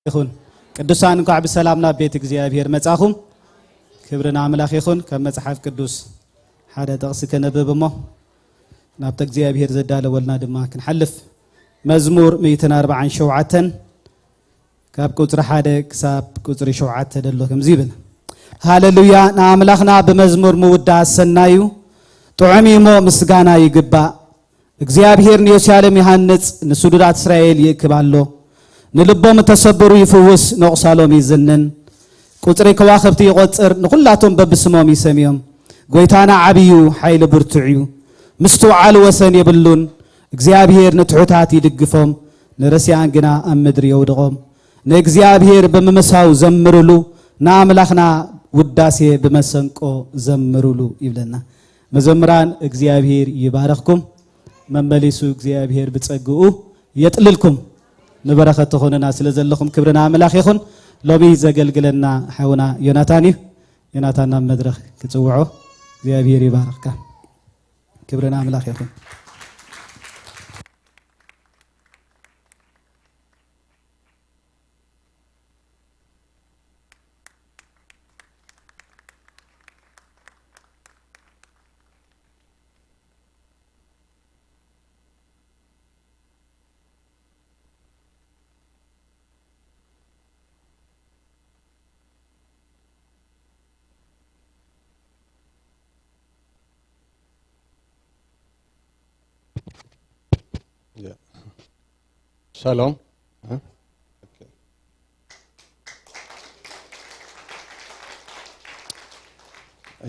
يخون قدوسان كعب السلامنا بيت እግዚአብሔር መጻኹም ክብርና አምላክ ይኹን ከመጽሐፍ ቅዱስ ሓደ ጥቅስ ከነበብሞ ናብተ እግዚአብሔር ዘዳለ ወልና ድማ ክንሐልፍ መዝሙር 147 ካብ ቁጥሪ 1 ክሳብ ቁጥሪ 7 ደሎ ከምዚ ይብል ሃሌሉያ ንአምላኽና በመዝሙር ምውዳስ ሰናዩ ጥዑሚሞ ምስጋና ይግባ እግዚአብሔር ንኢየሩሳሌም ይሃንጽ ንሱዱዳት እስራኤል ይክባሎ ንልቦም ተሰበሩ ይፈውስ ነቅሳሎም ይዝነን ቁጥሪ ከዋኽብቲ ይቆጽር ንኹላቶም በብስሞም ይሰሚዮም ጎይታና ዓብዩ ኃይል ብርቱዕዩ ምስተውዓል ወሰን ይብሉን እግዚአብሔር ንትሑታት ይድግፎም ንረሲያን ግና ኣብ ምድሪ ይወድቆም ንእግዚአብሔር በመመሳው ዘምሩሉ ናአምላኽና ውዳሴ በመሰንቆ ዘምሩሉ ይብለና መዘምራን እግዚአብሔር ይባረክኩም መመሊሱ እግዚአብሔር ብጸግኡ ይጥልልኩም نبرخة تخوننا سلزلكم كبرنا ملاخ يخون لوبي زغلغلنا حونا يوناتان مدرخ كتصوعوا እግዚአብሔር ይባርካ كبرنا ملاخ يخون Shalom. Okay.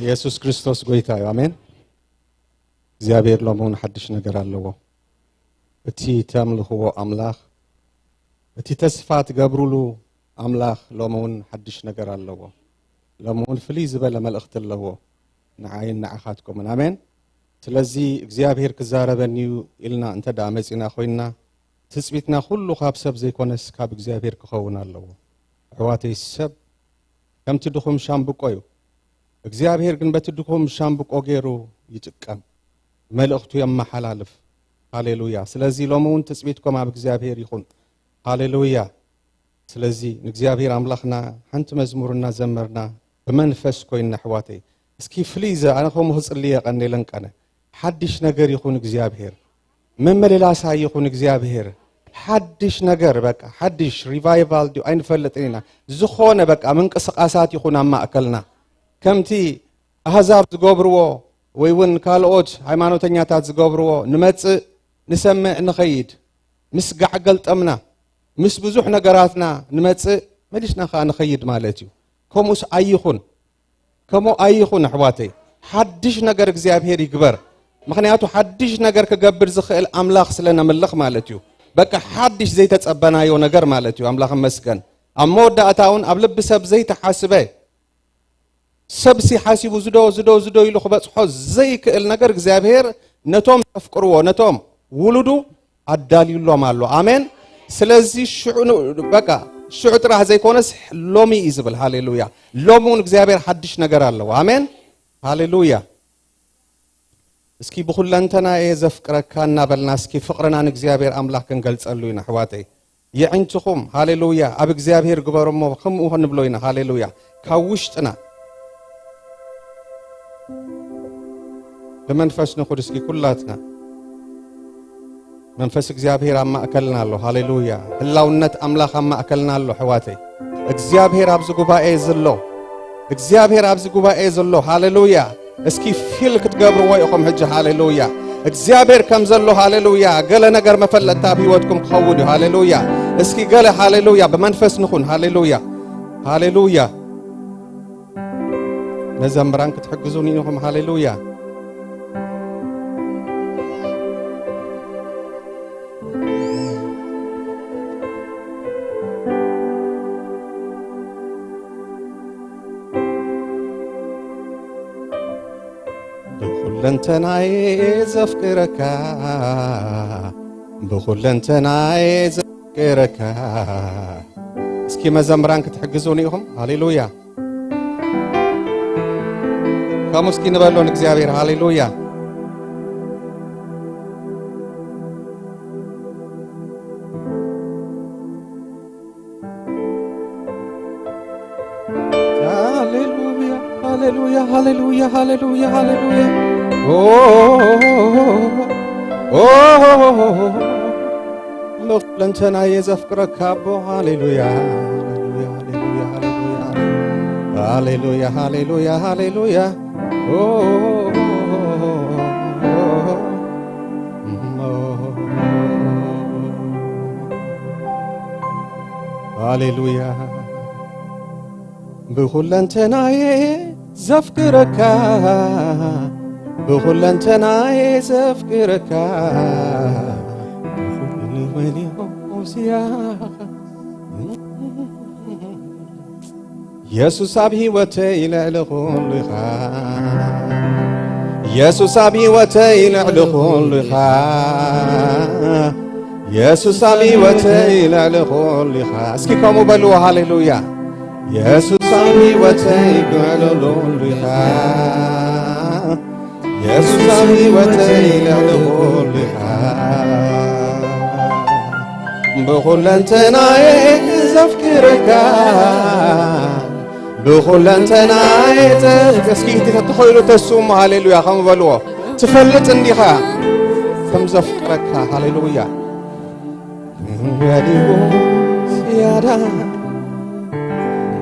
ኢየሱስ ክርስቶስ ጎይታ እዩ አሜን እግዚአብሔር ለሞን ሐድሽ ነገር አለው እቲ ተምልኽዎ አምላኽ እቲ ተስፋት ገብሩሉ አምላኽ ለሞን ሐድሽ ነገር አለው ለሞን ፍሊ ዝበለ መልእክት አለው ንዓይን ንዓኻትኩም አሜን ስለዚህ እግዚአብሔር ክዛረበኒ ኢልና እንተ ዳመጽና ኮይና تثبيتنا كله خاب سب زي كونس كاب እግዚአብሔር ክኸውን አለው አዋቴ ሰብ ከም ትድኹም ሻምብቆዩ እግዚአብሔር ግን በትድኹም ሻምብቆ ገሩ ይጭቀም መልእክቱ የማሐላልፍ ሃሌሉያ ስለዚህ ለሞን ተጽቢትኩም አብ እግዚአብሔር ይኹን ሃሌሉያ ስለዚህ እግዚአብሔር አምላኽና አንተ መዝሙርና ዘመርና በመንፈስ ኮይና አዋቴ እስኪ ፍሊዘ አነኹም ህጽልየ ቀነለን ቀነ ሐድሽ ነገር ይኹን እግዚአብሔር መመለላ ሳይኹን እግዚአብሔር ሐድሽ ነገር በቃ ሐድሽ ሪቫይቫል ዲ አይንፈልጥና ዝኾነ በቃ መንቀሳቃሳት ይኹን ማእከልና ከምቲ አህዛብ ዝገብርዎ ወይውን ካልኦት ሃይማኖተኛታት ዝገብርዎ ንመጽ ንሰምዕ ንኸይድ ምስ ጋዕገልጠምና ምስ ብዙሕ ነገራትና ንመጽ መዲሽና ኻ ንኸይድ ማለት እዩ ከምኡስ አይኹን አሕዋተይ ሐድሽ ነገር እግዚአብሔር ይግበር ምክንያቱ ሐድሽ ነገር ከገብር ዝኽእል አምላኽ ስለነምልኽ ማለት እዩ በቃ ሐድሽ ዘይተጸበናዮ ነገር ማለት እዩ አምላኽ መስገን አሞዳታውን ኣብ ልብ ሰብ ዘይተሐስበ ሰብሲ ሐሲቡ ዝዶ ኢሉ ኸበጽሖ ዘይክእል ነገር እግዚአብሔር ነቶም ተፍቅርዎ ነቶም ውሉዱ አዳልዩሎም አሎ አሜን ስለዚህ በቃ ሽዑ ጥራሕ ዘይኮነስ ሎሚ ይዝብል ሃሌሉያ ሎሙን እግዚአብሔር ሐድሽ ነገር አለው አሜን ሃሌሉያ እስኪ በሁለንተና የዘፍቅረካና በልና እስኪ ፍቅርናን እግዚአብሔር አምላክ ከንገልጸሉ ይና አሕዋተይ የዕንትኹም ሃሌሉያ አብ እግዚአብሔር ግበሮሞ ከምኡ ሆን ብሎይና ሃሌሉያ ካውሽጥና በመንፈስ ንኹድ እስኪ ኩላትና መንፈስ እግዚአብሔር አማእከልና አሎ ሃሌሉያ ህላውነት አምላኽ አማእከልና አሎ አሕዋተይ እግዚአብሔር አብዝ ጉባኤ ዘሎ ሃሌሉያ እስኪ ፊል ክትገብርዎ ኢኹም ሕጂ ሃሌሉያ እግዚአብሔር ከም ዘሎ ሃሌሉያ ገለ ነገር መፈለጥታ በህይወትኩም ክኸውን እዩ ሃሌሉያ እስኪ ገለ ሃሌሉያ በመንፈስ ንኹን ሃሌሉያ መዘምራን ክትሕግዙን ኢኹም ሃሌሉያ بخلنتناي زفكرك اسكي مزمران كتحجزونيهم هاليلويا كم اسكي نبلون እግዚአብሔር هاليلويا ሃሌሉያ ሃሌሉያ ሃሌሉያ ሃሌሉያ ለንተና የዘፍቅረካ አቦ ሃሌሉያ ሃሌሉያ ሃሌሉያ ሃሌሉያ ሃሌሉያ ብኹለንተናዬ ዘፍቅረካ ብኹለንተናዬ ዘፍቅረካ ኢየሱስ ኣብ ሕይወተይ ልዕሊ ኩሉ ኢኻ ኢየሱስ ኣብ ሕይወተይ ልዕሊ ኩሉ ኢኻ ኢየሱስ ኣብ ሕይወተይ ልዕሊ ኩሉ ኢኻ እስኪ ከምኡ በልዎ ሃሌሉያ ኢየሱስ ኣብ ሕይወተይ ልዕሊ ኩሉ ኢኻ ኢየሱስ ኣብ ሕይወተይ ልዕሊ ኩሉ ኢኻ ብኹለንተናዬ ዘፍቅረካ ብኹለንተናዬ እስኪ ተተኸይሉ ተስሙ ሃሌሉያ ከምኡ በልዎ ትፈልጥ እንዲኻ ከም ዘፍቅረካ ሃሌሉያ እንግዲህ ዝያዳ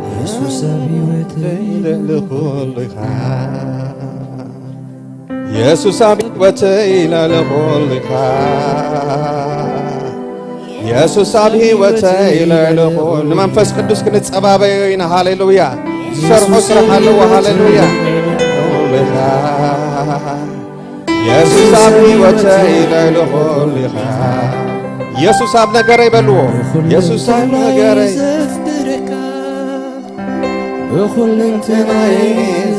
ኢየሱስ ኣብ ሕይወተይ ልዕሊ ኩሉ ኢኻ ኢየሱስ ኣብ ሕይወተይ ልዕሊ ኩሉ ኢኻ ኢየሱስ ኣብ ሕይወተይ ልዕሊ ኩሉ ንመንፈስ ቅዱስ ክንጸባበዮ ኢና ሃሌሉያ ዝሰርሖ ስራሕ ኣለዎ ሃሌሉያ ኢኻ ኢየሱስ ኣብ ሕይወተይ ልዕሊ ኩሉ ኢኻ ኢየሱስ ኣብ ነገረይ በልዎ ኢየሱስ ኣብ ነገረይ ዘፍቅረካ ብኹለንተናዬ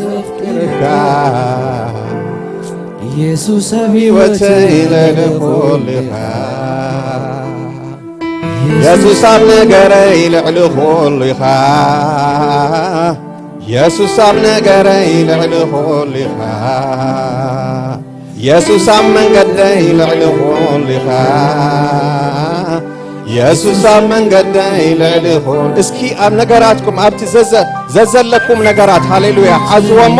ዘፍቅረካ ኢየሱስ ኣብ ሕይወተይ ልዕሊ ኩሉ ኢኻ ኢየሱስ ኣብ ነገረይ ልዕሊ ኩሉ ኢኻ ኢየሱስ ኣብ ነገረይ ልዕሊ ኩሉ ኢኻ ኢየሱስ ኣብ መንገደይ ልዕሊ ኩሉ ኢኻ ኢየሱስ ኣብ መንገደይ ልዕሊ ኩሉ እስኪ ኣብ ነገራትኩም ኣብቲ ዘዘለኩም ነገራት ሃሌሉያ ሓዝዎሞ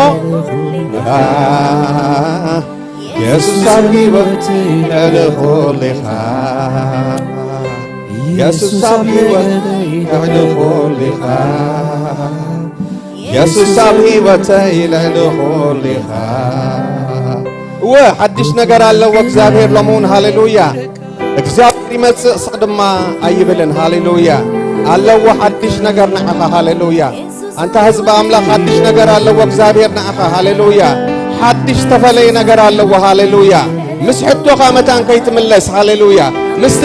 ኢየሱስ ኣብ ሕይወተይ ልዕሊ ኩሉ ኢኻ ኢየሱስ ኣብ ሕይወተይ ልዕሊ ኩሉ ኢኻ ኢየሱስ ኣብ ሕይወተይ ልዕሊ ኩሉ ኢኻ ሓድሽ ነገር ኣለዎ እግዚአብሔር ለመሆን ሃሌሉያ እግዚአብሔር ይመጽእ ስቕ ድማ ኣይብልን ሃሌሉያ ኣለዎ ሓድሽ ነገር ንዓኻ ሃሌሉያ አንተ ህዝብ አምላክ ሓድሽ ነገር ኣለዎ እግዚአብሔር ንዓኻ ሃሌሉያ ሓድሽ ተፈለየ ነገር ኣለዎ ሃሌሉያ ምስ ሕቶኻ መታን ከይትምለስ ሃሌሉያ ምስ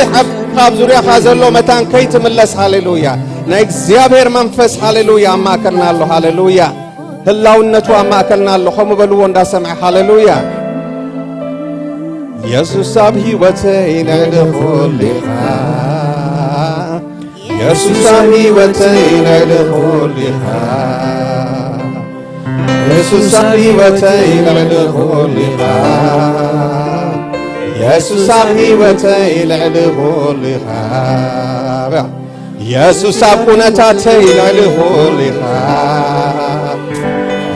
ካብ ዙርያኻ ዘሎ መታን ከይትምለስ ሃሌሉያ ናይ እግዚአብሔር መንፈስ ሃሌሉያ አማከልና ኣሎ ሃሌሉያ ህላውነቱ አማከልና ኣሎ ከምኡ በልዎ እንዳሰምዐ ሃሌሉያ ኢየሱስ ኣብ ሕይወተይ ልዕሊ ኩሉ ኢኻ ኢየሱስ ኣብ ሕይወተይ ልዕሊ ኩሉ ኢኻ ኢየሱስ ኣብ ሕይወተይ ልዕሊ ኩሉ ኢኻ ኢየሱስ ኣብ ሕይወተይ ልዕሊ ኩሉ ኢኻ ኢየሱስ ኣብ ኩነታተይ ልዕሊ ኩሉ ኢኻ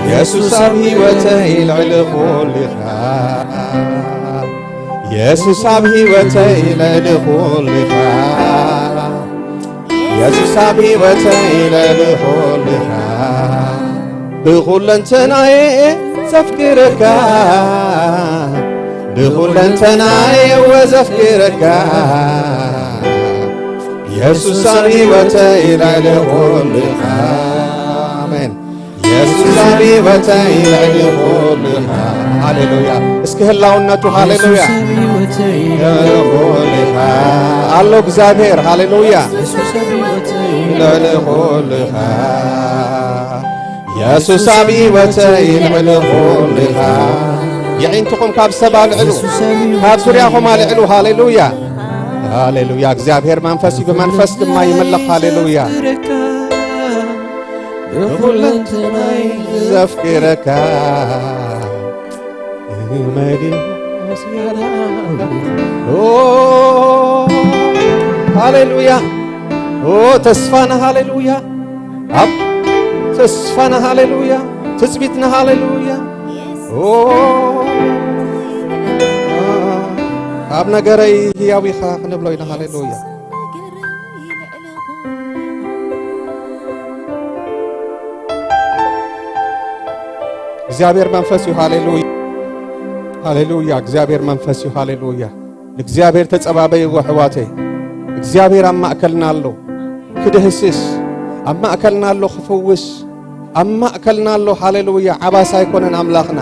ኢየሱስ ኣብ ሕይወተይ ልዕሊ ኩሉ ኢኻ ኢየሱስ ኣብ ሕይወተይ ልዕሊ ኩሉ ኢኻ ኢየሱስ ኣብ ሕይወተይ ልዕሊ ኩሉ ኢኻ ብኹለንተናዬ ዘፍቅረካ ብኹለንተናዬ ወዘፍቅረካ ኢየሱስ ኣብ ሕይወተይ ልዕሊ ኩሉ ኢኻ አሜን ኢየሱስ ኣብ ሕይወተይ ልዕሊ ኩሉ ኢኻ ሃሌሉያ እስኪ ህላውነቱ ሃሌሉያ አሎ እግዚአብሔር ሃሌሉያ ልዕሊ ኩሉ ኢኻ ኢየሱስ ኣብ ሕይወተይ ልዕሊ ኩሉ ኢኻ የዒንትኹም ካብ ሰብ አልዕሉ ካብ ዙርያኹም አልዕሉ ሃሌሉያ ሃሌሉያ እግዚአብሔር መንፈስ ብመንፈስ ድማ ይመለኽ ሃሌሉያ ብኹለንተናይ ዘፍቅረካ ሃሌሉያ ተስፋና ሃሌሉያ ተስፋና ሃሌሉያ تثبيتنا هاليلويا أبنا جري يا ويخا نبلوينا هاليلويا እግዚአብሔር መንፈስ ሃሌሉያ ሃሌሉያ እግዚአብሔር መንፈስ ሃሌሉያ እግዚአብሔር ተጸባበይ ወህዋቴ እግዚአብሔር አማከልናለሁ ክደህስስ አማከልናለሁ خفوስ አማከልናለሁ ሃሌሉያ ዓባሳ ይኮነን አምላኽና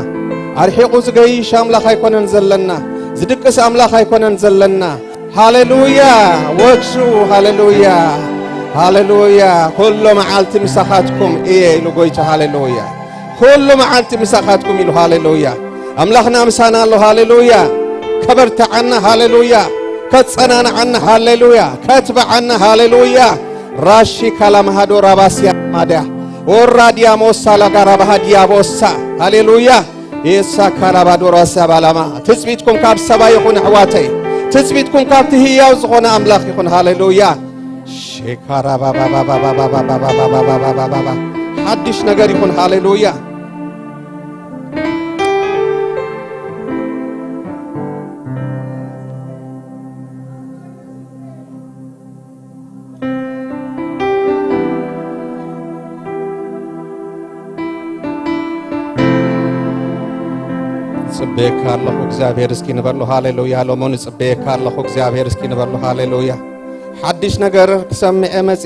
አርሒቁ ዝገይሽ አምላኽ አይኮነን ዘለና ዝድቅስ አምላኽ አይኮነን ዘለና ሃሌሉያ ወቹ ሃሌሉያ ሃሌሉያ ኩሉ መዓልቲ ምሳኻትኩም ኢሉ ጎይታ ሃሌሉያ كل معانت مساقاتكم إلو هاليلويا أملاخنا مسانا الله هاليلويا كبرت عنا هاليلويا كتصنان عنا هاليلويا كتب عنا هاليلويا راشي كلام هادو راباسيا مادا وراديا موسى لغا رابهاديا بوسا هاليلويا إيسا كرابادو راسا بالاما تثبيتكم كاب سبا يخون حواتي تثبيتكم كاب تهيا وزخون أملاخ يخون هاليلويا شكرا بابا بابا بابا بابا بابا بابا بابا حدش نجار يكون هاليلويا ጽቤክ አለሁ እግዚአብሔር እስኪ ንበርሉ ሃሌሉያ ለሞን ጽቤክ አለሁ እግዚአብሔር እስኪ ንበርሉ ሃሌሉያ حدش ነገር ክሰምዕ መጽ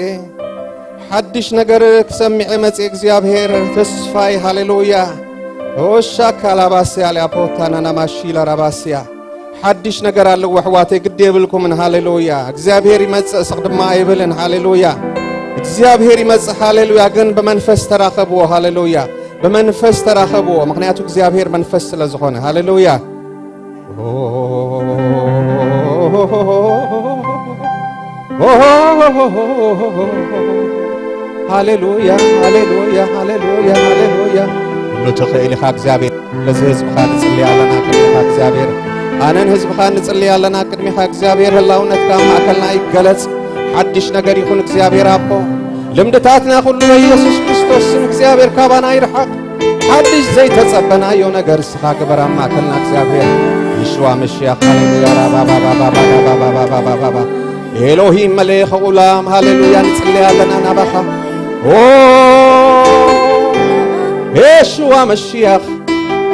حدش ነገር ክሰምዕ መጽ እግዚአብሔር ተስፋይ ሃሌሉያ ወሻ ካላባስያ ለአፖታናና ማሺላ ራባስያ حدش ነገር አለ ወህዋቴ ግድ ይብልኩምን ሃሌሉያ እግዚአብሔር ይመጽእ ስቅድማ አይብልን ሃሌሉያ እግዚአብሔር ይመጽእ ሃሌሉያ ግን በመንፈስ ተራኸቡ ሃሌሉያ በመንፈስ ተራኸቡ ምክንያቱ እግዚአብሔር መንፈስ ስለሆነ ሃሌሉያ ሃሌሉያ ሃሌሉያ ሃሌሉያ ሃሌሉያ ለተኸይል እግዚአብሔር ለዚህ ህዝብ ኻን ጽልያለና ከመካ እግዚአብሔር አነን ህዝብ ኻን ጽልያለና ቅድሚኻ እግዚአብሔር ህላውነት ካማከልና ይገለጽ حدش ነገር ይሁን እግዚአብሔር አቦ ልምድታትና ሁሉ በኢየሱስ ክርስቶስ ስም እግዚአብሔር ካባና ይርሐቅ حدش زي ተጸበና የው ነገር ስኻ ግበራማ ከልና እግዚአብሔር ይሽዋ መሽያኽ ሃሌሉያ ባባ ባባ ባባ ባባ ባባ ኤሎሂም መለኽ ኡላም ሃሌሉያ ንጽልያለና ናባኻ ይሽዋ መሽያኽ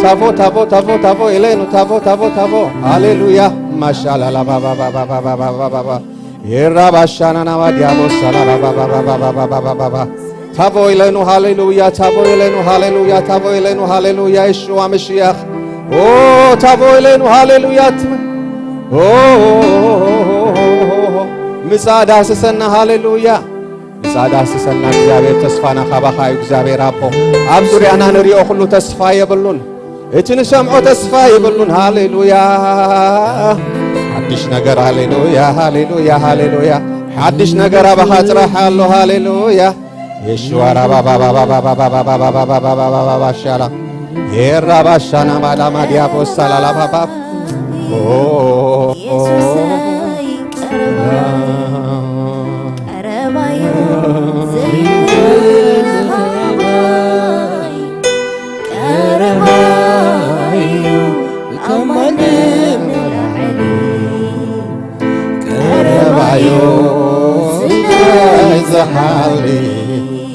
ታቦ ታቦ ታቦ ታቦ ኤሌኑ ታቦ ታቦ ታቦ ሃሌሉያ ማሻላላ ባባ ባባ ባባ ባባ የራባሻናና ማዲያቦስ ሰላላ ባባ ባባ ባባ ባባ ታቦ ኤሌኑ ሃሌሉያ ታቦ ኤሌኑ ሃሌሉያ ታቦ ኤሌኑ ሃሌሉያ ይሽዋ መሽያኽ ታቦ ኤሌኑ ሃሌሉያ ምጻዳ ስሰና ሃሌሉያ ምጻዳ ስሰና እግዚአብሔር ተስፋና ካባኻዩ እግዚአብሔር አቦ ኣብ ዙርያና ንሪኦ ሁሉ ተስፋ የብሉን እቲ ንሰምዖ ተስፋ የብሉን ሃሌሉያ حدش ነገር ሃሌሉያ ሃሌሉያ ሃሌሉያ حدش ነገር አባኻ ጥራሕ አሎ ሃሌሉያ የሽዋራ ባባ ባባ ባባ ባባ ባባ ባባ ባሻላ የራባሻና ማዳማ ዲያቦስ ሰላላ ባባ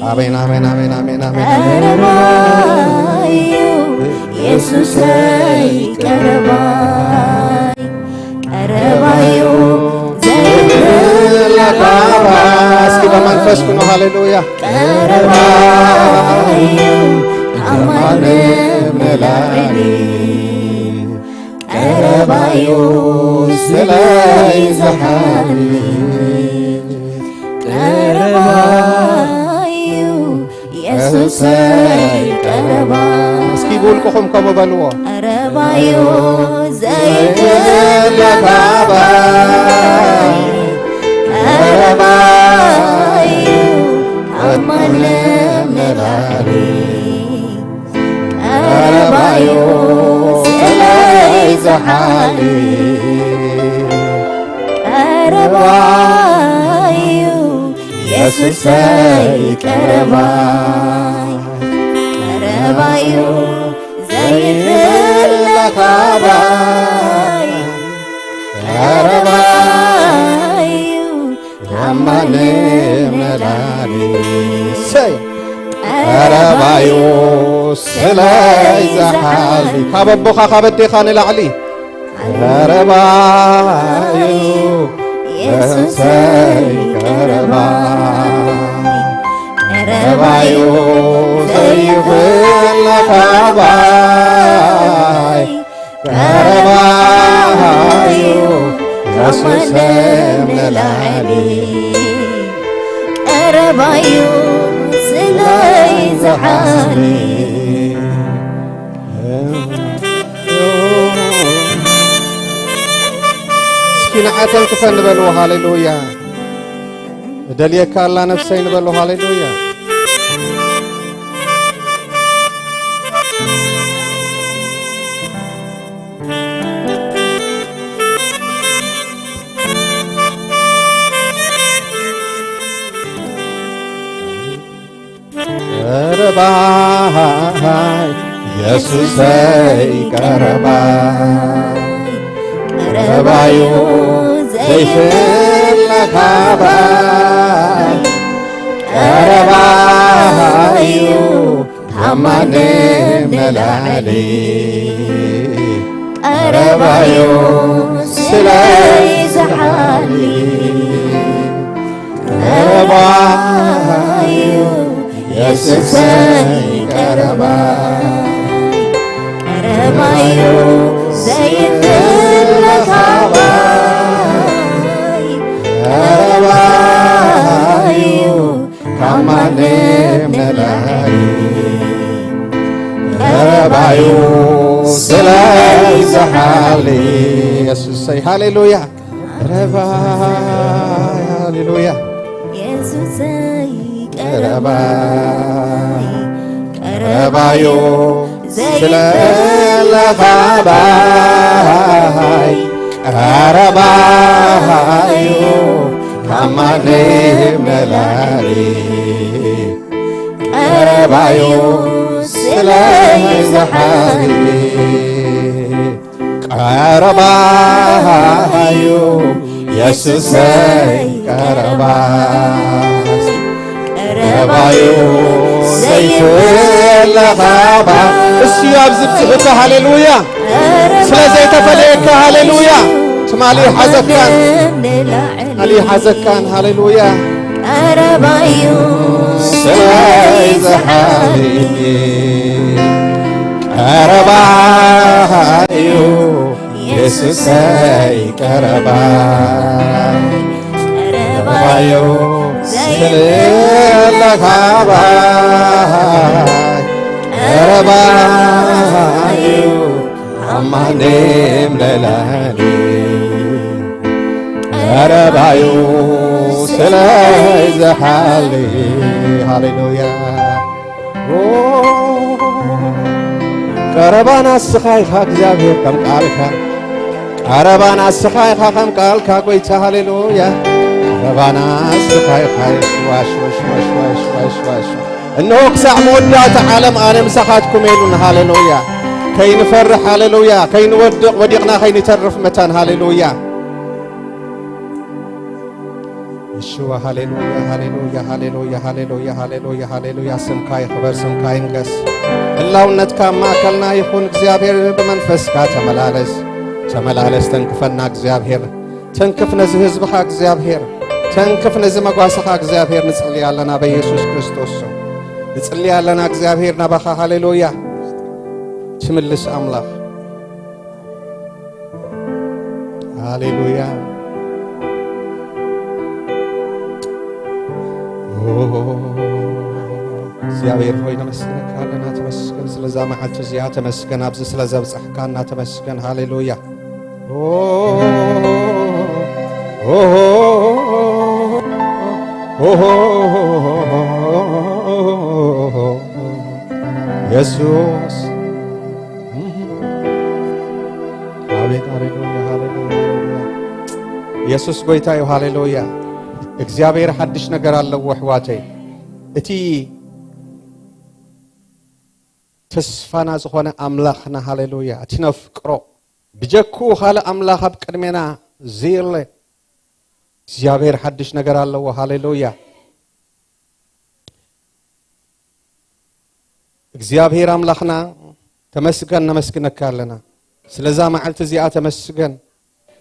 አሜን አሜን አሜን አሜን አሜን ኢየሱስ ቀረባይ ቀረባዩ ዘለላባ እስኪ በመንፈስ ኩኑ ሃሌሉያ ቀረባዩ አማነ መላኒ ቀረባዩ ስለይ ዘሐኒ ኢየሱስ ቀረባይ እስኪ ቦልቆም ከመበልዎ ቀረባዩ ዘይተላባይ ቀረባዩ አማነ መላሊ ቀረባዩ ስለይ ዘሐሊ ቀረባዩ ኢየሱስ ቀረባይ ቀረባዩ ዘይፍለካ ባይ ቀረባዩ ታማኒ መላሊ ሰይ ቀረባዩ ስለይ ዝሓሊ ካብ ኣቦኻ ካብ ኣዴኻ ንላዕሊ ቀረባዩ የሱሰይ ቀረባዩ ዘይፍለካ ባይ ቀረባዩ የሱሰይ ንላዕሊ ቀረባዩ ስለይ ዝሓሊ እስኪ ንዓተን ክፈን ንበልዎ ሃሌሉያ ደልየካ ኣላ ነፍሰይ ንበልዎ ሃሌሉያ ቀረባይ ኢየሱሰይ ቀረባዩ ዘይፍለካ ባይ ቀረባዩ ታማኒ መላሊ ቀረባዩ ስለይ ዝሓሊ ቀረባዩ የሱሰይ ቀረባዩ ዘይፍለካ ባይ ቀረባዩ ታማኒ መላሊ ቀረባዩ ስለይ ዝሓሊ የሱሰይ ሃሌሉያ ቀረባይ ሃሌሉያ የሱሰይ ቀረባዩ ስለለኻ ባይ ቀረባዩ ታማኒ መላሊ ቀረባዩ ስለይ ዝሓሊ ቀረባዩ የሱሰይ ቀረባዩ ዘይፍለካ ባይ እስቲ ኣብዚ ብፅሑካ ሃሌሉያ ስለዘይተፈለየካ ሃሌሉያ ትማሊ ሓዘካን ሃሌሉያ ቀረባዩ ስለይ ዝሓሊ ቀረባዩ የሱሰይ ቀረባዩ ስለለኻ ባይ ቀረባዩ ታማኒ መላሊ ቀረባዩ ስለይ ዝሓሊ ሃሌሉያ ቀረባና ንስኻ ኢኻ እግዚኣብሔር ከም ቃልካ ቀረባና ንስኻ ኢኻ ከም ቃልካ ጎይታ ሃሌሉያ ቀረባና ንስኻ ኢኻ ዋሽ እነሆ ክሳዕ መወዳእታ ዓለም ኣነ ምሳኻትኩም ኢሉና ሃሌሉያ ከይንፈርሕ ሃሌሉያ ከይንወድቕ ወዲቕና ከይንተርፍ መታን ሃሌሉያ يشوى هاليلويا هاليلويا هاليلويا هاليلويا هاليلويا هاليلويا سمكاي خبر سمكاي نقص الله ونتكا ما كلنا يكون እግዚአብሔር በመንፈስካ ተመላለስ ተንክፈና እግዚአብሔር ተንክፍነ ህዝብኻ እግዚአብሔር ተንክፍነ መጓሰኻ እግዚአብሔር ንጽልያለና በኢየሱስ ክርስቶስ ንጽልያለና እግዚአብሔር ናባኻ ሃሌሉያ ትምልስ አምላክ ሃሌሉያ እግዚአብሔር ሆይ ነመስግንካለና ተመስገን ስለዛ መዓልቲ እዚኣ ተመስገን ኣብዚ ስለዘብፅሕካና ተመስገን ሃሌሉያ ኢየሱስ ሃሌሉያ ኢየሱስ ጎይታዬ ሃሌሉያ እግዚአብሔር ሐድሽ ነገር አለው ወህዋቴ እቲ ተስፋና ዝኾነ ኣምላኽና ሃሌሉያ እትነፍቅሮ ብጀኩ ኻለ ኣምላኽ ኣብ ቅድሜና ዘየለ እግዚአብሔር ሓድሽ ነገር ኣለዎ ሃሌሉያ እግዚአብሔር ኣምላኽና ተመስገን ነመስግነካ ኣለና ስለዛ መዓልቲ እዚኣ ተመስገን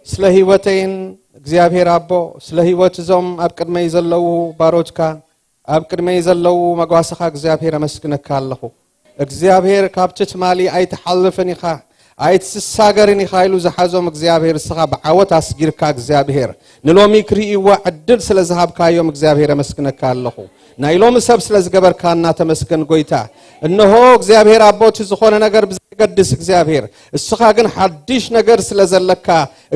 ስለ ህይወቴን እግዚአብሔር ኣቦ ስለ ህይወት ዞም ኣብ ቅድመይ ዘለዉ ባሮትካ ኣብ ቅድመይ ዘለዉ መጓሰኻ እግዚአብሔር ኣመስግነካ ኣለኹ እግዚአብሔር ካብቲ ትማሊ ኣይተሓልፈን ኢኻ ኣይትስሳገርን ኢኻ ኢሉ ዝሓዞም እግዚአብሔር እስኻ ብዓወት ኣስጊርካ እግዚአብሔር ንሎሚ ክርእይዎ ዕድል ስለ ዝሃብካዮም እግዚአብሔር ኣመስግነካ ኣለኹ ናይ ሎሚ ሰብ ስለ ዝገበርካና ተመስገን ጎይታ እነሆ እግዚአብሔር ኣቦት ዝኾነ ነገር ብዘገድስ እግዚአብሔር እስኻ ግን ሓድሽ ነገር ስለ ዘለካ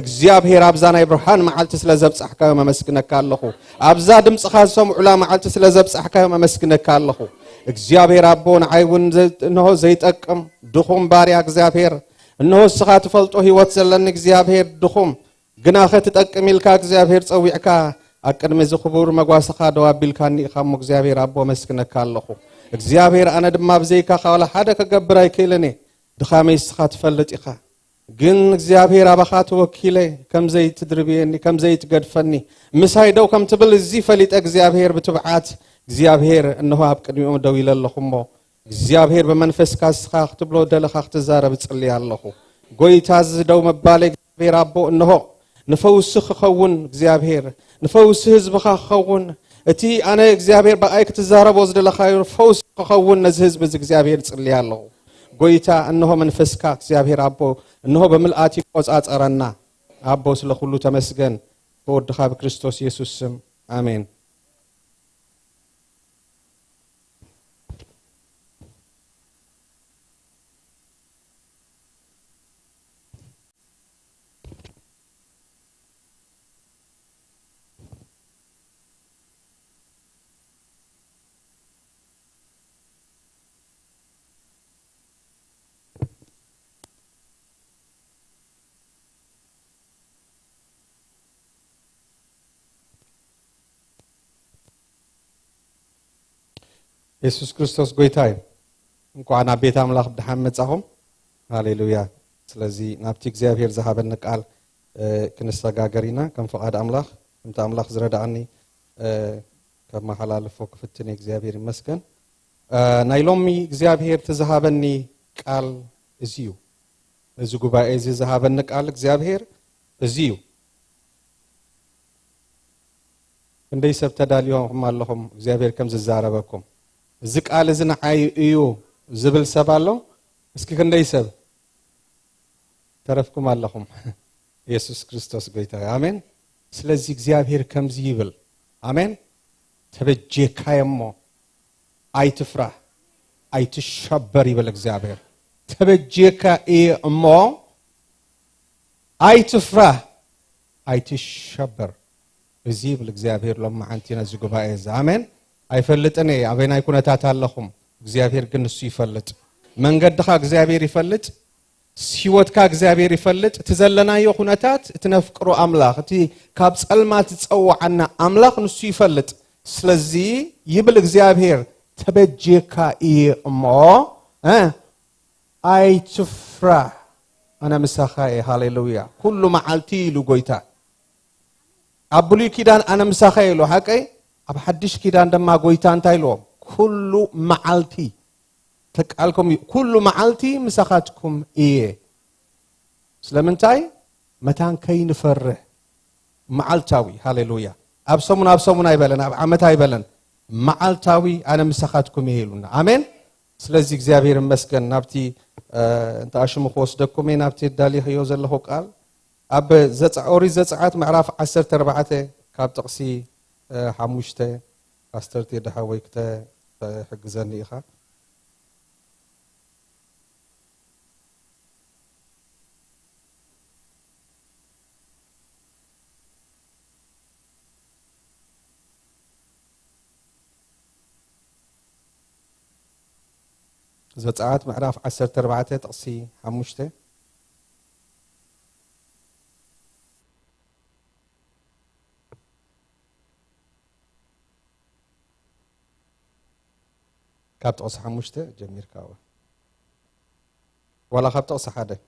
እግዚአብሔር ኣብዛ ናይ ብርሃን መዓልቲ ስለ ዘብጻሕካዮም ኣመስግነካ ኣለኹ ኣብዛ ድምጽኻ ዝሰምዑላ መዓልቲ ስለ ዘብጻሕካዮም ኣመስግነካ ኣለኹ እግዚአብሔር ኣቦ ንዓይውን እነሆ ዘይጠቅም ድኹም ባርያ እግዚአብሔር እነሆ እስኻ ትፈልጦ ህይወት ዘለኒ እግዚአብሔር ድኹም ግና ኸትጠቅም ኢልካ እግዚአብሔር ጸዊዕካ ኣቅድሚ ዝኽቡር መጓሰኻ ደዋቢልካኒ ኢኻ ሞ እግዚአብሔር ኣቦ መስግነካ ኣለኹ እግዚአብሔር ኣነ ድማ ብዘይካ ኻውላ ሓደ ከገብር ኣይክእልኒ ድኻመይ እስኻ ትፈልጥ ኢኻ ግን እግዚአብሔር ኣባኻ ተወኪለ ከምዘይ ትድርብየኒ ከምዘይ ትገድፈኒ ምሳይ ደው ከም ትብል እዚ ፈሊጠ እግዚአብሔር ብትብዓት እግዚአብሔር እነሆ ኣብ ቅድሚኦም ደው ኢለ ኣለኹሞ እግዚአብሔር በመንፈስካ እስኻ ክትብሎ ደለኻ ክትዛረብ ጽልይ ኣለኹ ጎይታ ዝደው መባለ እግዚአብሔር ኣቦ እነሆ ንፈውስ ክኸውን እግዚአብሔር ንፈውስ ህዝብኻ ክኸውን እቲ ኣነ እግዚአብሔር በኣይ ክትዛረቦ ዝደለኻዮ ፈውስ ክኸውን ነዚ ህዝብ እግዚአብሔር ጽልይ ኣለኹ ጎይታ እነሆ መንፈስካ እግዚአብሔር ኣቦ እነሆ በመልአት ይቆጻጸረና ኣቦ ስለ ሁሉ ተመስገን በወድኻ በክርስቶስ ኢየሱስ ስም አሜን ኢየሱስ ክርስቶስ ጎይታይ እንኳን ኣብ ቤት ኣምላኽ ብድሓን መጻኹም ሃሌሉያ ስለዚ ናብቲ እግዚአብሔር ዝሃበኒ ቃል ክንሰጋገሪና ከም ፈቃድ ኣምላኽ እንተ ኣምላኽ ዝረዳእኒ ከመሓላልፎ ክፍትኒ እግዚአብሔር ይመስገን ናይ ሎሚ እግዚአብሔር ትዝሃበኒ ቃል እዚዩ እዚ ጉባኤ እዚ ዝሃበኒ ቃል እግዚአብሔር እዚዩ እንደይ ሰብ ተዳልዮም ኣለኹም እግዚአብሔር ከም ዝዛረበኩም እዚ ቃል እዚ ንዓይ እዩ ዝብል ሰብ ኣሎ እስኪ ክንደይ ሰብ ተረፍኩም ኣለኹም ኢየሱስ ክርስቶስ ጎይታ አሜን ስለዚህ እግዚአብሔር ከምዚ ይብል አሜን ተበጀካየሞ አይትፍራ አይትሸበር ይብል እግዚአብሔር ተበጀካ እሞ አይትፍራ አይትሸበር እዚ ይብል እግዚአብሔር ለማዓንቲና ዝጉባኤ አሜን አይፈልጥኔ አበና ይኩነታት ኣለኹም እግዚአብሔር ግን እሱ ይፈልጥ መንገድኻ እግዚአብሔር ይፈልጥ ሲወትካ እግዚአብሔር ይፈልጥ ተዘለናዮ ኩነታት እትነፍቅሩ አምላኽ እቲ ካብ ጸልማት ጸዋዓና አምላኽ ንሱ ይፈልጥ ስለዚ ይብል እግዚአብሔር ተበጀካ እሞ አይትፍራ አና ምሳኻይ ሃሌሉያ ኩሉ መዓልቲ ኢሉ ጎይታ አብሉ ኪዳን አና ምሳኻይ ኢሉ ሓቀይ ኣብ ሓድሽ ኪዳን ደማ ጎይታ እንታይ ኢሎም ኩሉ መዓልቲ ተቃልኩም ኩሉ መዓልቲ ምሳኻትኩም እየ ስለምንታይ መታን ከይንፈርህ መዓልታዊ ሃሌሉያ ኣብ ሰሙን ኣይበለን ኣብ ዓመት ኣይበለን መዓልታዊ ኣነ ምሳኻትኩም እየ ኢሉና አሜን ስለዚ እግዚአብሔር ይመስገን ናብቲ እንታሽሙ ወስደኩም ናብቲ ዳሊኽዮ ዘለኹ ቃል ኣብ ኦሪት ዘጽአት ምዕራፍ 14 ካብ ጥቕሲ ሓሙሽተ ፓስተር ተደሓወይ ክትሕግዘኒ ኢኻ ዘጽአት ምዕራፍ 14 ጥቕሲ 5 ካብ ጥቕሲ 5 ጀሚርካ ولا خبط أصحاده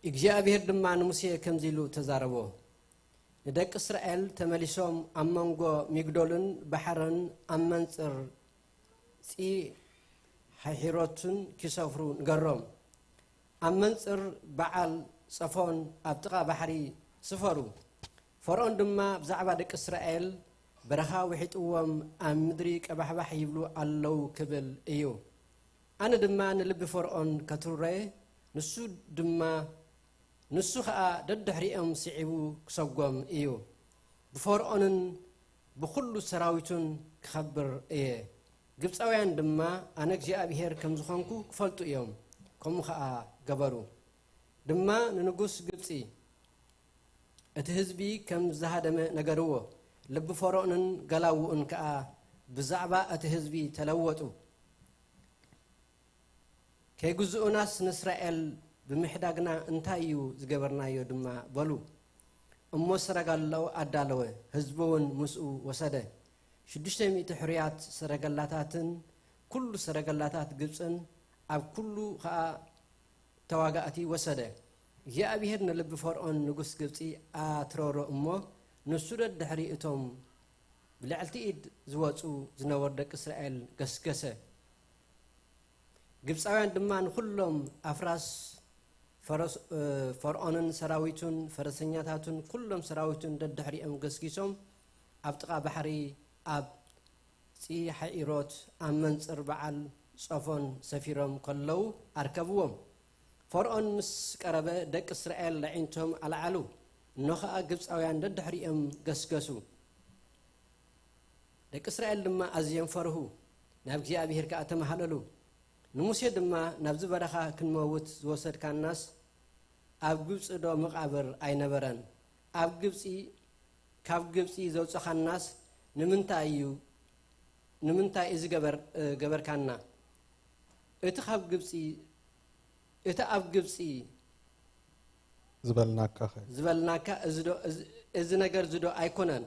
እግዚአብሔር ድማ ንሙሴ ከምዚሉ ተዛረቦ ንደቅ እስራኤል ተመሊሶም አመንጎ ሚግዶልን ባሕርን አመንጽር ፂ ሃይሮትን ክሰፍሩ ንገሮም አመንጽር በዓል ጸፎን አብጥቃ ባሕሪ ስፈሩ ፈርዖን ድማ ብዛዕባ ደቅ እስራኤል በረኻ ውሒጥዎም ኣብ ምድሪ ቀባሕባሕ ይብሉ ኣለው ክብል እዩ ኣነ ድማ ንልቢ ፈርዖን ከትረ ንሱ ከዓ ደድሕሪኦም ስዒቡ ክሰጎም እዩ ብፈርዖንን ብኩሉ ሰራዊቱን ክኸብር እየ ግብፃውያን ድማ ኣነ እግዚአብሔር ከም ዝኾንኩ ክፈልጡ እዮም ከምኡ ከዓ ገበሩ ድማ ንንጉስ ግብፂ እቲ ህዝቢ ከም ዝሃደመ ነገርዎ ልቢ ፈርዖንን ገላውኡን ከዓ ብዛዕባ እቲ ህዝቢ ተለወጡ ከይግዝኡናስ ንእስራኤል ብምሕዳግና እንታዩ ዝገበርናዮ ድማ በሉ እሞ ሰረጋላው አዳለወ ህዝቡን ምስኡ ወሰደ 600 ሕርያት ሰረገላታትን ኩሉ ሰረገላታት ግብፅን ኣብ ኩሉ ከዓ ተዋጋእቲ ወሰደ እግዚአብሔር ንልቢ ፈርዖን ንጉስ ግብፂ አትሮሮ እሞ ንሱ ደድሕሪ እቶም ብልዕልቲ ኢድ ዝወፁ ዝነበሩ ደቂ እስራኤል ገስገሰ ግብፃውያን ድማ ንኩሎም አፍራስ ፈርዖንን ሰራዊቱን ፈረሰኛታቱን ኩሎም ሰራዊቱን ደድሕሪኦም ገስጊሶም ኣብ ጥቃ ባሕሪ ኣብ ፂ ሃይሮት ኣብ መንጽር በዓል ጸፎን ሰፊሮም ከለው ኣርከብዎም ፈርዖን ምስ ቀረበ ደቂ እስራኤል ለዒንቶም አልዓሉ ነኸኣ ግብፃውያን ደድሕሪኦም ገስገሱ ደቂ እስራኤል ድማ ኣዝዮም ፈርሁ ናብ እግዚአብሔር ከዓ ተማሃለሉ ንሙሴ ድማ ናብዚ በረኻ ክንመውት ዝወሰድካናስ ኣብ ግብፅ ዶ መቃብር ኣይነበረን ኣብ ግብፂ ካብ ግብፂ ዘውፅኻናስ ንምንታይ እዚ ገበርካና እቲ ኣብ ግብፂ ዝበልናካ እዚ ነገር ዝዶ ኣይኮነን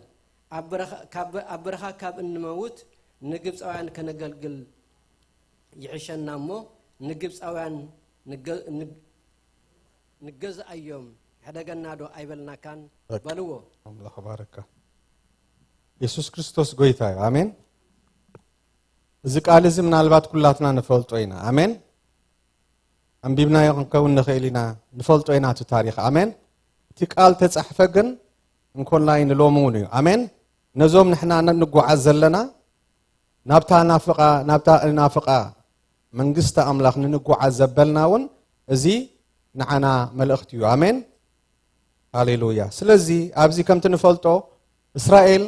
ኣብ በረኻ ካብ እንመውት ንግብፃውያን ከነገልግል ይሕሸና እሞ ንግብፃውያን ንገዛ እዮም ሕደገና ዶ ኣይበልናካን በልዎ አምላክ ባረካ ኢየሱስ ክርስቶስ ጎይታ አሜን እዚ ቃል እዚ ምናልባት ኩላትና ንፈልጦ ኢና አሜን አንቢብና ይንከውን ንኽእሊና ንፈልጦ ኢና እቲ ታሪኽ አሜን እቲ ቃል ተጻሕፈ ግን እንኮንላይ ንሎሙን እዩ አሜን ነዞም ንሕና ንጓዓዝ ዘለና ናብታ ናፍቃ መንግስት አምላክ ንጓዓዝ ዘበልናውን እዚ ንዓና መልእኽት እዩ አሜን ሃሌሉያ ስለዚ ኣብዚ ከምቲ ንፈልጦ እስራኤል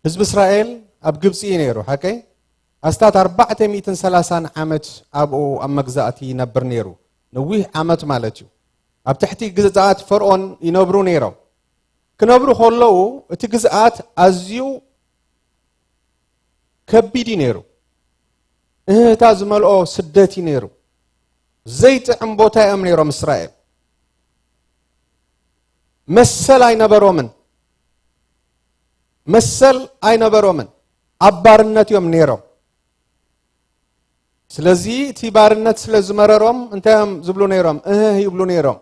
ህዝቢ እስራኤል ኣብ ግብፂ ነይሩ ሓቀይ ኣስታት 430 ዓመት ኣብኡ ኣብ መግዛእቲ ይነብር ነይሩ ነዊሕ ዓመት ማለት እዩ ኣብ ትሕቲ ግዛኣት ፈርዖን ይነብሩ ነይሮም ክነብሩ ከለዉ እቲ ግዛኣት ኣዝዩ ከቢድ ነይሩ እህታ ዝመልኦ ስደት ነይሩ ዘይጥዕም ቦታ እዮም ነይሮም እስራኤል መሰል ኣይነበሮምን ኣብ ባርነት እዮም ነይሮም ስለዚ እቲ ባርነት ስለ ዝመረሮም እንታዮም ዝብሉ ነይሮም ይብሉ ነይሮም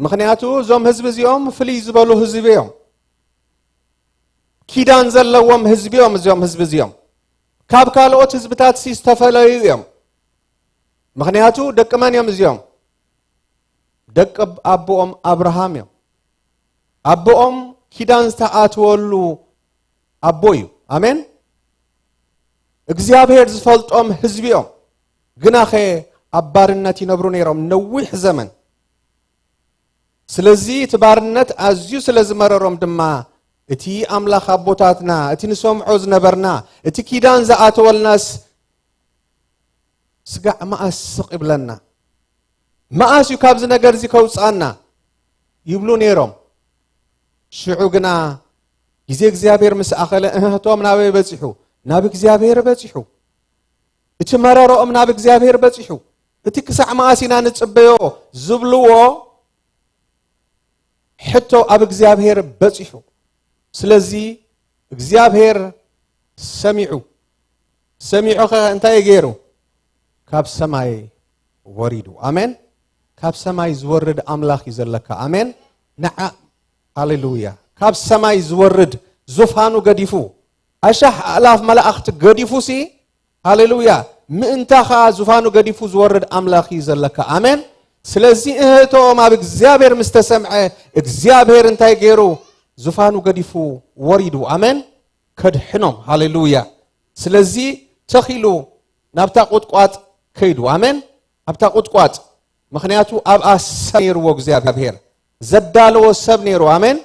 ምክንያቱ እዞም ህዝቢ እዚኦም ፍልይ ዝበሉ ህዝቢ እዮም ኪዳን ዘለዎም ህዝቢ እዮም እዞም ህዝቢ እዚኦም ካብ ካልኦት ህዝብታት ዝተፈለዩ እዮም ምክንያቱ ደቂ መን እዮም እዚኦም ደቂ ኣቦኦም አብርሃም እዮም ኣቦኦም ኪዳን ዝተኣትወሉ ኣቦ እዩ አሜን እግዚአብሔር ዝፈልጦም ህዝቢ እዮም ግናኸ ኣብ ባርነት ይነብሩ ነይሮም ነዊሕ ዘመን ስለዚ እቲ ባርነት ኣዝዩ ስለ ዝመረሮም ድማ እቲ ኣምላኽ ኣቦታትና እቲ ንሰምዖ ዝነበርና እቲ ኪዳን ዝኣተወልናስ ስጋዕ ማእስ ይብለና ማእስ እዩ ካብዚ ነገር እዚ ከውፃና ይብሉ ነይሮም ሽዑ ግና ግዜ እግዚአብሔር ምስ ኣኸለ እህቶም ናበይ በፂሑ ናብ እግዚአብሔር በፂሑ እቲ መረሮኦም ናብ እግዚአብሔር በፂሑ እቲ ክሳዕ ማእሲና ንጽበዮ ዝብልዎ ሕቶ ኣብ እግዚአብሔር በጽሑ ስለዚ እግዚአብሔር ሰሚዑ እንታይ ገይሩ ካብ ሰማይ ወሪዱ አሜን ካብ ሰማይ ዝወርድ አምላኽ ይዘለካ አሜን ነዓ ሃሌሉያ ካብ ሰማይ ዝወርድ ዙፋኑ ገዲፉ አሻህ አላፍ መላእክት ገዲፉሲ ሃሌሉያ ምእንታኻ ዙፋኑ ገዲፉ ዝወርድ አምላኽ ይዘለካ አሜን ስለዚ እህቶም ኣብ እግዚአብሔር ምስተሰምዐ እግዚአብሔር እንታይ ገይሩ ዙፋኑ ገዲፉ ወሪዱ አሜን ከድሕኖም ሃሌሉያ ስለዚ ተኺሉ ናብታ ቁጥቋጥ ከይዱ አሜን ኣብታ ቁጥቋጥ ምኽንያቱ ኣብ አሰኔርዎ እግዚአብሔር ዘዳለዎ ሰብ ነይሩ አሜን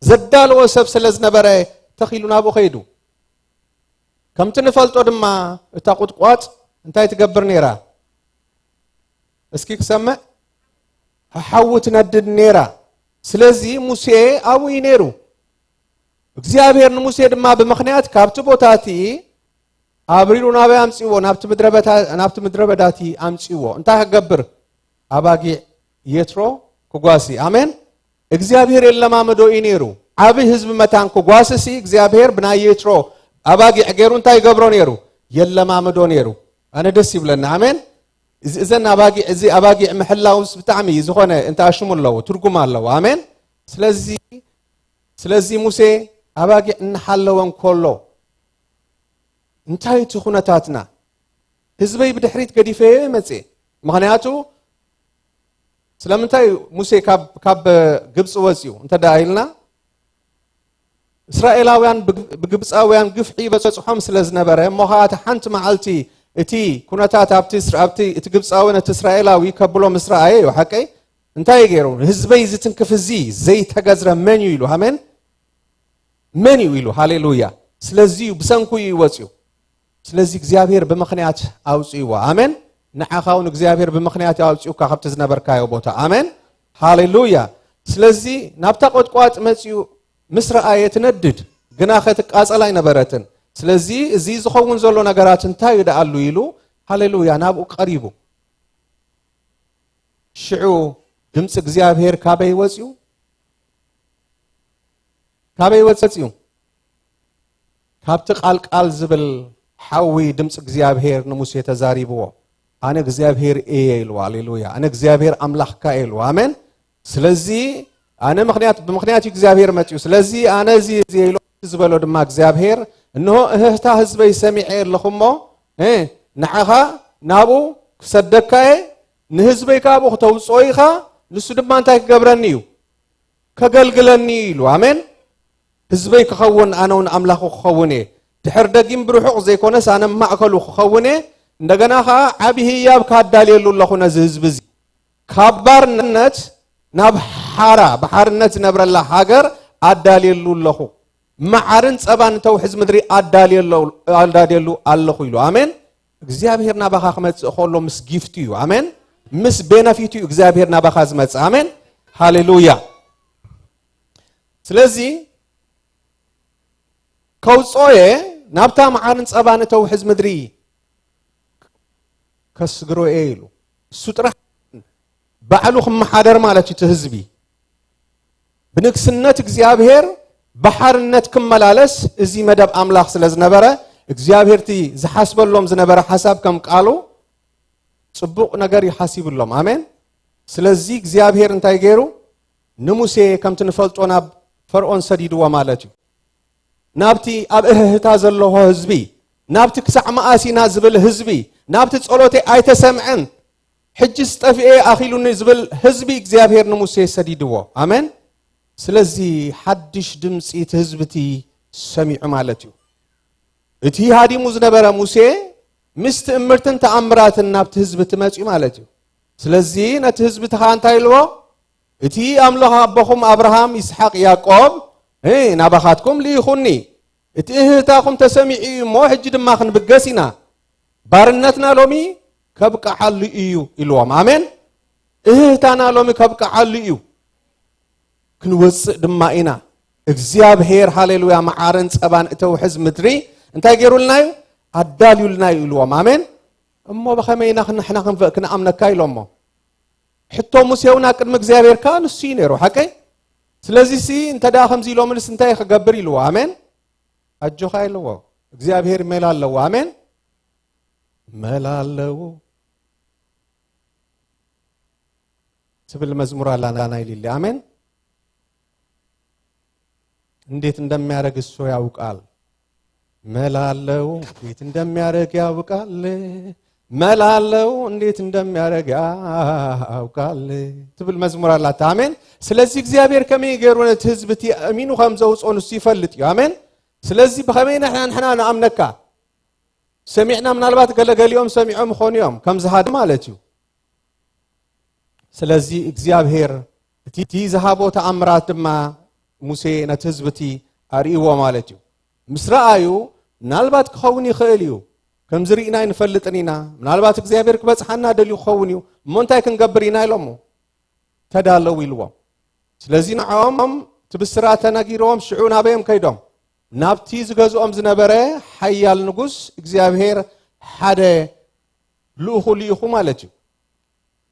ዘዳለዎ ሰብ ስለዝነበረ ተኺሉ ናብኡ ከይዱ ከምቲ ንፈልጦ ድማ እታ ቁጥቋጥ እንታይ ትገብር ነይራ እስኪ ክሰምዕ ሓዊ ትነድድ ነይራ ስለዚ ሙሴ ኣብኡ ነይሩ እግዚአብሔር ንሙሴ ድማ ብምኽንያት ካብቲ ቦታቲ አብሪሉ ናበይ አምጽዎ ናብቲ ምድረበዳቲ አምጽዎ እንታይ ከገብር አባጊዕ የትሮ ኩጓሲ አሜን እግዚአብሔር የለማመዶ ነይሩ አብ ህዝብ መታን ኩጓሲሲ እግዚአብሔር ብናይ የትሮ አባጊዕ ገይሩ እንታይ ገብሮ ነይሩ የለማመዶ ነይሩ አነ ደስ ይብለና አሜን እዘን አባጊዕ እዚ አባጊዕ መሐላውስ ብጣዕሚ ዝኾነ እንታይ አሽሙለው ትርጉም አለው አሜን ስለዚ ሙሴ አባጊዕ እንሐለወን ኮሎ እንታይ ትኹነታትና ህዝበይ ብድሕሪት ገዲፈ መጽ ምኽንያቱ ስለምንታይ ሙሴ ካብ ግብጽ ወጽዩ እንተዳይልና እስራኤላውያን በግብጻውያን ግፍዒ በጽሖም ስለዝነበረ ሞኻት ሓንቲ መዓልቲ እቲ ኩነታት ኣብቲ ግብጻውያን እስራኤላዊ ከብሎ ምስራአየ ወሐቀይ እንታይ ገይሩ ህዝበይ ዝትንክፍዚ ዘይተገዝረ መን ይሉ አሜን መን ይሉ ሃሌሉያ ስለዚ ብሰንኩ ይወጽዩ ስለዚ እግዚአብሔር በምኽንያት አውጽይዋ አሜን ንዓኻውን እግዚአብሔር በምኽንያት አውጽዩ ካብቲ ዝነበርካዮ ቦታ አሜን ሃሌሉያ ስለዚ ናብታ ቁጥቋጥ መጽዩ ምስራአየ ትነድድ ግና ኸትቃጸላይ ነበረትን ስለዚ እዚ ዝኸውን ዘሎ ነገራት እንታይ ይደአሉ ይሉ ሃሌሉያ ናብኡ ቀሪቡ ሽዑ ድምጽ እግዚአብሔር ካበይ ወጽዩ ካብቲ ቃል ዝብል ሓዊ ድምጽ እግዚአብሔር ንሙሴ ተዛሪብዎ አነ እግዚአብሔር ኢሉ ሃሌሉያ አነ እግዚአብሔር አምላኽካ ኢሉ አሜን ስለዚ አነ ብምኽንያት እግዚአብሔር መጽዩ ስለዚ አነ እዚ ኢሉ ዝበሎ ድማ እግዚአብሔር እንሆ እህታ ህዝበይ ሰሚዐ ለኹሞ ንዓኻ ናብኡ ክሰደካየ ንህዝበይ ካብኡ ክተውጽኦይኻ ንሱ ድማ እንታይ ክገብረኒ እዩ ከገልግለኒ ኢሉ አሜን ህዝበይ ክኸውን አነውን አምላኹ ክኸውን ድሕር ደጊም ብሩሑቕ ዘይኮነስ አነ ማእከሉ ክኸውን እንደገና ኸ ዓብይ ህያብ ካዳልየሉ ለኹ ነዚ ህዝብ እዚ ካብ ባርነት ናብ ባሕርነት ዝነብረላ ሃገር አዳልየሉ ለኹ ማዓርን ጸባን ተውሕዝ ምድሪ አዳልየሉ ኣለኹ ኢሉ አሜን እግዚአብሔር ናባኻ ክመጽእ ከሎ ምስ ጊፍት እዩ አሜን ምስ ቤነፊት እዩ እግዚአብሔር ናባኻ ዝመጽእ አሜን ሃሌሉያ ስለዚ ከውጾየ ናብታ ማዓርን ጸባን ተውሕዝ ምድሪ ከስግሮየ ኢሉ እሱ ጥራሕ ባዕሉ ክመሓደር ማለት እዩ ህዝቢ ብንግስነት እግዚአብሔር ባሕርነት ክመላለስ እዚ መደብ አምላኽ ስለዝነበረ እግዚአብሔርቲ ዝሓስበሎም ዝነበረ ሓሳብ ከም ቃሉ ጽቡቕ ነገር ይሓሲብሎም አሜን ስለዚ እግዚአብሔር እንታይ ገይሩ ንሙሴ ከምቲ ንፈልጦ ናብ ፈርዖን ሰዲድዎ ማለት እዩ ናብቲ ኣብ እህታ ዘለዎ ህዝቢ ናብቲ ክሳዕ ማእሲና ዝብል ህዝቢ ናብቲ ጸሎቴ ኣይተሰምዐን ሕጂ ስጠፍኤ ኣኺሉኒ ዝብል ህዝቢ እግዚአብሔር ንሙሴ ሰዲድዎ አሜን ስለዚ ሓድሽ ድምጺ ህዝብቲ ሰሚዑ ማለት እዩ እቲ ሃዲሙ ዝነበረ ሙሴ ምስቲ እምርትን ተኣምራትን ናብቲ ህዝቢ ትመጽኡ ማለት እዩ ስለዚ ነቲ ህዝቢ ተኻ እንታይ ኢልዎ እቲ ኣምላኽ ኣቦኹም አብርሃም ይስሐቅ ያዕቆብ ናባኻትኩም ልኢኹኒ እቲ እህታኹም ተሰሚዑ እሞ ሕጂ ድማ ክንብገሲና ባርነትና ሎሚ ከብቃዓሉ እዩ ኢልዎም አሜን እህታና ሎሚ ከብቃዓሉ እዩ ክንወጽእ ድማ ኢና እግዚአብሔር ሃሌሉያ ማዓርን ጸባን ተውሕዝ ምድሪ እንታይ ገይሩልና እዩ አዳልዩልና ኢልዎም አሜን እሞ በኸመይና ንሕና ክንኣምነካ ኢሎሞ ሕቶ ሙሴውና ቅድሚ እግዚአብሔር ካን እሱ ነይሩ ሓቀይ ስለዚህ ሲ እንተዳ ከምዚ ኢሎምንስ እንታይ ክገብር ኢልዎ አሜን አጆኻ ኢልዎ እግዚአብሔር መላለው አሜን መላለው ትብል መዝሙር አላና ይልል አሜን እንዴት እንደሚያረግ እሱ ያውቃል መላለው እንዴት እንደሚያረግ ያውቃል መላለው እንዴት እንደሚያረግ ያውቃል ትብል መዝሙር አላት አሜን ስለዚህ እግዚአብሔር ከመይገሩነት ህዝብቲ አሚኑ ከምዘውጾን እሱ ይፈልጥ አሜን ስለዚህ በኸመይና ንሕና ንኣምነካ ሰሚዕና ምናልባት ገለገሊኦም ሰሚዖም ኾንዮም ከምዝሃድ ማለት እዩ ስለዚህ እግዚአብሔር እቲ ዝሃቦ ተኣምራት ድማ ሙሴ ነቲ ህዝብቲ አርእይዎ ማለት እዩ ምስራአዩ ምናልባት ክኸውን ይኽእል እዩ ከም ዝርኢና ንፈልጥኒና ምናልባት እግዚአብሔር ክበጽሓና ደልዩ ክኸውን እዩ እሞንታይ ክንገብር ኢና ኢሎሞ ተዳለው ኢልዎም ስለዚህ ንዖም ትብስራት ተነጊሮም ሽዑ ናበዮም ከይዶም ናብቲ ዝገዝኦም ዝነበረ ሓያል ንጉስ እግዚአብሔር ሓደ ልኡኹ ልኢኹ ማለት እዩ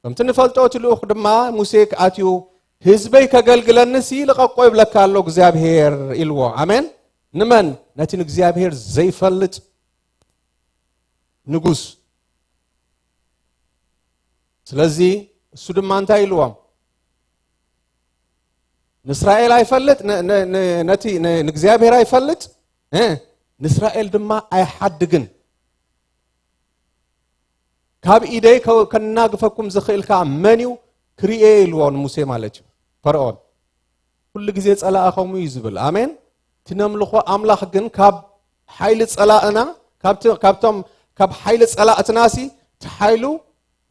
ከምቲ ንፈልጦ እቲ ልኡኽ ድማ ሙሴ ከኣትዩ ህዝበይ ከገልግለንሲ ልቐቆ ይብለካ ኣሎ እግዚአብሔር ኢልዎ አሜን ንመን ነቲ እግዚአብሔር ዘይፈልጥ ንጉስ ስለዚህ እሱ ድማ እንታይ ኢልዎም ንእስራኤል አይፈልጥ ነቲ ንእግዚአብሔር አይፈልጥ ንእስራኤል ድማ አይሐድግን ካብ ኢደይ ከናግፈኩም ዝኽእልካ መንዩ ክሪኤ ኢልዎን ሙሴ ማለት እዩ ፈርዖን ኩሉ ግዜ ጸላእኸሙ ይዝብል አሜን ትነምልኾ አምላኽ ግን ካብ ኃይል ጸላእና ካብ ኃይል ጸላእትናሲ ተኃይሉ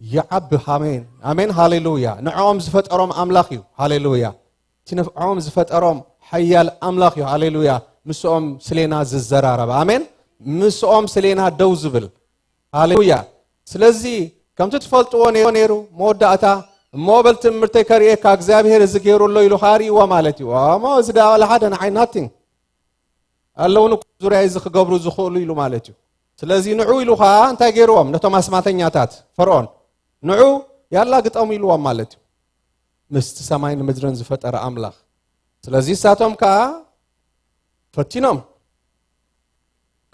ይዓብ አሜን አሜን ሃሌሉያ ንዖም ዝፈጠሮም አምላኽ እዩ ሃሌሉያ ትነፍዖም ዝፈጠሮም ሓያል አምላኽ እዩ ሃሌሉያ ምስኦም ስለና ዝዘራረብ አሜን ምስኦም ስለና ደው ዝብል ሃሌሉያ ስለዚህ ከምቲ ትፈልጥዎ ነይሩ መወዳእታ ሞበል ትምህርተ ከሪኤካ እግዚአብሔር ዝገይሩሎ ኢሉ ኻሪዎ ማለት እዩ እሞ ዝዳወለ ሓደ ንዓይ ናቲንግ ኣለውን ዙርያ ዝኽገብሩ ዝኽእሉ ኢሉ ማለት እዩ ስለዚህ ንዑ ኢሉኻ እንታይ ገይርዎም ነቶም አስማተኛታት ፈርዖን ንዑ ያላ ግጠሙ ኢልዎም ማለት እዩ ምስቲ ሰማይን ምድርን ዝፈጠረ አምላኽ ስለዚህ ሳቶም ከዓ ፈቲኖም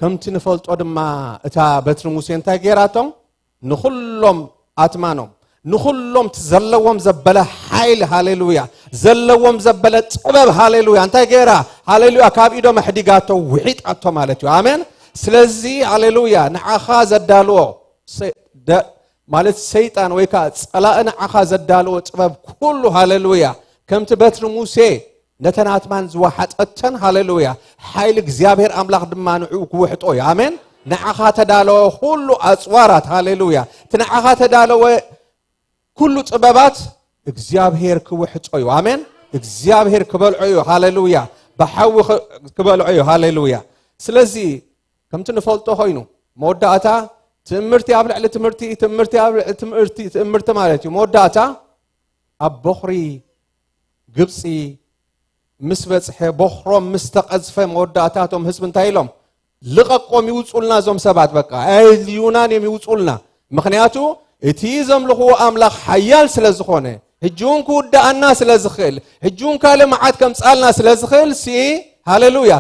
ከምቲ ንፈልጦ ድማ እታ በትሪ ሙሴ እንታይ ገይራቶም ንኹሎም አትማኖም ንኹሎም ዘለዎም ዘበለ ኃይል ሃሌሉያ ዘለዎም ዘበለ ጥበብ ሃሌሉያ እንታይ ገይራ ሃሌሉያ ካብ ኢዶም ሕዲጋቶ ውሒጣቶ ማለት እዩ አሜን ስለዚህ ሃሌሉያ ንዓኻ ዘዳልዎ ማለት ሰይጣን ወይካ ጸላእን ዓኻ ዘዳልዎ ጥበብ ኩሉ ሃሌሉያ ከምቲ በትሪ ሙሴ ነተናትማን ዝዋሓጠተን ሃሌሉያ ኃይል እግዚአብሔር አምላኽ ድማ ንዑ ክውሕጦ እዩ አሜን ንዓኻ ተዳለወ ሁሉ አጽዋራት ሃሌሉያ ትንዓኻ ተዳለወ ኩሉ ጥበባት እግዚአብሔር ክውሕጦ እዩ አሜን እግዚአብሔር ክበልዖ እዩ ሃሌሉያ በሐዊ ክበልዖ እዩ ሃሌሉያ ስለዚህ ከምቲ ንፈልጦ ኮይኑ መወዳእታ ትምህርቲ ኣብ ልዕሊ ትምህርቲ ማለት እዩ መወዳእታ ኣብ በኽሪ ግብፂ ምስ በጽሐ በኽሮም ምስ ተቐዝፈ መወዳእታቶም ህዝቢ እንታይ ኢሎም ልቐቆም ይውፁልና ዞም ሰባት በቃ ዩናን ይውፁልና ምክንያቱ እቲ ዘምልኽዎ አምላኽ ሓያል ስለ ዝኾነ ሕጂውን ክውዳእና ስለ ዝኽእል ሕጂውን ካለ መዓት ከምጻልና ስለ ዝኽእል ሲ ሃሌሉያ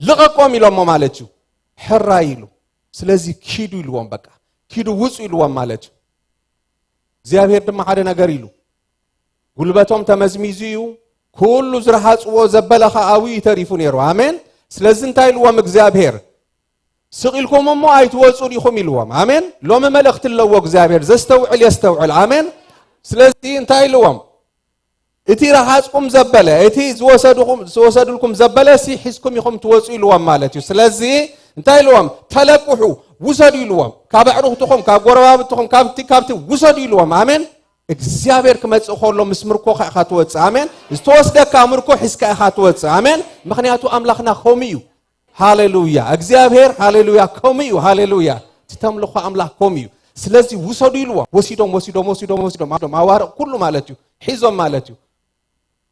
ልቐቆም ኢሎሞ ማለት እዩ ሕራ ኢሉ ስለዚህ ኪዱ ኢልዎም በቃ ኪዱ ውፁ ኢልዎም ማለት እዩ እግዚአብሔር ድማ ሓደ ነገር ኢሉ ጉልበቶም ተመዝሚዙ እዩ ኩሉ ዝረሓጽዎ ዘበለኻ ኣዊ ተሪፉ ነይሩ አሜን ስለዚህ እንታይ ኢልዎም እግዚአብሔር ስቂልኩም እሞ አይትወጹን ኢኹም ኢልዎም አሜን ሎሚ መልእኽት ኣለዎ እግዚአብሔር ዘስተውዕል የስተውዕል አሜን ስለዚህ እንታይ ኢልዎም እቲ ረሓጽኩም ዘበለ እቲ ዝወሰዱልኩም ዘበለ ሲ ሒዝኩም ኢኹም ትወጹ ኢልዎም ማለት እዩ ስለዚህ እንታይ ኢልዎም ተለቁሑ ውሰዱ ኢልዎም ካብ ኣዕሩኽትኹም ካብ ጎረባብትኹም ካብቲ ውሰዱ ኢልዎም አሜን እግዚአብሔር ክመጽእ ከሎ ምስ ምርኮኻ ኢኻ ትወጽእ አሜን ዝተወስደካ ምርኮ ሒዝካ ኢኻ ትወጽእ አሜን ምክንያቱ አምላኽና ከምኡ እዩ ሃሌሉያ እግዚአብሔር ሃሌሉያ ከምኡ እዩ ሃሌሉያ ትተምልኾ አምላኽ ከምኡ እዩ ስለዚህ ውሰዱ ኢልዎም ወሲዶም ኣዋርቕ ኩሉ ማለት እዩ ሒዞም ማለት እዩ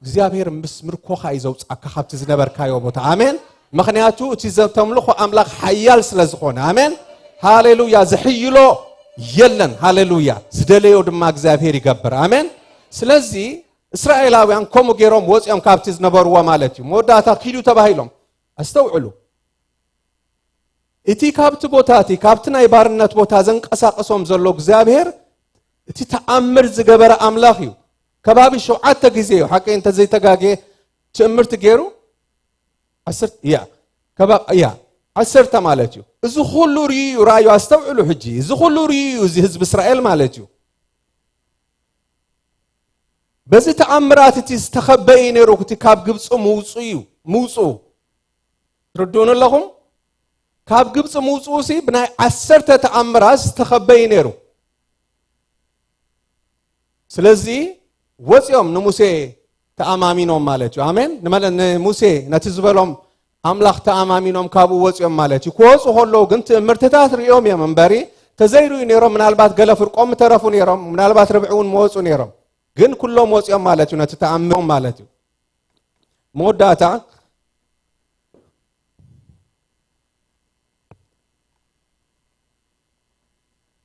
እግዚአብሔር ምስ ምርኮኻ ይዘውፅኣካ ካብቲ ዝነበርካዮ ቦታ አሜን ምክንያቱ እቲ ዘተምልኾ አምላኽ ሓያል ስለ ዝኾነ አሜን ሃሌሉያ ዝሕይሎ የለን ሃሌሉያ ዝደለዮ ድማ እግዚአብሔር ይገብር አሜን ስለዚህ እስራኤላውያን ኮሙ ገሮም ወጽዮም ካብቲ ዝነበርዎ ማለት እዩ መወዳእታ ኪዱ ተባሂሎም አስተውዕሉ እቲ ካብቲ ቦታቲ ካብቲ ናይ ባርነት ቦታ ዘንቀሳቀሶም ዘሎ እግዚአብሔር እቲ ተአምር ዝገበረ አምላኽ እዩ ከባቢ 7 ጊዜ ሐቀ እንተ ዘይተጋገ ትእምርት ገይሩ 10 ከባቢ 10 ማለት እዩ እዚ ሁሉ ሪዩ ራዩ አስተውዕሉ ሕጂ እዚ ሁሉ ሪዩ እዚ ህዝብ እስራኤል ማለት እዩ በዚ ተአምራት እቲ ዝተኸበይ ነይሩ እቲ ካብ ግብጽ ሙውጹ ትርዱን ኣለኹም ካብ ግብጽ ሙውጹ ሲ ብናይ 10 ተአምራት ዝተኸበይ ነይሩ ስለዚ ወጽዮም ንሙሴ ተአማሚኖም ማለት እዩ አሜን ንሙሴ ነቲ ዝበሎም አምላኽ ተአማሚኖም ካብኡ ወጽዮም ማለት እዩ ኮጽ ሆሎ ግን ትምህርትታት ሪኦም እዮም እምበሪ ተዘይሩ ነይሮም ምናልባት ገለ ፍርቆም ተረፉ ነይሮም ምናልባት ረብዑን መወጹ ነይሮም ግን ኩሎም ወጽዮም ማለት እዩ ነቲ ተአምሮም ማለት እዩ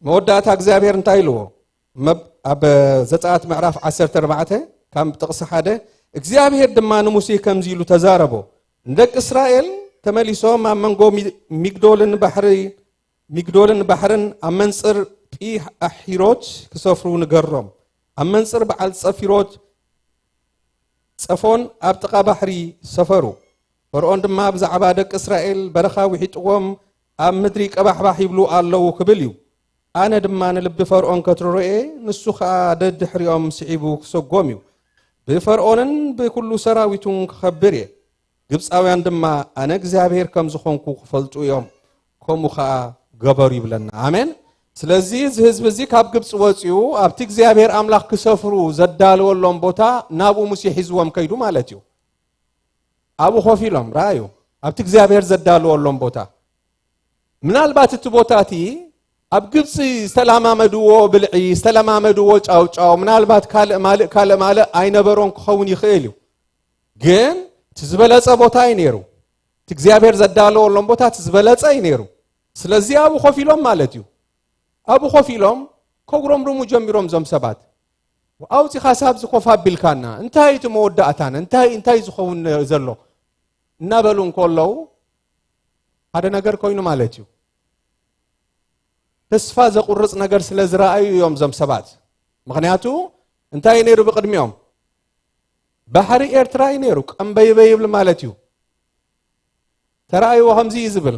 መወዳእታ እግዚአብሔር እንታይ ኢልዎ ኣብ ዘጸአት ምዕራፍ 14 ከም ጥቕስ ሓደ እግዚአብሔር ድማ ንሙሴ ከምዚ ኢሉ ተዛረቦ እንደቅ እስራኤል ተመሊሶም ኣብ መንጎ ሚግዶልን ባሕርን ኣብ መንጽር ጲ ኣሒሮት ክሰፍሩ ንገሮም ኣብ መንጽር በዓል ጸፊሮት ጸፎን ኣብ ጥቓ ባሕሪ ሰፈሩ ፈርዖን ድማ ብዛዕባ ደቂ እስራኤል በረኻ ውሒጥዎም ኣብ ምድሪ ቀባሕባሕ ይብሉ ኣለዉ ክብል እዩ ኣነ ድማ ንልቢ ፈርዖን ከትርሮኤ ንሱ ከዓ ደድሕሪኦም ስዒቡ ክሰጎም እዩ ብፈርዖንን ብኩሉ ሰራዊቱን ክኸብር እየ ግብፃውያን ድማ ኣነ እግዚአብሔር ከም ዝኾንኩ ክፈልጡ እዮም ከምኡ ከዓ ገበሩ ይብለና አሜን ስለዚ እዚ ህዝብ እዚ ካብ ግብጽ ወጽዩ ኣብቲ እግዚአብሔር አምላኽ ክሰፍሩ ዘዳልወሎም ቦታ ናብኡ ሙሴ ሒዝዎም ከይዱ ማለት እዩ አቡ ኾፊሎም ራዩ ኣብቲ እግዚአብሔር ዘዳልወሎም ቦታ ምናልባት እቲ ቦታቲ ኣብ ግብጽ ዝተለማመድዎ ብልዒ ዝተለማመድዎ ጫውጫው ምናልባት ካልእ ኣይነበሮን ክኸውን ይኽእል እዩ ግን ትዝበለጸ ቦታ ይነሩ እቲ እግዚአብሔር ዘዳልወሎም ቦታ ትዝበለጸ ይነሩ ስለዚ አቡ ኾፊሎም ማለት እዩ አቡ ኾፊሎም ከጉሮም ሩሙ ጀሚሮም ዞም ሰባት አውፂ ኻሳብ ዝኮፋ ቢልካና እንታይ እቲ መወዳእታን እንታይ ዝኸውን ዘሎ እናበሉን ከለው ሓደ ነገር ኮይኑ ማለት እዩ ተስፋ ዘቁርጽ ነገር ስለ ዝረአዩ እዮም ዞም ሰባት ምክንያቱ እንታይ ነይሩ ብቅድሚኦም ባሕሪ ኤርትራ ነይሩ ቀንበይበይ ይብል ማለት እዩ ተራእዩ ከምዚ ይዝብል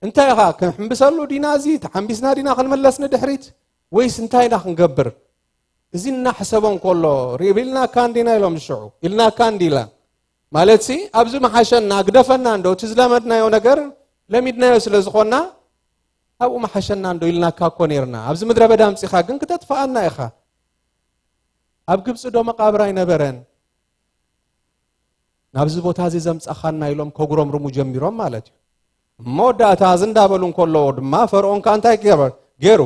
እንታይ ኻ ክንሕምብሰሉ ዲና እዚ ተሐምቢስና ዲና ክንመለስና ድሕሪት ወይስ እንታይና ክንገብር እዚ እናሕሰቦም ከሎ ሪብልና ካንዲና ኢሎም ዝሽዑ ኢልና ካንዲላ ማለትሲ ኣብዚ መሓሸና ግደፈና እንዶ ትዝለመድናዮ ነገር ለሚድናዮ ስለ ዝኾና ኣብኡ መሓሸና እንዶ ኢልና ካኮ ነርና ኣብዚ ምድረ በዳ ምጽኻ ግን ከተጥፋአና ኢኻ ኣብ ግብጽ ዶ መቃብር ኣይነበረን ናብዚ ቦታ እዚ ዘምጻኻና ኢሎም ከጉሮም ሩሙ ጀሚሮም ማለት እዩ መወዳእታ ዝንዳበሉን ከሎ ድማ ፈርዖን ካንታይ ገይሩ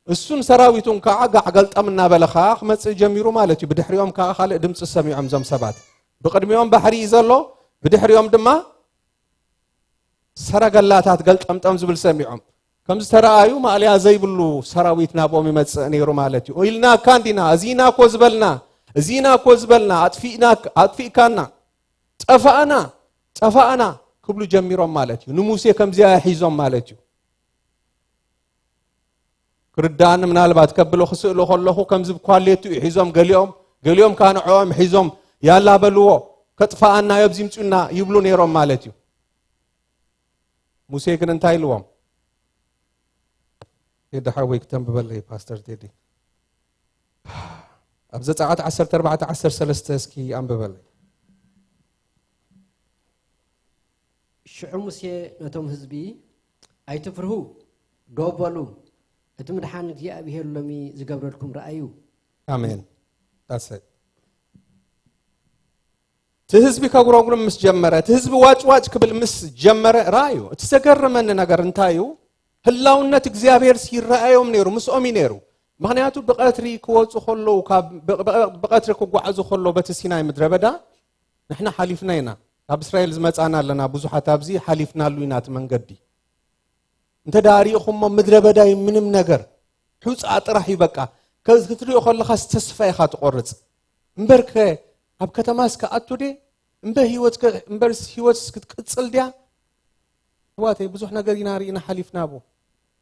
እሱን ሰራዊቱን ከዓ ጋዕገልጠምና በለኻ ክመጽእ ጀሚሩ ማለት እዩ ብድሕሪኦም ከዓ ካልእ ድምጽ ሰሚዖም ዞም ሰባት ብቅድሚኦም ባሕሪ ዘሎ ብድሕሪኦም ድማ ሰረገላታት ገልጠምጠም ዝብል ሰሚዖም ከም ዝተራኣዩ ማልያ ዘይብሉ ሰራዊት ናቦም ይመጽእ ነይሩ ማለት እዩ ኢልና ካንዲና እዚና ኮ ዝበልና አጥፊእካና ጠፋአና ክብሉ ጀሚሮም ማለት እዩ ንሙሴ ከምዚያ ሒዞም ማለት እዩ ክርዳን ምናልባት ከብሎ ክስእሉ ከለኹ ከምዚ ኳሌቱ ሒዞም ገሊኦም ካንዖም ሒዞም ያላ በልዎ ከጥፋአና የብዚ ምጽና ይብሉ ነይሮም ማለት እዩ ሙሴ ግን እንታይ ኢልዎም የደሓወይ ከተንብበለይ ፓስተር ቴዲ ኣብ ዘጸአት 14:13 እስኪ አንብበለይ ሽዑ ሙሴ ነቶም ህዝቢ ኣይትፍርሁ ዶበሉ እቲ ምድሓን እግዚአብሔር ሎሚ ዝገብረልኩም ረአዩ አሜን ታሰይ ትህዝቢ ከጉሮጉር ምስ ጀመረ ትህዝቢ ዋጭዋጭ ክብል ምስ ጀመረ ራዩ እቲ ዘገረመን ነገር እንታዩ ህላውነት እግዚአብሔር ሲራአዮም ነይሩ ምስኦም ነይሩ ምክንያቱ ብቀትሪ ክወጹ ከለው ብቀትሪ ክጓዓዙ ከለው በቲ ሲናይ ምድረ በዳ ንሕና ሓሊፍና ኢና ኣብ እስራኤል ዝመጻና ኣለና ብዙሓት ኣብዚ ሓሊፍናሉ ኢና እቲ መንገዲ انت داريخم مدر بداي منم نجر حوص اطرح يبقى كز كتريو خلخ استسفاي خا تقرص امبرك اب كتماسك اتودي امبه هيوتك امبرس هيوتس كتقصل ديا واتي بزح ነገር ይናሪና حليفنابو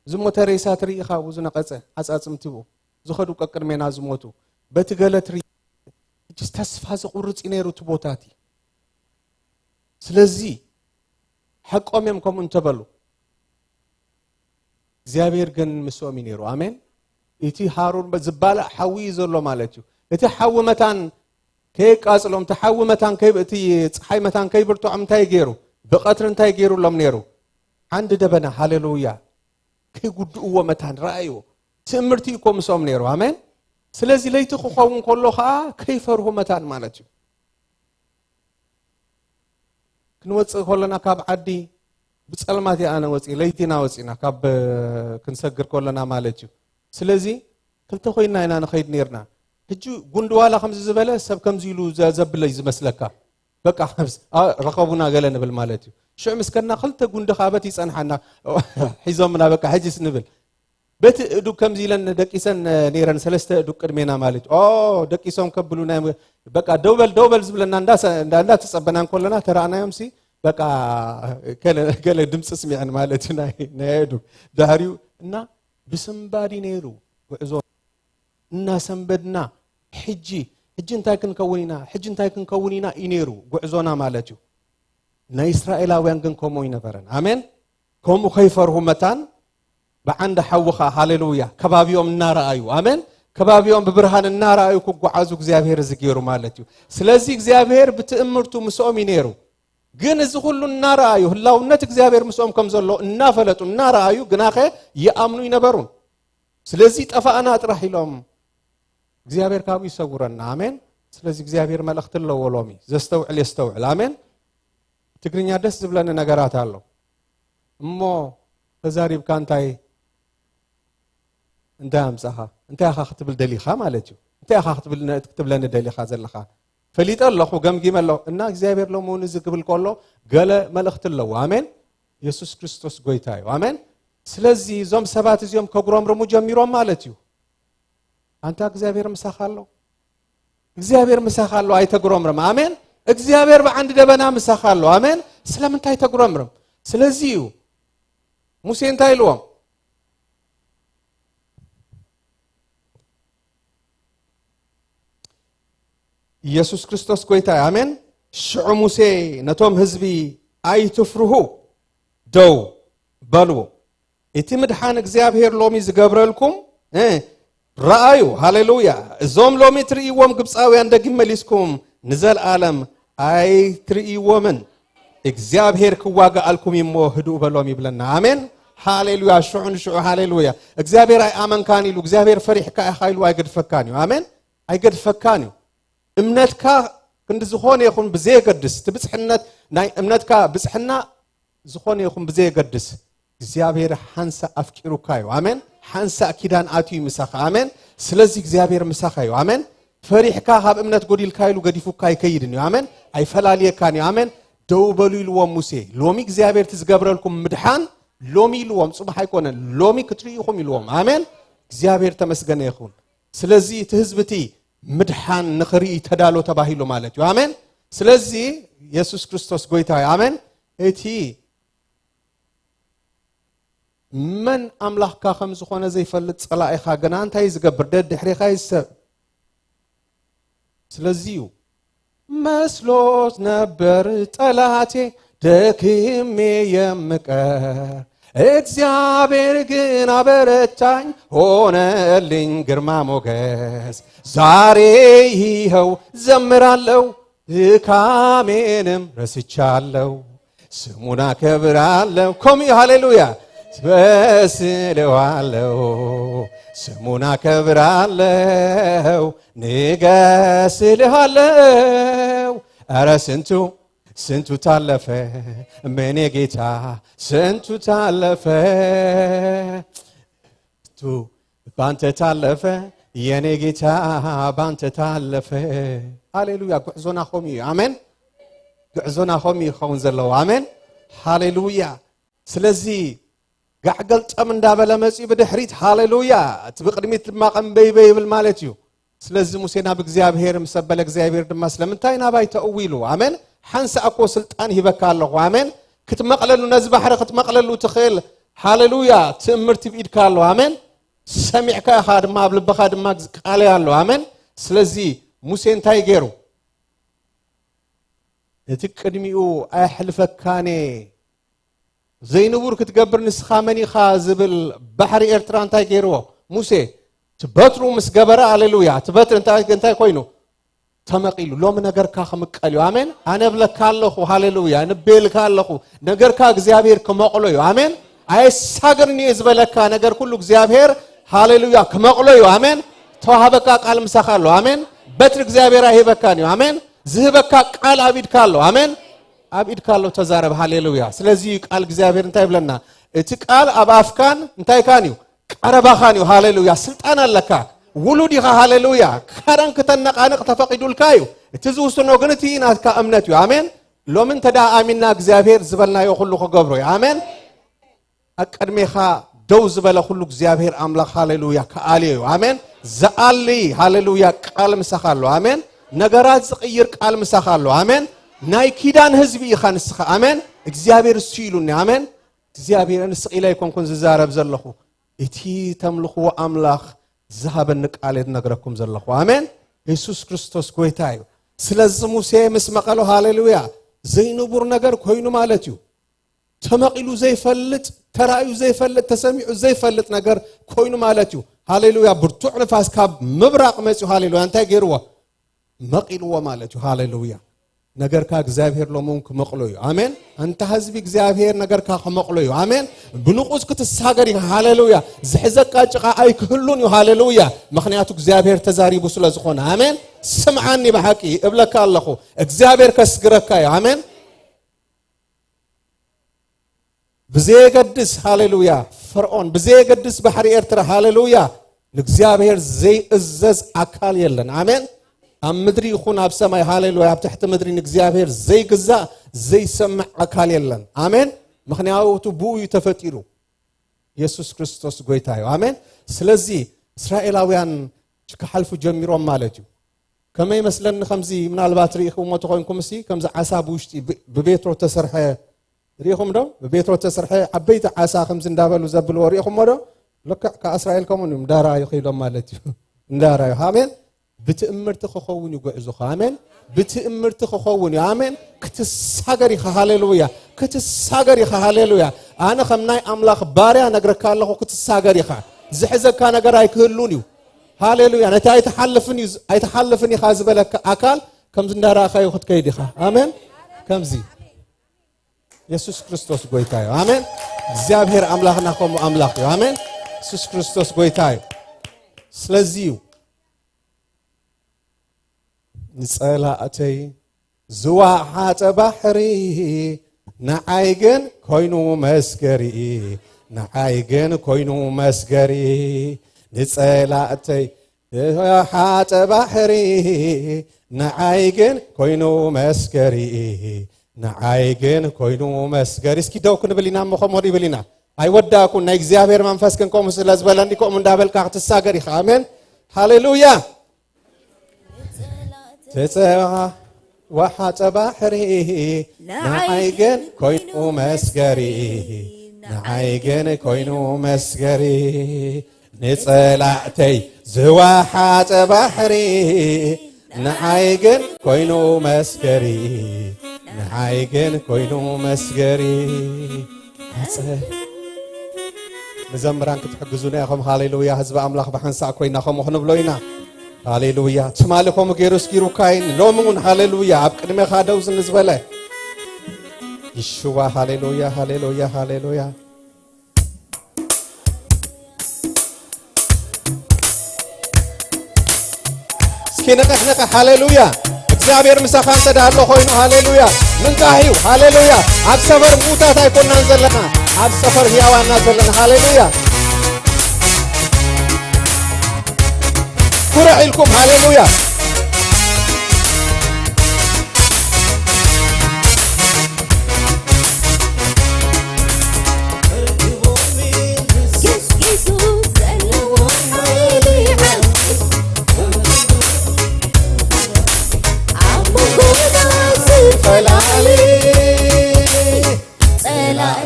زموت ريسات ريخا وزنا قصه اصاصمتبو زخدو ققرمينا زموتو بتغلت ري استسفا زقرص ينيرو تبوتاتي ስለዚህ حقومم كم انتبلو እግዚአብሔር ግን ምሶም ይነሩ አሜን እቲ ሃሩን በዝባላ ሐዊ ዘሎ ማለትዩ እቲ ሐው መታን ከይቃጽሎም ተሐው መታን ከይብቲ ፀሐይ መታን ከይብርቱ አምታይ ገይሩ በቀትር እንታይ ገይሩ ሎም ነሩ አንድ ደበና ሃሌሉያ ከይጉድኡ መታን ራእዩ ትምርቲ ኮም ምሶም ነሩ አሜን ስለዚህ ለይቲ ኾውን ኮሎኻ ከይፈርሁ መታን ማለትዩ ክንወጽ ኮለና ካብ ዓዲ بصلماتي انا وصي ليتينا وصينا كاب كنسغر كلنا مالتي سلازي كلت خوينا انا نخيد نيرنا هجو غندوالا خمس زبله سب كمزيلو زبل يزمسلكا بقى خمس رقبونا قالنا بالمالتي شو مسكنا خلت غند خابت يصنحنا حيزومنا بقى حجس نبل بيت دو كمزيلن دقيسن نيرن سلسته دو قدمينا مالتي دقيسوم كبلونا بقى دوبل زبلنا اندا تصبنان كلنا ترانا يمسي بقى كل دمص سمعن مالتنا نيدو داريو እና بسمبادي نيرو وعزو እና سنبدنا حجي እንታይ ክንከውኒና ይነሩ ጉዕዞና ማለትዩ ናይ እስራኤላውያን ግን ኮሞ ይነበረን አሜን ኮሞ ከይፈርሁ መታን በአንድ ሐውኻ ሃሌሉያ ከባቢዮም እናራአዩ አሜን ከባቢዮም በብርሃን እናራአዩ ኩጓዓዙ እግዚአብሔር ዝገሩ ማለትዩ ስለዚህ እግዚአብሔር በትእምርቱ ምሶም ይነሩ ግን እዚ ሁሉ እናራአዩ ህላውነት እግዚአብሔር ምሶም ከም ዘሎ እናፈለጡ እናራአዩ ግናኸ ይአምኑ ይነበሩን ስለዚህ ጠፋአና አጥራህ ኢሎም እግዚአብሔር ካብ ይሰውረና አሜን ስለዚህ እግዚአብሔር መልእክት ለወሎሚ ዘስተውዕል ይስተውዕል አሜን ትግርኛ ደስ ዝብለን ነገራት አለው እሞ ተዛሪብ ካንታይ እንዳምጻኻ እንታይ አኻኽትብል ደሊኻ ማለትዩ እንታይ አኻኽትብል ደሊኻ ዘለኻ فليت الله ገምጊም الله እና እግዚአብሔር ለሞን ዝግብል ቆሎ ገለ መልእክት ለው አሜን ኢየሱስ ክርስቶስ ጎይታዩ አሜን ስለዚህ ዞም ሰባት እዚዮም ከጉረምርሙ ጀሚሮም ማለትዩ አንተ እግዚአብሔር ምሳኻለው አይተጉረምርም አሜን እግዚአብሔር በአንድ ደበና ምሳኻለው አሜን ስለምን ታይተጉረምርም ስለዚህ ሙሴ እንታይ ለው ኢየሱስ ክርስቶስ ጎይታ አሜን ሽዑ ሙሴ ነቶም ህዝቢ አይትፍሩሁ ደው በልዎ እቲ ምድሓን እግዚአብሔር ሎሚ ዝገብረልኩም ረአዩ ሃሌሉያ እዞም ሎሚ ትርእይዎም ግብፃውያን ደግም መሊስኩም ንዘልዓለም አይትርእይዎምን እግዚአብሔር ክዋጋአልኩም ይሞ ህዱእ በሎም ይብለና አሜን ሃሌሉያ ሽዑ ሃሌሉያ እግዚአብሔር አመንካን ኢሉ እግዚአብሔር ፈሪሕካ አይሉ አይገድፈካን አሜን አይገድፈካን እምነትካ ክንድ ዝኾነ ይኹን ብዘይገድስ ትብጽሕነት ናይ እምነትካ ብጽሕና ዝኾነ ይኹን ብዘይገድስ እግዚአብሔር ሓንሳ አፍቂሩካዩ አሜን ሓንሳ ኪዳን አትዩ ምሳኻ አሜን ስለዚህ እግዚአብሔር ምሳኻዩ አሜን ፈሪሕካ ካብ እምነት ጎዲልካ ኢሉ ገዲፉካ ይከይድን አሜን አይፈላልየካን አሜን ደው በሉ ይልዎም ሙሴ ሎሚ እግዚአብሔር ትዝገብረልኩም ምድሓን ሎሚ ይልዎም ጽባሕ አይኮነን ሎሚ ክትርእይኹም ይልዎም አሜን እግዚአብሔር ተመስገነ ይኹን ስለዚህ ትህዝብቲ ምድሓን ንኽሪ ተዳሎ ተባሂሉ ማለትዩ አሜን ስለዚህ ኢየሱስ ክርስቶስ ጎይታ አሜን እቲ من أملاك خمس خونة زي فلت صلاة خاجنان تاي زجبر ده دحري خايس سلزيو مسلوس نبر طلاتي دكيم يمك እግዚአብሔር ግን አበረታኝ ሆነልኝ ግርማ ሞገስ ዛሬ ይኸው ዘምራለሁ ድካሜንም ረስቻለሁ ስሙን አከብራለሁ ኮሚ ሃሌሉያ በስለዋለሁ ስሙን አከብራለሁ ንገስልሃለሁ ኧረ ስንቱ ታለፈ ምን ጌታ ስንቱ ታለፈ ባንተ ታለፈ የኔ ጌታ ባንተ ታለፈ ሃሌሉያ ጉዕዞና ኾሚ አሜን ጉዕዞና ኾሚ ኸውን ዘለው አሜን ሃሌሉያ ስለዚህ ጋሕገል ጨም እንዳበለ መጽኡ ብድሕሪት ሃሌሉያ ትብቅድሚት ድማ ቀንበይበ ይብል ማለት እዩ ስለዚህ ሙሴ ናብ እግዚአብሔር መሰበለ እግዚአብሔር ድማ ስለምንታይ ናባይ ተእዊሉ አሜን ሓንሳ እኮ ስልጣን ይበካ ኣለኹ አሜን ክትመቅለሉ ነዚ ባሕሪ ክትመቅለሉ ትኽእል ሃሌሉያ ትእምርቲ ብኢድካ ኣሎ አሜን ሰሚዕካ ኢኻ ድማ ኣብ ልብኻ ድማ ቃል ኣሎ አሜን ስለዚህ ሙሴ እንታይ ገይሩ እቲ ቅድሚኡ ኣይሕልፈካኔ ዘይንቡር ክትገብር ንስኻ መኒኻ ዝብል ባሕሪ ኤርትራ እንታይ ገይርዎ ሙሴ ትበትሩ ምስ ገበረ ሃሌሉያ ትበትር እንታይ ኮይኑ ተመቂሉ ሎም ነገርካ ክምቀል እዩ አሜን ኣነ ብለካ ኣለኹ ሃሌሉያ ንቤልካ ኣለኹ ነገርካ እግዚአብሔር ክመቅሎ እዩ አሜን ኣይሳገርኒ ዝበለካ ነገር ኩሉ እግዚአብሔር ሃሌሉያ ክመቅሎ እዩ አሜን ተዋሃበካ ቃል ምሳኻ ኣሎ አሜን በትር እግዚአብሔር አይበካን እዩ አሜን ዝህበካ ቃል አብኢድካ ኣሎ አሜን አብኢድካ ኣሎ ተዛረብ ሃሌሉያ ስለዚህ ቃል እግዚአብሔር እንታይ ብለና እቲ ቃል ኣብ አፍካን እንታይ ካን እዩ ቀረባኻን እዩ ሃሌሉያ ስልጣን ኣለካ ውሉድ ኢኻ ሃሌሉያ ካረን ከተነቃነቕ ተፈቂዱልካ እዩ እቲ ዝውስኖ ግን እቲ ናትካ እምነት እዩ አሜን ሎምን ተዳ አሚንና እግዚአብሔር ዝበልናዮ ኩሉ ክገብሮ እዩ አሜን አቀድሜኻ ደው ዝበለ ኩሉ እግዚአብሔር አምላኽ ሃሌሉያ ከአልዩ አሜን ዘአሊ ሃሌሉያ ቃል ምሳኻ ኣሎ አሜን ነገራት ዝቅይር ቃል ምሳኻ ኣሎ አሜን ናይ ኪዳን ህዝቢ ኢኻ ንስኻ አሜን እግዚአብሔር እሱ ኢሉኒ አሜን እግዚአብሔር ንስቂላ ይኮንኩን ዝዛረብ ዘለኹ እቲ ተምልኽዎ አምላኽ ዝሃበኒ ቃል ነግረኩም ዘለኹ አሜን ኢየሱስ ክርስቶስ ጎይታ እዩ ስለዚህ ሙሴ ምስ መቀሎ ሃሌሉያ ዘይንቡር ነገር ኮይኑ ማለት እዩ ተመቂሉ ዘይፈልጥ ተራዩ ዘይፈልጥ ተሰሚዑ ዘይፈልጥ ነገር ኮይኑ ማለት እዩ ሃሌሉያ ብርቱዕ ንፋስ ካብ ምብራቅ መጽኡ ሃሌሉያ እንታይ ገይርዎ መቂልዎ ማለት እዩ ሃሌሉያ ነገርካ እግዚአብሔር ሎሙን ክመቅሎ እዩ አሜን አንተ ህዝቢ እግዚአብሔር ነገርካ ክመቅሎ እዩ አሜን ብንቁስ ክትሳገር ኢኻ ሃሌሉያ ዝሕዘካ ጭቃ ኣይክህሉን እዩ ሃሌሉያ ምክንያቱ እግዚአብሔር ተዛሪቡ ስለዝኾነ አሜን ስምዓኒ በሐቂ እብለካ ኣለኹ እግዚአብሔር ከስግረካ እዩ አሜን ብዘይገድስ ሃሌሉያ ፈርዖን ብዘይገድስ ባሕሪ ኤርትራ ሃሌሉያ ንእግዚአብሔር ዘይእዘዝ አካል የለን አሜን ኣብ ምድሪ ይኹን ኣብ ሰማይ ሃሌሉያ ኣብ ትሕቲ ምድሪ ንእግዚአብሔር ዘይግዛእ ዘይሰምዕ አካል የለን አሜን ምክንያቱ ብኡ ተፈጢሩ ኢየሱስ ክርስቶስ ጎይታ እዩ አሜን ስለዚህ እስራኤላውያን ክሓልፉ ጀሚሮም ማለት እዩ ከመይ መስለኒ ከምዚ ምናልባት ሪኢኹም ተኮንኩም ሲ ከምዚ ዓሳ ብውሽጢ ብቤትሮ ተሰርሐ ሪኢኹም ዶ ብቤትሮ ተሰርሐ ዓበይቲ ዓሳ ከምዚ እንዳበሉ ዘብልዎ ሪኢኹም ዶ ለክዕ ከእስራኤል ከምኡ እንዳራ ይኸይዶም ማለት እዩ እንዳራ አሜን بتأمرت خخون يقعز آمين بتأمرت خخون آمين كتساجر يخ هاليلويا كتساجر يخ هاليلويا أنا خمناي أملاخ باري أنا أقرأ كله كتساجر يخ زحزة كان أقرأ يكلوني هاليلويا أنا أيتحلفني خازب لك أكل كم زندارا خاي وخد كيدي خا آمين كم زي يسوع كريستوس قويتاي آمين زابير أملاخنا كم أملاخ آمين يسوع كريستوس قويتاي سلزيو نصلاتي زواحات بحري نعايجن كوينو مسكري نعايجن كوينو مسكري نصلاتي زواحات بحري نعايجن كوينو مسكري نعايجن كوينو مسكري اسكي دوك نبلينا مخموري بلينا اي وداكم نا እግዚአብሔር መንፈስ ከንቆም ስለዝበለንዲቆም እንዳበልካ ተሳገሪ አሜን ሃሌሉያ تسوى وحات بحري نعايجن كوينو مسكري نعايجن كوينو مسكري نصلاتي زواحات بحري نعايجن كوينو مسكري نعايجن كوينو مسكري مزمران كتحجزونا ياكم هاليلويا حزب املاخ بحنسا كويناكم وخنبلوينا هاليلويا تمالكم غيروس كيروكاين لومون هاليلويا ابقدم خادوس نزبله يشوا هاليلويا هاليلويا هاليلويا سكينك هاليلويا እግዚአብሔር ምሳኻን ተዳሎ ኮይኑ ሃሌሉያ ምንካሂው ሃሌሉያ ኣብ ሰፈር ሙታት ኣይኮናን ዘለና ኣብ ሰፈር ህያዋና ዘለና ሃሌሉያ ኩርዕ ኢልኩም ሃሌሉያ እርግቦሚ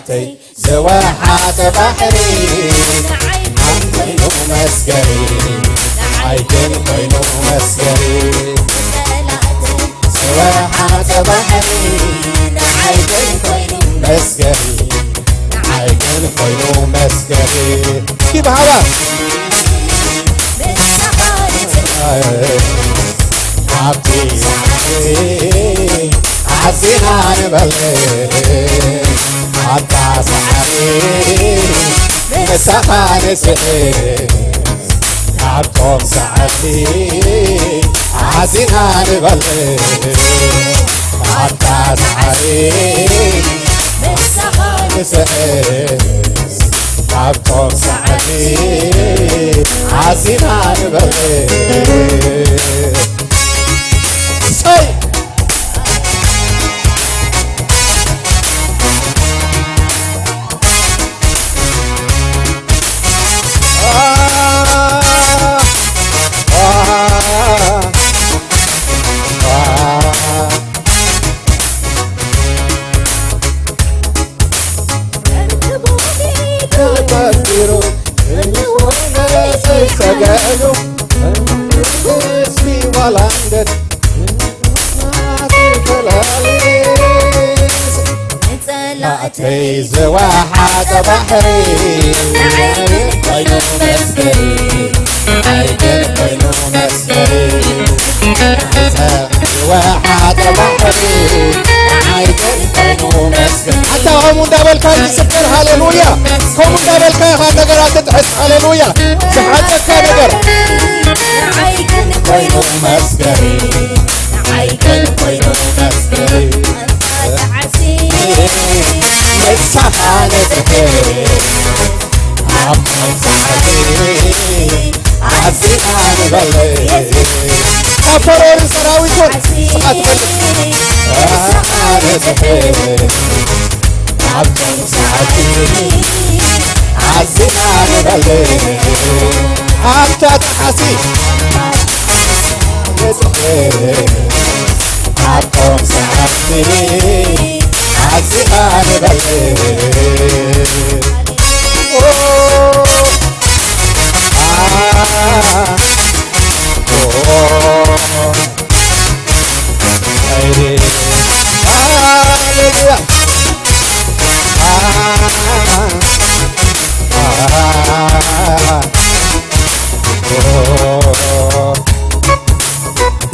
صلاتي زواحات بحري نعم كينو مسكري عيكن كينو مسكري زواحات بحري عيكن كينو مسكري عيكن كينو مسكري كيف هوا عبتي عزينا نبلي عطا سحري مسافة نسحي عبتهم سحري عزينا نبلي عطا سحري مسافة نسحي عبتهم سحري عزينا نبلي زواحات بحري كينو مسكري عيكن كينو مسكري زواحات بحري عيكن كينو مسكري حتى هم دبل كان يسكر هاليلويا هم دبل كان هالنجرات تحس هاليلويا سحاتك نجر عيكن كينو مسكري عيكن كينو مسكري مسافة نسحي عبتهم سحري عزينا نبلي أفرون سراويكم سمعت بلي مسافة نسحي عبتهم سحري عزينا نبلي عبتا تحاسي نسحي عبتهم سحري عزينا نبلي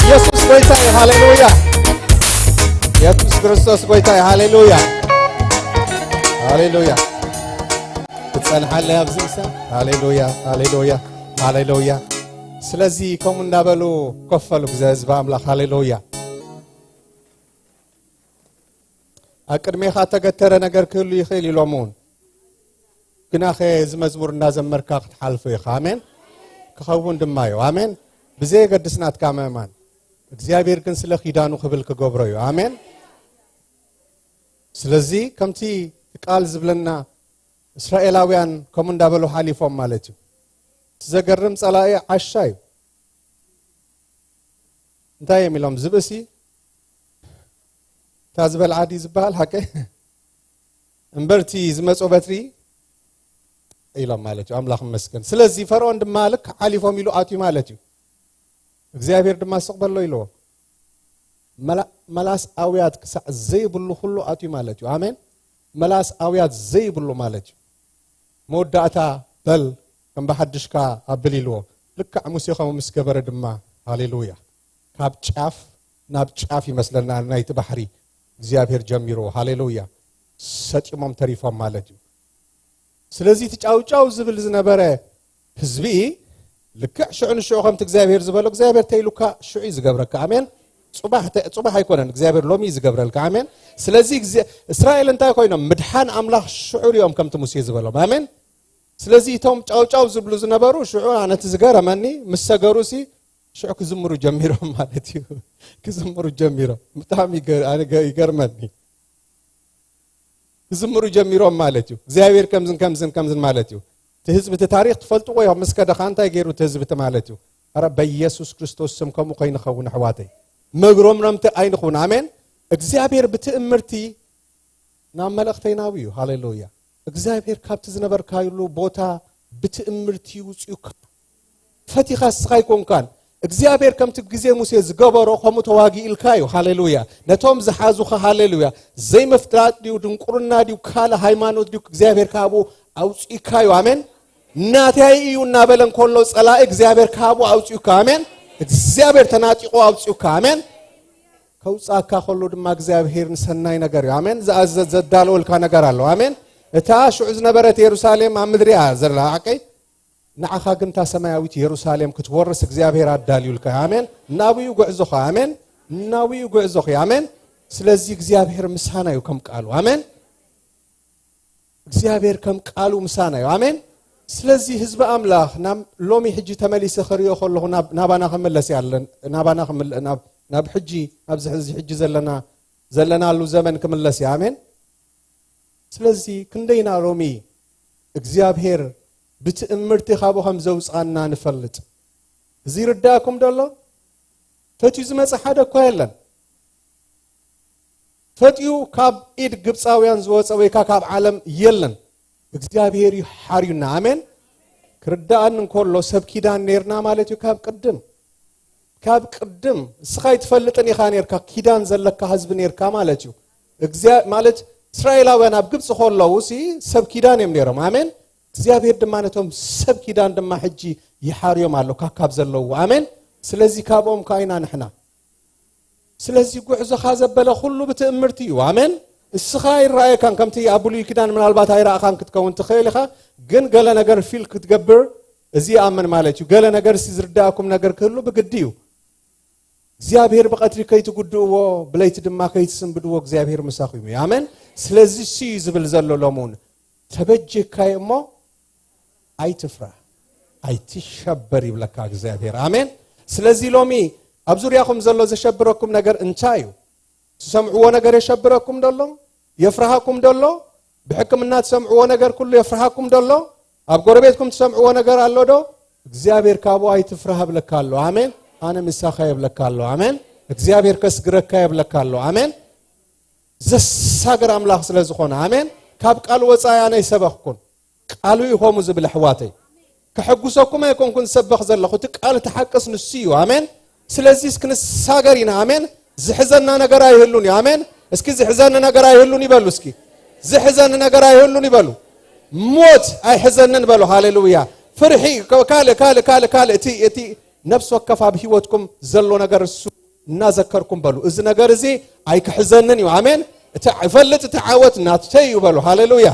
ኢየሱስ ጌታ ሃሌሉያ ኢየሱስ ክርስቶስ ጌታ ሃሌሉያ ሃሌሉያ ትጸንሐለ ያብዝምሰ ሃሌሉያ ሃሌሉያ ሃሌሉያ ስለዚህ ከም እንዳበሉ ከፈሉ በህዝብ አምላክ ሃሌሉያ አቅድሜኻ ተገተረ ነገር ክህሉ ይኽእል ኢሎሙን ግና ኸ መዝሙር እንዳዘመርካ ክትሓልፉ ኢኻ አሜን ክኸውን ድማዮ አሜን ብዘ ገድስናት ካመማን እግዚአብሔር ግን ስለ ኺዳኑ ክብል ክገብሮ እዩ አሜን ስለዚህ ከምቲ ቃል ዝብለና እስራኤላውያን ከም እንዳበሉ ሓሊፎም ማለት እዩ ዘገርም ጸላኢ ዓሻዩ እንታይ የሚሎም ዝብሲ ታዝበል ዓዲ ዝበሃል ሓቀ እምበርቲ ዝመጾ በትሪ ኢሎም ማለት እዩ አምላኽ መስገን ስለዚህ ፈርዖን ድማ ልክ ሓሊፎም ኢሉ አትዩ ማለት እዩ እግዚአብሔር ድማ ስቅበሎ ኢልዎ መላስ አውያት ክሳዕ ዘይብሉ ሁሉ አትዩ ማለት እዩ አሜን መላስ አውያት ዘይብሉ ማለት እዩ መወዳእታ በል ከም በሐድሽካ አብል ኢልዎ ልክ ሙሴ ኸም ምስገበረ ድማ ሃሌሉያ ካብ ጫፍ ናብ ጫፍ ይመስለና ናይቲ ባሕሪ እግዚአብሔር ጀሚሮ ሃሌሉያ ሰጢሞም ተሪፎም ማለት እዩ ስለዚህ ተጫውጫው ዝብል ዝነበረ ህዝቢ ልክ ሽዑን ሽዑ ከምቲ እግዚአብሔር ዝበሎ እግዚአብሔር ተይሉካ ሽዑ ዝገብረካ አሜን ጽባህ አይኮነን እግዚአብሔር ሎሚ ዝገብረልካ አሜን ስለዚህ እስራኤል እንታይ ኮይኖም ምድሓን አምላኽ ሽዑሪዮም ከምቲ ሙሴ ዝበሎም አሜን ስለዚህ ቶም ጫውጫው ዝብሉ ዝነበሩ ሽዑ አነት ዝገረመኒ ምሰገሩሲ ሽዑ ክዝምሩ ጀሚሮም ማለት እዩ ክዝምሩ ጀሚሮም በጣም ይገርመኒ ክዝምሩ ጀሚሮም ማለት እዩ እግዚአብሔር ከምዝን ማለት እዩ ትህዝብ ታሪክ ትፈልጡ ወይ መስከደ ካንታይ ገይሩ ትህዝብ ማለት እዩ አረ በኢየሱስ ክርስቶስ ስም ከም ኮይንኸውን አሕዋተይ መግሮም ነምተ አይንኹን አሜን እግዚአብሔር ብትእምርቲ ናብ መልእኽተይናብዩ ሃሌሉያ እግዚአብሔር ካብቲ ዝነበርካይሉ ቦታ ብትእምርቲ ውፅኡካ ፈቲኻ ስኻይ ኮንካን እግዚአብሔር ከምቲ ግዜ ሙሴ ዝገበሮ ከምኡ ተዋጊኢልካዩ ሃሌሉያ ነቶም ዝሓዙኻ ሃሌሉያ ዘይመፍትራት ዲው ድንቁርና ዲው ካለ ሃይማኖት ዲው እግዚአብሔር ካብኡ አውፅኡካዩ አሜን ናታይ እዩ እናበለን ኮሎ ጸላኢ እግዚአብሔር ካብኡ አውፅኡካ አሜን እግዚአብሔር ተናጢቆ አውፅኡካ አሜን ከውጻካ ኮሎ ድማ እግዚአብሔር ንሰናይ ነገር እዩ አሜን ዘዳለወልካ ነገር አለው አሜን እታ ሽዑ ዝነበረት ኢየሩሳሌም ኣብ ምድሪያ ዘላ አቀይ ንዓኻ ግን ታ ሰማያዊት ኢየሩሳሌም ክትወርስ እግዚአብሔር አዳልዩልካ አሜን ናብዩ ጉዕዞኻ አሜን ናብዩ ጉዕዞኻ አሜን ስለዚ እግዚአብሔር ምሳና እዩ ከም ቃሉ አሜን እግዚአብሔር ከም ቃሉ ምሳና እዩ አሜን ስለዚ ህዝብ አምላኽ ሎሚ ሕጂ ተመሊሰ ኸሪዮ ከለኹ ናባና ከመለስ ያለን ናባና ናብ ሕጂ ኣብዚ ሕጂ ዘለናሉ ዘመን ከመለስ አሜን ስለዚ ክንደይና ሎሚ እግዚአብሔር ብትእምርቲ ካብኹም ዘውፃና ንፈልጥ እዚ ርዳኩም ደሎ ፈትዩ ዝመጽ ሓደ እኮ የለን ፈትዩ ካብ ኢድ ግብፃውያን ዝወፀ ወይ ካብ ዓለም የለን እግዚአብሔር ይሓርዩና አሜን ክርዳአን እንኮሎ ሰብ ኪዳን ነርና ማለት እዩ ካብ ቅድም ስኻይ ትፈልጥን ኢኻ ነርካ ኪዳን ዘለካ ህዝብ ነርካ ማለት እዩ ማለት እስራኤላውያን ኣብ ግብፅ ኾለዉ ሰብ ኪዳን እዮም ነሮም አሜን እግዚአብሔር ድማ ነቶም ሰብ ኪዳን ድማ ሕጂ ይሓርዮም ኣሎ ካብ ዘለዉ አሜን ስለዚ ካብኦም ካይና ንሕና ስለዚ ጉዕዞኻ ዘበለ ኩሉ ብትእምርቲ እዩ አሜን እስኻ ይራኣየካን ከምቲ ኣብሉይ ኪዳን ምናልባት ኣይራእኻን ክትከውን ትኽእል ኢኻ ግን ገለ ነገር ፊል ክትገብር እዚ ኣመን ማለት እዩ ገለ ነገር ዝርዳእኩም ነገር ክህሉ ብግዲ እዩ እግዚአብሔር በቀትሪ ከይትጉድእዎ ብለይቲ ድማ ከይትስንብድዎ እግዚአብሔር ምሳኹም እዩ አሜን ስለዚ ዝብል ዘሎ ሎሙን ተበጀካይ እሞ ኣይትፍራ ኣይትሸበር ይብለካ እግዚአብሔር አሜን ስለዚ ሎሚ ኣብ ዙርያኹም ዘሎ ዘሸብረኩም ነገር እንታይ እዩ ትሰምዕዎ ነገር የሸብረኩም ደሎ የፍራሃኩም ደሎ ብሕክምና ትሰምዕዎ ነገር ኩሉ የፍራሃኩም ደሎ ኣብ ጎረቤትኩም ትሰምዕዎ ነገር ኣሎ ዶ እግዚአብሔር ካብኡ ኣይትፍራህ ብለካ ኣሎ አሜን አነ ምሳኻ ይብለካ ኣሎ አሜን እግዚአብሔር ከስግረካ ይብለካ ኣሎ አሜን ዘሳገር አምላኽ ስለ ዝኾነ አሜን ካብ ቃል ወፃኢ ኣነ ይሰበኽኩን ቃሉ ይሆሙ ዝብል ሕዋተይ ከሕጉሰኩም ኣይኮንኩን ሰበኽ ዘለኹ እቲ ቃል ተሓቅስ ንሱ እዩ አሜን ስለዚ እስክንሳገር ኢና አሜን ዝሕዘና ነገር አይህሉን አሜን እስኪ ዝሕዘና ነገር አይህሉን ይበሉ እስኪ ዝሕዘና ነገር አይህሉን ይበሉ ሞት አይሕዘንን በሉ ሃሌሉያ ፍርሒ ካለ እቲ ነፍስ ወከፋ በህይወትኩም ዘሎ ነገር እሱ እናዘከርኩም በሉ እዚ ነገር እዚ አይክሕዘንን እዩ አሜን እተፈልጥ ተዓወት ናተዩ በሉ ሃሌሉያ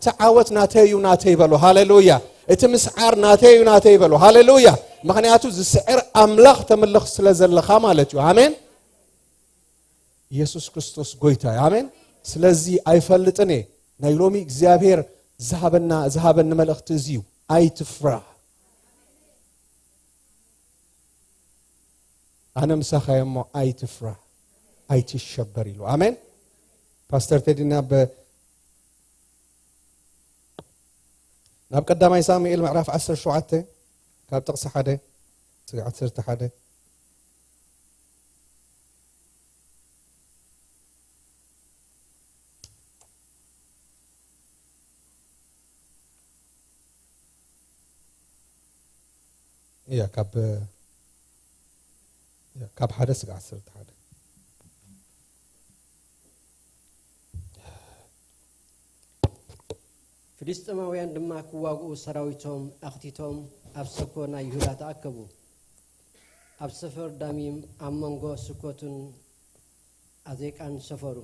ተዓወት ናተዩ በሉ ሃሌሉያ እቲ ምስዓር ናተዩ በሉ ሃሌሉያ ምክንያቱ ዝስዕር አምላኽ ተመለኽ ስለ ዘለኻ ማለት እዩ አሜን ኢየሱስ ክርስቶስ ጎይታ አሜን ስለዚ አይፈልጥኔ ናይ ሎሚ እግዚአብሔር ዝሃበን መልእኽቲ እዚዩ አይትፍራ አነ ምሳኻ እሞ አይትፍራ አይትሸበር ይሉ አሜን ፓስተር ቴዲና ናብ ቀዳማይ ሳሙኤል ምዕራፍ 17 ካብ ጥቕሲ 1 11 يا كاب حدث قاعد صرت حدا فلسطيناውያን ድማ ክዋግኡ ሰራዊቶም ኣኽቲቶም ኣብ ሰኮና ይሁዳ ተኣከቡ ኣብ ሰፈር ዳሚም ኣብ መንጎ ስኮትን ኣዜቃን ሰፈሩ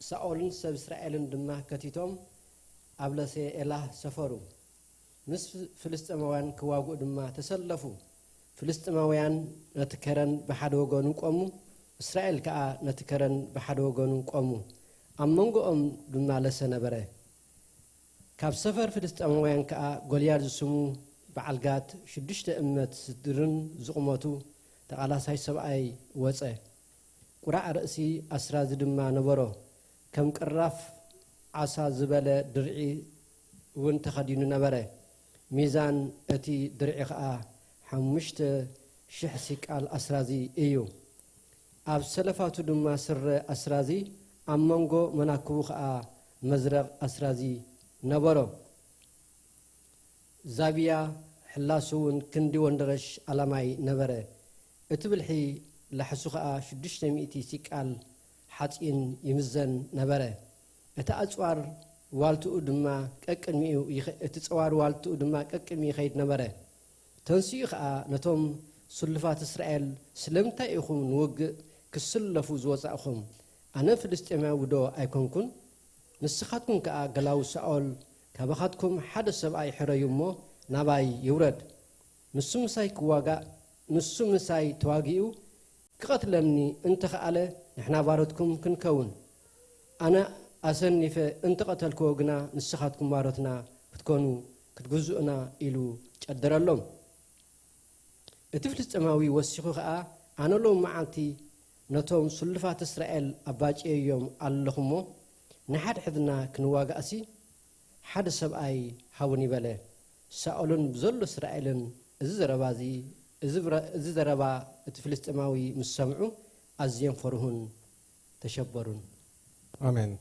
ሳኦልን ሰብ እስራኤልን ድማ ከቲቶም ኣብ ለሴ ኤላህ ሰፈሩ ምስ ፍልስጥኤማውያን ክዋግኡ ድማ ተሰለፉ ፍልስጥኤማውያን ነቲ ከረን ብሓደ ወገኑ ቆሙ እስራኤል ከዓ ነቲ ከረን ብሓደ ወገኑ ቆሙ ኣብ መንጎኦም ድማ ለሰ ነበረ ካብ ሰፈር ፍልስጥኤማውያን ከዓ ጎልያድ ዝስሙ በዓልጋት 6 እምነት ስድርን ዝቁመቱ ተቃላሳይ ሰብኣይ ወፀ ቁራዕ ርእሲ ኣስራዝ ድማ ነበሮ ከም ቅራፍ ዓሳ ዝበለ ድርዒ ውን ተኸዲኑ ነበረ ሚዛን እቲ ድርዒ ከዓ 5,000 ሲቃል ኣስራዚ እዩ ኣብ ሰለፋቱ ድማ ስረ ኣስራዚ ኣብ መንጎ መናክቡ ከዓ መዝረቕ ኣስራዚ ነበሮ ዛብያ ሕላሱውን ክንዲ ወንደረሽ ኣላማይ ነበረ እቲ ብልሒ ላሕሱ ከዓ 600 ሲቃል ሓፂን ይምዘን ነበረ እቲ ኣጽዋር ዋልትኡ ድማ ቀቅድሚኡ እቲ ጽዋር ዋልትኡ ድማ ቀቅድሚ ይኸይድ ነበረ ተንሲኡ ከዓ ነቶም ስልፋት እስራኤል ስለምንታይ ኢኹም ንውግእ ክስለፉ ዝወጻእኹም ኣነ ፍልስጤማዊ ዶ ኣይኮንኩን ንስኻትኩም ከዓ ገላዊ ሳኦል ካባኻትኩም ሓደ ሰብኣይ ሕረዩ እሞ ናባይ ይውረድ ንሱ ምሳይ ተዋጊኡ ክቐትለኒ እንተኸኣለ ንሕና ባሮትኩም ክንከውን ኣነ ኣሰኒፈ እንተቐተልክዎ ግና ንስኻትኩም ባሮትና ክትኮኑ ክትግዝኡና ኢሉ ጨደረሎም እቲ ፍልስጤማዊ ወሲኹ ከዓ ኣነ ሎም መዓልቲ ነቶም ስልፋት እስራኤል ኣባጭዮም ኣለኹሞ ንሓድ ሕድና ክንዋጋእሲ ሓደ ሰብኣይ ሃውን ይበለ ሳኦልን ብዘሎ እስራኤልን እዚ ዘረባ እቲ ፍልስጤማዊ ምስ ሰምዑ ኣዝዮም ፈርሁን ተሸበሩን አሜን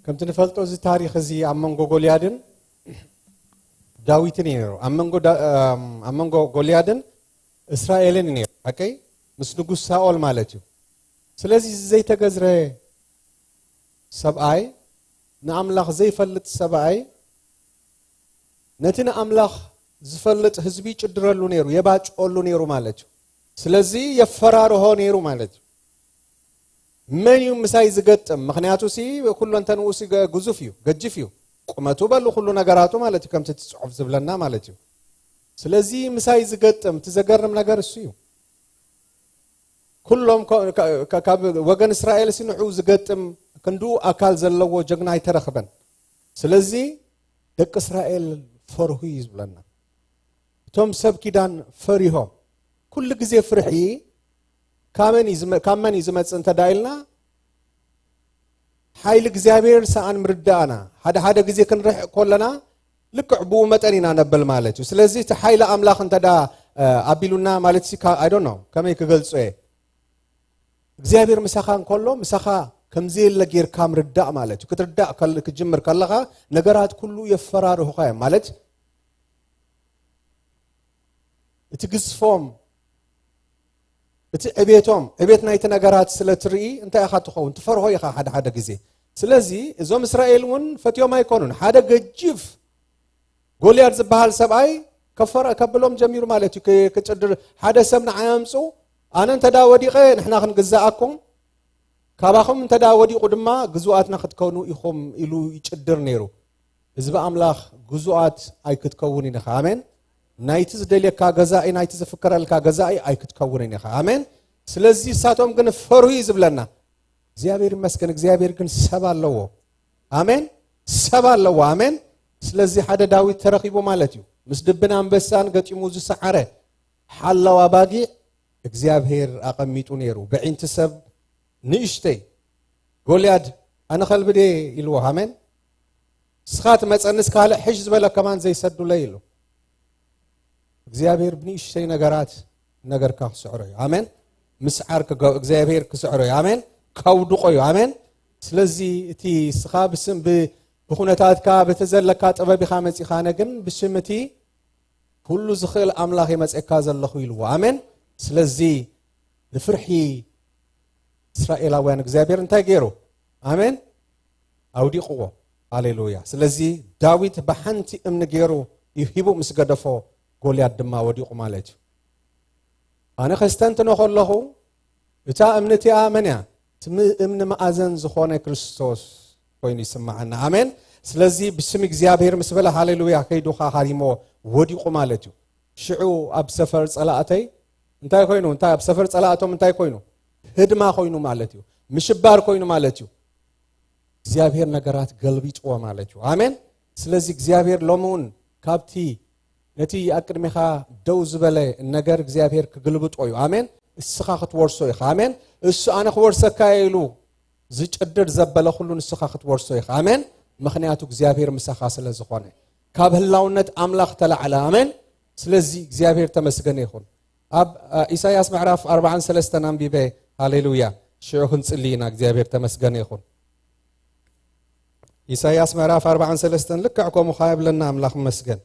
ከምቲ ንፈልጦ እዚ ታሪኽ እዚ ኣብ መንጎ ጎልያድን ዳዊትን ነይሩ ኣብ መንጎ ጎልያድን እስራኤልን ነይሩ ኦኬይ ምስ ንጉስ ሳኦል ማለት እዩ ስለዚ ዘይተገዝረ ሰብኣይ ንኣምላኽ ዘይፈልጥ ሰብኣይ ነቲ ንኣምላኽ ዝፈልጥ ህዝቢ ጭድረሉ ነይሩ የባጭሉ ነይሩ ማለት እዩ ስለዚ የፈራርሆ ነይሩ ማለት እዩ መን እዩ ምሳይ ዝገጥም ምክንያቱ ሲ ኩሉ እንተንኡሲ ግዙፍ እዩ ገጅፍ እዩ ቁመቱ በሉ ኩሉ ነገራቱ ማለት እዩ ከምቲ ጽሑፍ ዝብለና ማለት እዩ ስለዚ ምሳይ ዝገጥም ትዘገርም ነገር እሱ እዩ ኩሎም ካብ ወገን እስራኤል ሲንዑ ዝገጥም ክንዱ ኣካል ዘለዎ ጀግና ኣይተረኽበን ስለዚ ደቂ እስራኤል ፈርሁ ይዝብለና እቶም ሰብ ኪዳን ፈሪሆም ኩሉ ግዜ ፍርሒ ካመን ይዝመጽ እንተዳይልና ሓይሊ እግዚአብሔር ሰኣን ምርዳእና ሓደ ግዜ ክንርሕ ኮለና ልክዕ ብኡ መጠን ኢና ነብል ማለት እዩ ስለዚ እቲ ሓይሊ ኣምላኽ እንተዳ ኣቢሉና ማለት ሲ አይ ዶንት ኖ ከመይ ክገልጾ እግዚአብሔር ምሳኻ እንከሎ ምሳኻ ከምዚ የለ ጌርካ ምርዳእ ማለት እዩ ክትርዳእ ክጅምር ከለኻ ነገራት ኩሉ የፈራርሁኻ ማለት እቲ ግዝፎም እቲ ዕቤት ናይቲ ነገራት ስለትርኢ እንታይ ኢኻ ትኸውን ትፈርሆ ኢኻ ሓደ ግዜ ስለዚ እዞም እስራኤል እውን ፈትዮም ኣይኮኑን ሓደ ገጅፍ ጎልያድ ዝበሃል ሰብኣይ ከብሎም ጀሚሩ ማለት እዩ ክጭድር ሓደ ሰብ ንዓያምፁ ኣነ እንተዳ ወዲቐ ንሕና ክንግዛኣኩም ካባኹም እንተዳ ወዲቑ ድማ ግዙኣትና ክትከውኑ ኢኹም ኢሉ ይጭድር ነይሩ ህዝቢ ኣምላኽ ግዙኣት ኣይክትከውን ኢኻ ኣሜን ናይቲ ዝደልየካ ገዛኢ ናይቲ ዝፍከረልካ ገዛኢ ኣይክትከውን ኢኻ ኣሜን ስለዚ ሳቶም ግን ፈርሁ ዝብለና እግዚአብሔር ይመስገን እግዚአብሔር ግን ሰብ ኣለዎ ኣሜን ሰብ ኣለዎ ኣሜን ስለዚ ሓደ ዳዊት ተረኺቡ ማለት እዩ ምስ ድብን አንበሳን ገጢሙ ዝሰዓረ ሓላዋ ባጊዕ እግዚአብሔር ኣቐሚጡ ነይሩ በዒንቲ ሰብ ንእሽተይ ጎልያድ ኣነ ኸልብደ ኢልዎ ኣሜን ስኻት መፀንስ ካልእ ሕሽ ዝበለ ከማን ዘይሰዱለ ኢሉ እግዚአብሔር ብንእሽተይ ነገራት ነገርካ ክስዕሮ እዩ ኣሜን ምስዓር እግዚአብሔር ክስዕሮ እዩ ኣሜን ካውድቆ እዩ ኣሜን ስለዚ እቲ ስኻ ብስም ብኹነታትካ በተዘለካ ጥበቢኻ መፂኻ ነገን ብስምቲ ሁሉ ዝኽእል ኣምላኽ የመፀካ ዘለኹ ኢልዎ ኣሜን ስለዚ ንፍርሒ እስራኤላውያን እግዚአብሔር እንታይ ገይሩ ኣሜን ኣውዲቕዎ ሃሌሉያ ስለዚ ዳዊት ብሓንቲ እምኒ ገይሩ ይሂቡ ምስ ገደፎ ጎልያድ ድማ ወዲቑ ማለት እዩ ኣነ ከስተንትኖ ከለኹ እታ እምነቲኣ መን እያ እምኒ ማእዘን ዝኾነ ክርስቶስ ኮይኑ ይስማዓና ኣሜን ስለዚ ብስም እግዚአብሔር ምስ በለ ሃሌሉያ ከይዱኻ ሃሪሞ ወዲቑ ማለት እዩ ሽዑ ኣብ ሰፈር ጸላእተይ እንታይ ኮይኑ እንታይ ኣብ ሰፈር ጸላእቶም እንታይ ኮይኑ ህድማ ኮይኑ ማለት እዩ ምሽባር ኮይኑ ማለት እዩ እግዚአብሔር ነገራት ገልቢጥዎ ማለት እዩ ኣሜን ስለዚ እግዚአብሔር ሎሙን ካብቲ ነቲ ኣቅድሚኻ ደው ዝበለ ነገር እግዚአብሔር ክግልብጦ እዩ ኣሜን እስኻ ክትወርሶ ኢኻ ኣሜን እሱ ኣነ ክወርሰካ ኢሉ ዝጭድር ዘበለ ኩሉ ንስኻ ክትወርሶ ኢኻ ኣሜን ምክንያቱ እግዚአብሔር ምሳኻ ስለ ዝኾነ ካብ ህላውነት ኣምላኽ ተላዕለ ኣሜን ስለዚ እግዚአብሔር ተመስገነ ይኹን ኣብ ኢሳይያስ ምዕራፍ 43 አንቢበ ሃሌሉያ ሽዑ ክንጽልይና እግዚአብሔር ተመስገነ ይኹን ኢሳይያስ ምዕራፍ 43 ልክዕ ከምኡ ኻይብለና አምላኽ መስገን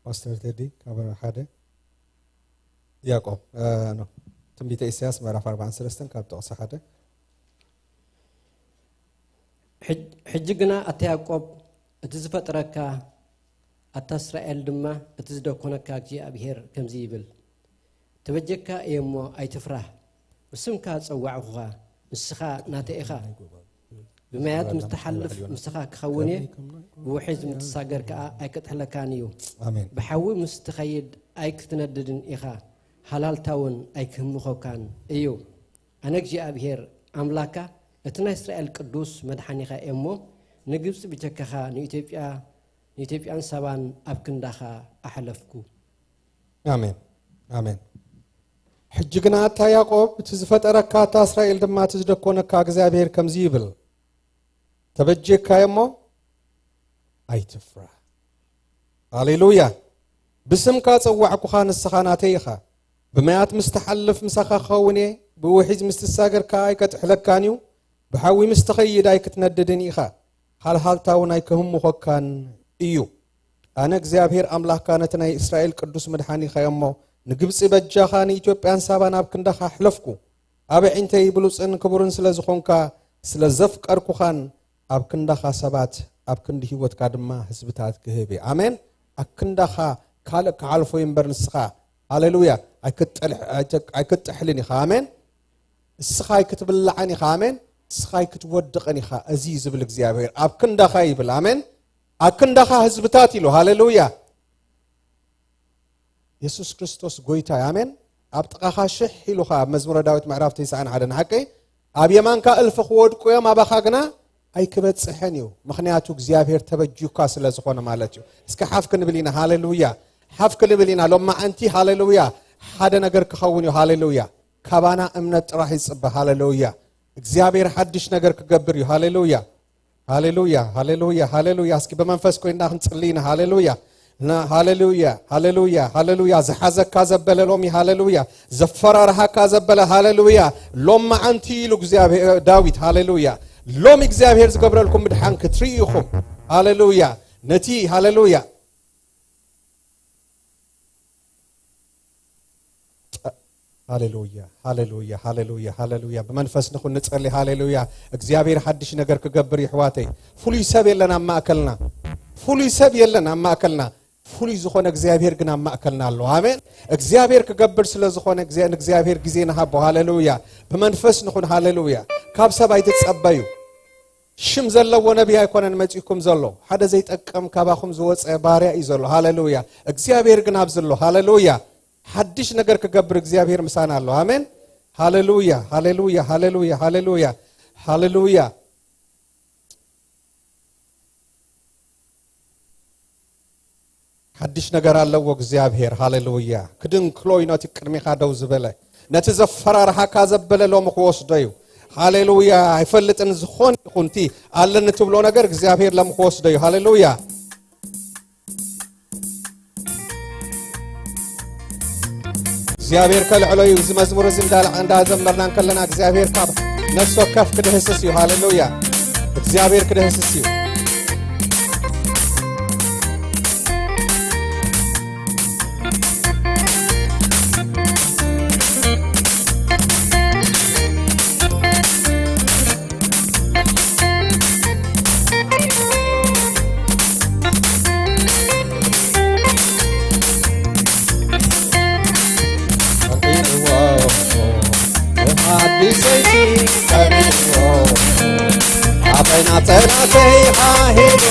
ፓስተር ቴዲ ካበራ ሓደ ያዕቆብ ነው ትንቢተ ኢሳይያስ ምዕራፍ 43 ካብ ጥቕሲ ሓደ ሕጂ ግና ኣታ ያዕቆብ እቲ ዝፈጥረካ ኣታ እስራኤል ድማ እቲ ዝደኮነካ እግዚአብሔር ከምዚ ይብል ተበጀካ እየሞ ኣይትፍራህ ብስምካ ፀዋዕኹኻ ንስኻ ናተይ ኢኻ بمايات مستحلف مسخا كخوني بوحيز متساجر كا أي كتحلكانيو آمين بحوي مستخيد أي كتنددن إخا حلال تاون أي كمخو كان أيو أنا جي أبهير أملاكا اتنا إسرائيل قدوس مدحني خا إمو نجبس بتكخا نيتيبيا سبان أبكن دخا أحلفكو آمين آمين حجنا تا يعقوب تزفترك تا إسرائيل دما تزدكونك كأجزابير كم زيبل تبجيك كايمو أي تفرح هاليلويا بسمك تصوعك خان السخاناتيخا بمئات مستحلف مسخا خوني بوحيز مستساجر كاي كتحلك كانيو بحاوي مستخيد أي كتنددني إخا حال تاون أي كهم مخكان إيو أنا እግዚአብሔር أملاك كانت ناي إسرائيل قدوس مدحاني خيمو نجبس بجاخاني إثيوبيان سابان أبكندخ حلفكو أبي أنتي بلوسن كبرن سلازخونكا سلازفك أركوخان أبكندخا سبات أبكند هيوت كادما حزبتات كهبي آمين أكندخا كالك عالفو ينبرنسخا هاليلويا أكت أحلني خا آمين السخا يكتب اللعني خا آمين السخا يكتودقني خا أزيز بالإግዚአብሔር أبكندخا يبل آمين أكندخا حزبتاتي له هاليلويا يسوع كريستوس غويتا آمين أبتقاخا شحي لخا مزمور داوود معراف 9 عدن حقي أبيمانكا ألف خودكو يا ما بخاغنا أي كبت صحنيو مخنياتو እግዚአብሔር ተበጅካ ስለዝኾነ ማለትዩ እስከ ሓፍክ ንብሊና ሃሌሉያ ሓፍክ ንብሊና ለማ ኣንቲ ሃሌሉያ ሓደ ነገር ክኸውን እዩ ሃሌሉያ ካባና እምነት ጥራሕ ይጽበ ሃሌሉያ እግዚአብሔር ሓድሽ ነገር ክገብር እዩ ሃሌሉያ ሃሌሉያ ሃሌሉያ ሃሌሉያ እስኪ በመንፈስ ኮይና ክንጽልይና ሃሌሉያ ሃሌሉያ ሃሌሉያ ሃሌሉያ ዘሐዘካ ዘበለ ሎሚ ሃሌሉያ ዘፈራርሃካ ዘበለ ሃሌሉያ ለማ ኣንቲ ኢሉ እግዚአብሔር ዳዊት ሃሌሉያ لوم እግዚአብሔር ዝገብረልኩም ምድሓን ክትርኢኹም ሃሌሉያ ነቲ ሃሌሉያ ሃሌሉያ ሃሌሉያ ሃሌሉያ ሃሌሉያ በመንፈስ ንኹን ንጸልይ ሃሌሉያ እግዚአብሔር ሓድሽ ነገር ክገብር ይሕዋተይ ፍሉይ ሰብ የለና ማእከልና ፍሉይ ሰብ የለና ማእከልና ፍሉይ ዝኾነ እግዚአብሔር ግን ማእከልና ኣሎ አሜን እግዚአብሔር ክገብር ስለዝኾነ እግዚአብሔር ግዜና ሃቦ ሃሌሉያ በመንፈስ ንኹን ሃሌሉያ ካብ ሰባይ ትጸበዩ ሽም ዘለዎ ነብይ ኣይኮነን መጽኢኩም ዘሎ ሓደ ዘይጠቀም ካባኹም ዝወፀ ባርያ እዩ ዘሎ ሃሌሉያ እግዚአብሔር ግን ኣብዝሎ ሃሌሉያ ሓድሽ ነገር ክገብር እግዚአብሔር ምሳና ኣሎ አሜን ሃሌሉያ ሃሌሉያ ሃሌሉያ ሃሌሉያ ሃሌሉያ ሓድሽ ነገር ኣለዎ እግዚአብሔር ሃሌሉያ ክድንክሎይ ነቲ ቅድሚኻ ደው ዝበለ ነቲ ዘፈራርሃካ ዘበለ ሎም ክወስደዩ ሃሌሉያ አይፈልጥን ዝኾን ይኹንቲ አለን ትብሎ ነገር እግዚአብሔር ለምኾስደዩ ሃሌሉያ እግዚአብሔር ከልዕሎዩ ዝመዝሙር እንዳዘመርና ከለና እግዚአብሔር ካብ ነፍስ ወከፍ ክድህስስ እዩ ሃሌሉያ እግዚአብሔር ክድህስስ እዩ أبينا تلاتي خاهدو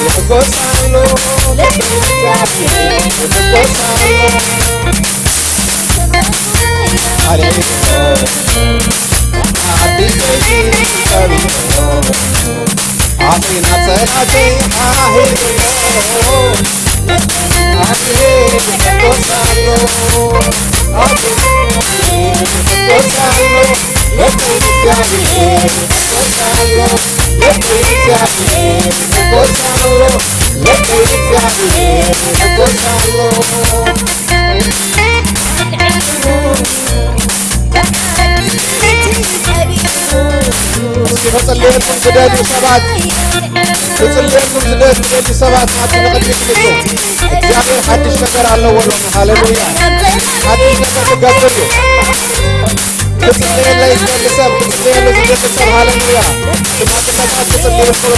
لقوسالو لقوسالو عليكو حديثي سبيلو አፌን አጸዳቴ ተጸልየኩም ዝደልዩ ሰባት ተጸልየኩም ዝደልዩ ሰባት ናት ንቅድሚት ይዙ እግዚአብሔር ሓድሽ ነገር ኣለዎ ሎሚ ሃሌሉያ ሓድሽ ነገር ክገብር እዩ ትጽልየለይ ዝደሊ ሰብ ትጽልየለይ ዝደሊ ሰብ ሃሌሉያ እናተመጣ ትጽልየኩም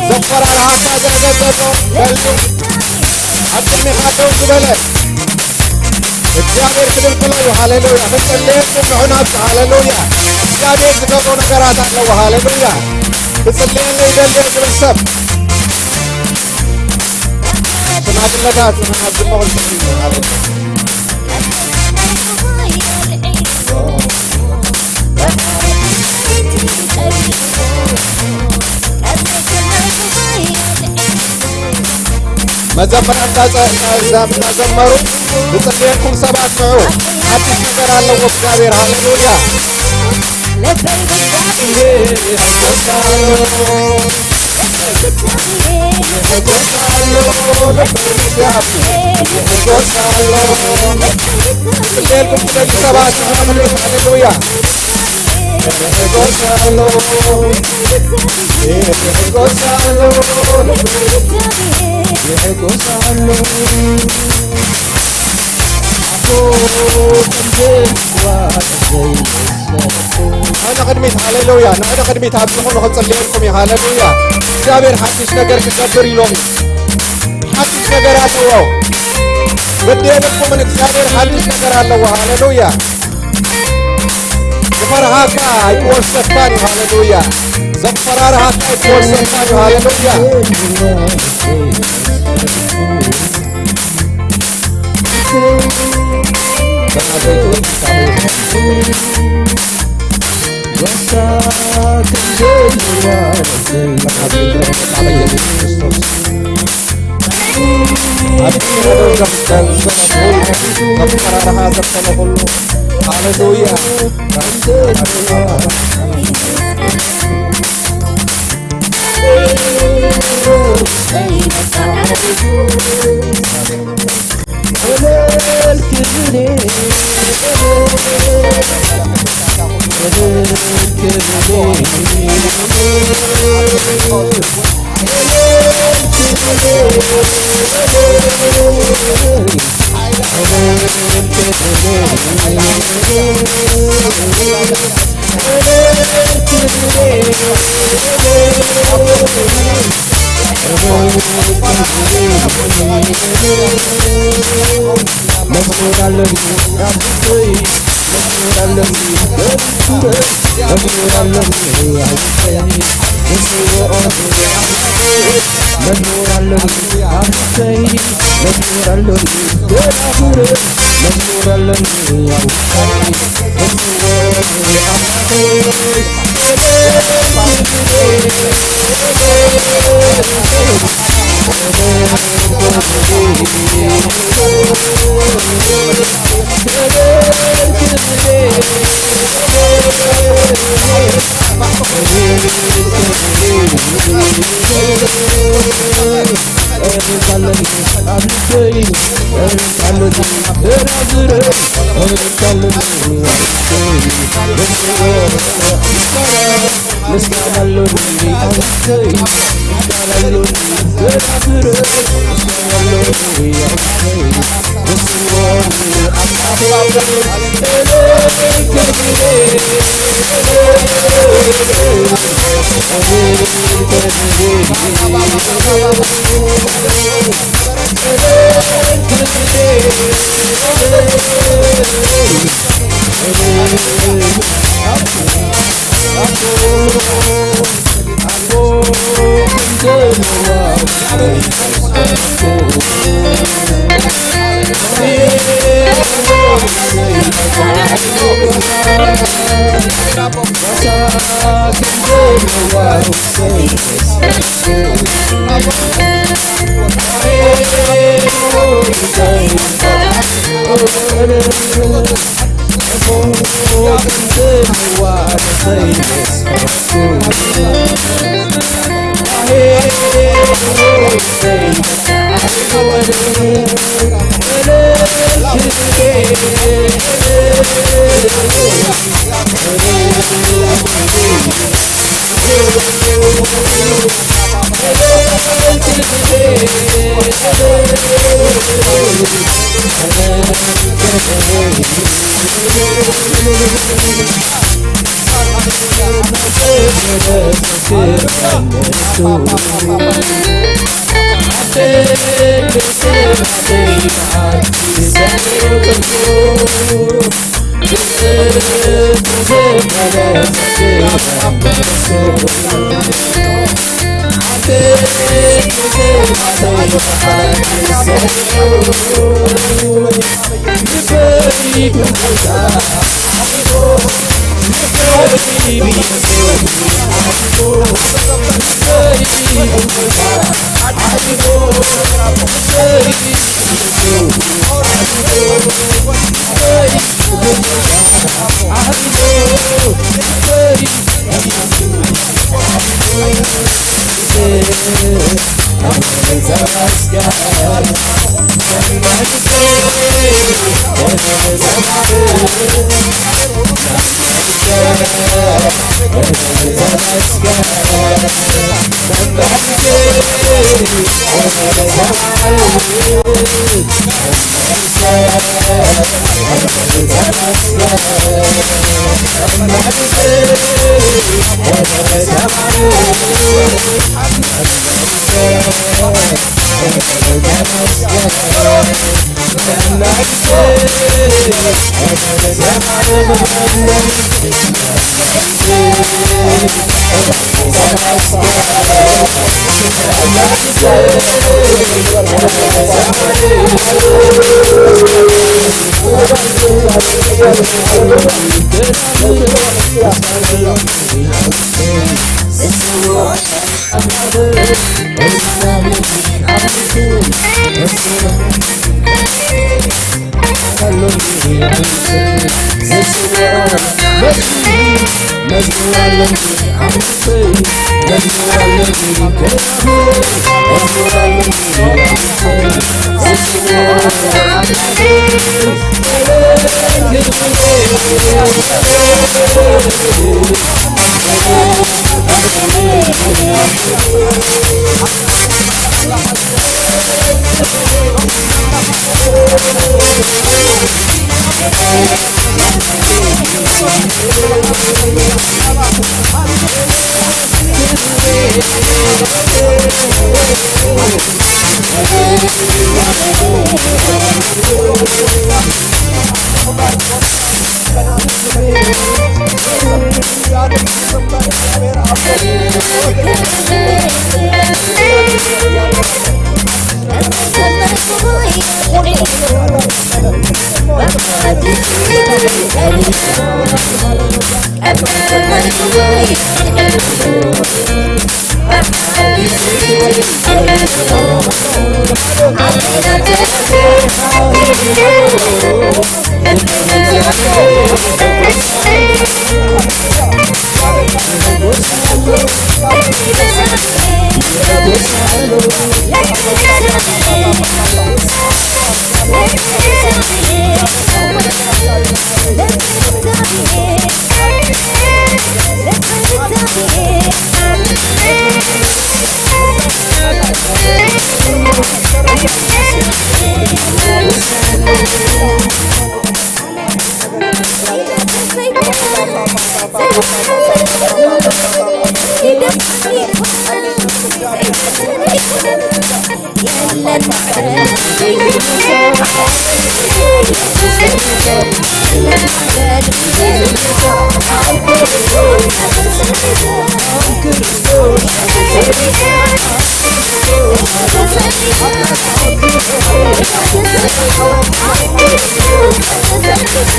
ዘፈራርሃካ ገንዘብ ዘሎ ደሊ ኣብ ቅድሚኻ ደው ዝበለ እግዚአብሔር ክድንቅሎ እዩ ሃሌሉያ ክንጽልየኩም ንዑናቱ ሃሌሉያ እግዚአብሔር ዝገብሮ ነገራት ኣለዎ ሃሌሉያ ክጽልየለ ይደሊ ዝብል ሰብ ሽማግለታት ንሓብ ድሞ ክንጽልዩ ሃሌሉያ መዘምራን እንዳዘመሩ ዝጽልየኩም ሰባት ንዑ ሓድሽ ነገር ኣለዎ እግዚአብሔር ሃሌሉያ ጽልየልኩም ዝደሊ ሰባት ንዑ ሃሌሉያ ናይና ቅድሚት ሃሌሉያ ናይና ቅድሚት ኣብፅኹም ንኽጽልየልኩም እዩ ሃሌሉያ እግዚአብሔር ሓድሽ ነገር ክገብር ኢሎም ሓድሽ ነገር ኣለዎ ግድየለኩምን እግዚአብሔር ሓድሽ ነገር ኣለዎ ሃሌሉያ ዝፈርሃካ ኣይትወልሰካን እዩ ሃሌሉያ ዘፈራርሃካ ኣይትወልሰካ እዩ ሃሌሉያ Let's go.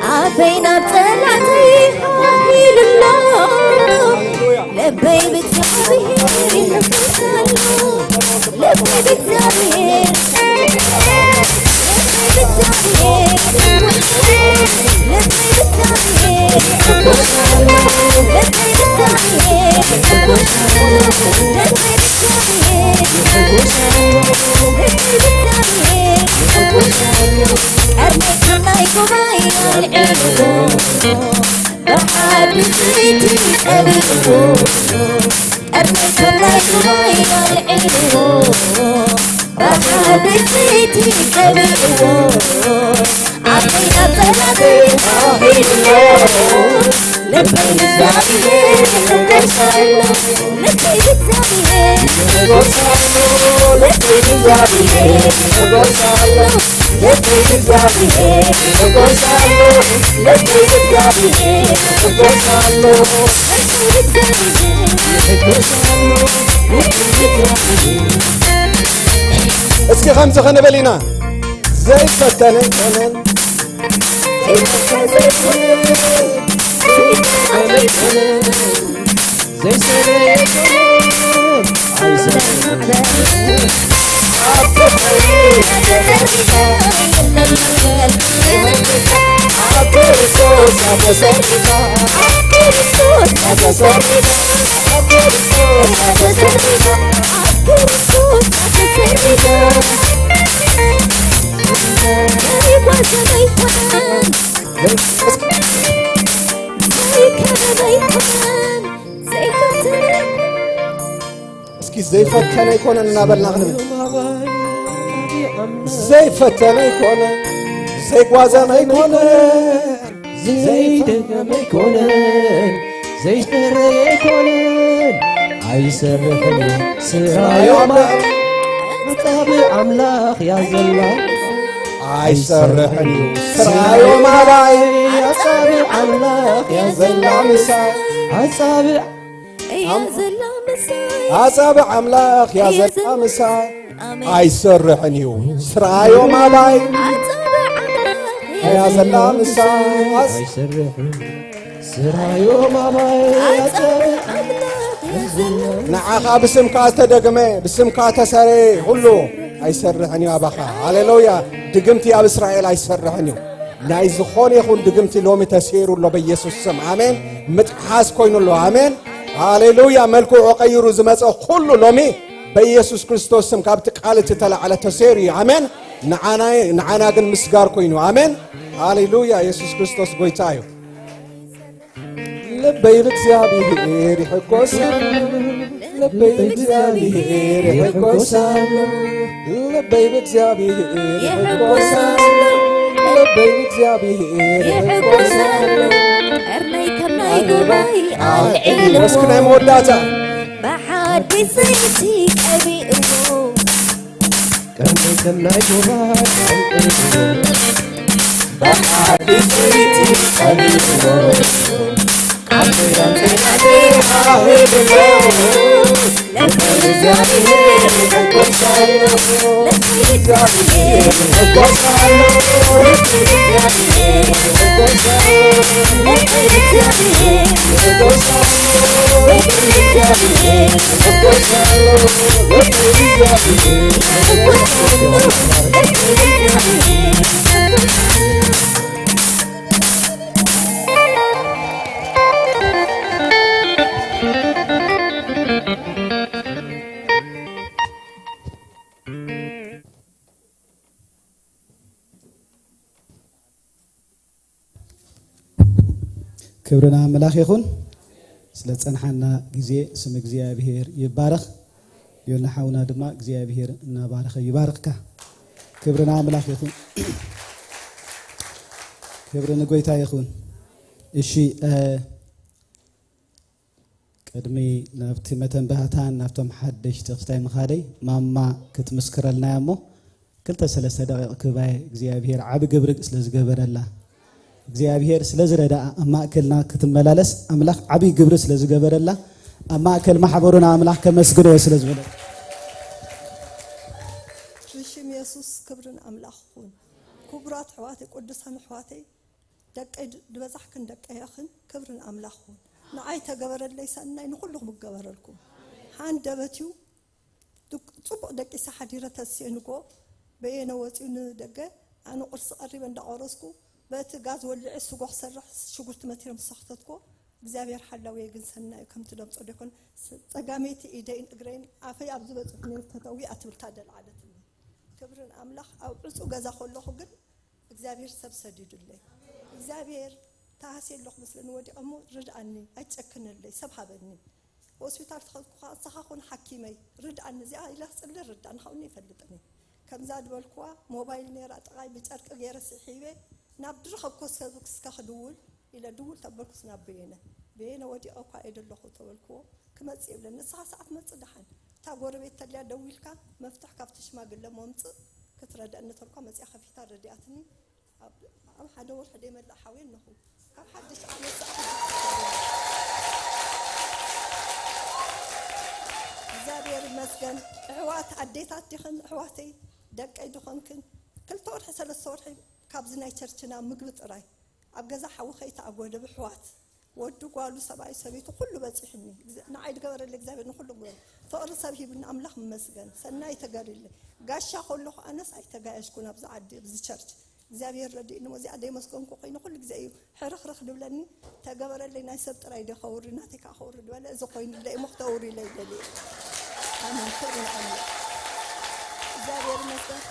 عافينا بطلعتي حبيب الله لبي بتزابير لبي بتزابير እስኪ خمسة خلنا بالينا زي فتنة كمان زي فتنة يكون نابلنا غنم زي فتنة يكون زي قوازة ما يكون زي دقة ما يكون زي سر يكون عيسرحني سرا يوم مطابع أملاخ يا زلا عيسرحني سرا يوم علي يا صابع أملاخ يا زلا مساء عصابع أصابع أملاخ يا زلا مساء عيسرحني سرا يوم علي يا زلا مساء عيسرحني سرا يوم علي نعاخا بسمك أستدقمي بسمك أتسري هلو أيسرحني يا بخا هاليلويا دقمتي يا إسرائيل أيسرحني ناي زخون يخون دقمتي لومي تسيرو الله بيسوس سم آمين متحاس كوينو الله آمين هاليلويا ملكو عقيرو زمسو كله لومي بيسوس كريستوس سم كابتك قالت تلا على تسيري آمين نعانا قن مسقار كوينو آمين هاليلويا يسوس كريستوس قويتايو لبي بتزابير يحكوسا لبي بتزابير يحكوسا لبي بتزابير يحكوسا لبي بتزابير يحكوسا أرني كرني قباي العلو مسكنا موداتا بحادي سيتي كبي أمو كرني كرني قباي العلو بحادي سيتي كبي أمو ክብርና አምላክ ይሁን ስለ ጸንሐና ጊዜ ስም እግዚአብሔር ይባረክ ይሁን ሐውና ድማ እግዚአብሔር እና ባረከ ይባርክካ ክብርና አምላክ ይሁን ክብርን ጎይታ ይሁን እሺ ቅድሚ ናብቲ መተንባህታን ናብቶም ሓደሽ ተኽታይ ምኻደይ ማማ ክትምስክረልና ያሞ ክልተ ሰለስተ ደቂቕ ክባይ እግዚአብሔር ዓብ ግብር ስለ ዝገበረላ እግዚአብሔር ስለዝረዳ አማከልና ክትመላለስ አምላክ ዓቢ ግብር ስለዝገበረላ አማከል ማህበሩና አምላክ ከመስግዶ ስለዝበለ ብሽም ኢየሱስ ክብርን አምላኽኹን ክቡራት ሕዋቴ ቅዱሳን ሕዋቴ ደቀይ ድበዛሕክን ደቀያኽን ክብርን አምላኽኹን ንዓይ ተገበረለይ ሰናይ ንኹልኹም ገበረልኩም ሓንደበትዩ ጽቡቕ ደቂሳ ሓዲረ ተስየንጎ በየነ ወፂኡ ንደገ ኣነ ቁርሲ ቀሪበ እንዳቆረስኩ بات غاز ولع سوق سرح شغلت متيرم سختتكو እግዚአብሔር حلاوي ግን ሰናይ ከምት ደምጾ ደኮን ጸጋሜቲ ኢደይን እግረይን አፈይ አብዝ በጽፍኔ ተታዊ አትብል ታደል አለትኝ ክብርን አምላክ አውጽ ገዛ ሆለሁ ግን እግዚአብሔር ሰብሰዲዱልኝ እግዚአብሔር ታሐሴለሁ መስለን ወዲአሙ ርድአኒ አይጨክንልኝ ሰብሃበኒ ሆስፒታል ተخልኩ አሳኻኹን ሐኪመይ ርድአኒ ዚያ ኢላ ጽል ርድአን ኸውኒ ይፈልጥኒ ከምዛ ድበልኩዋ ሞባይል ነራ ጠቃይ በጨርቅ ገረስ ሒቤ ናብድር خكوس كسكا خدول الى دول تبركس نابينا بينا ودي اكو ايدلو تبلكو كمص يبلن ساعه ساعه مصدحن تا غوربيت تليا دويلكا مفتاح كافتش ماغله مومص كتردا ان تلقى مصيا خفيتا ردياتني ام حدا ور حدا يملا حاوين نخو كم حدش على ساعه زابير مسكن حوات عديتات تخن حواتي دقي دخنكن كل طور حسل الصور ካብዝናይ ቸርችና ምግብ ጥራይ ኣብ ገዛ ሓውኸይታ ኣጎደ ብሕዋት ወዱ ጓሉ ሰባይ ሰቤቱ ኩሉ በጽሕኒ ንዓይ ድገበረለ እግዚአብሔር ንኩሉ ገበረ ፍቅሪ ሰብ ሂብና አምላክ መስገን ሰናይ ተገሪለ ጋሻ ሆለኹ ኣነስ ኣይተጋየሽኩን ኣብ ዝዓዲ ብዚ ቸርች እግዚአብሔር ረዲእኒ ወዚ ኣደይ መስገንኩ ኮይኑ ኩሉ ግዜ እዩ ሕርኽርኽ ድብለኒ ተገበረለ ናይ ሰብ ጥራይ ደኸውሪ ናቴካ ኸውሪ ድበለ እዚ ኮይኑ ለይ ሙኽተውሪ ለይ ደሊ ኣመን ክብርን ኣምላክ እግዚአብሔር መስገን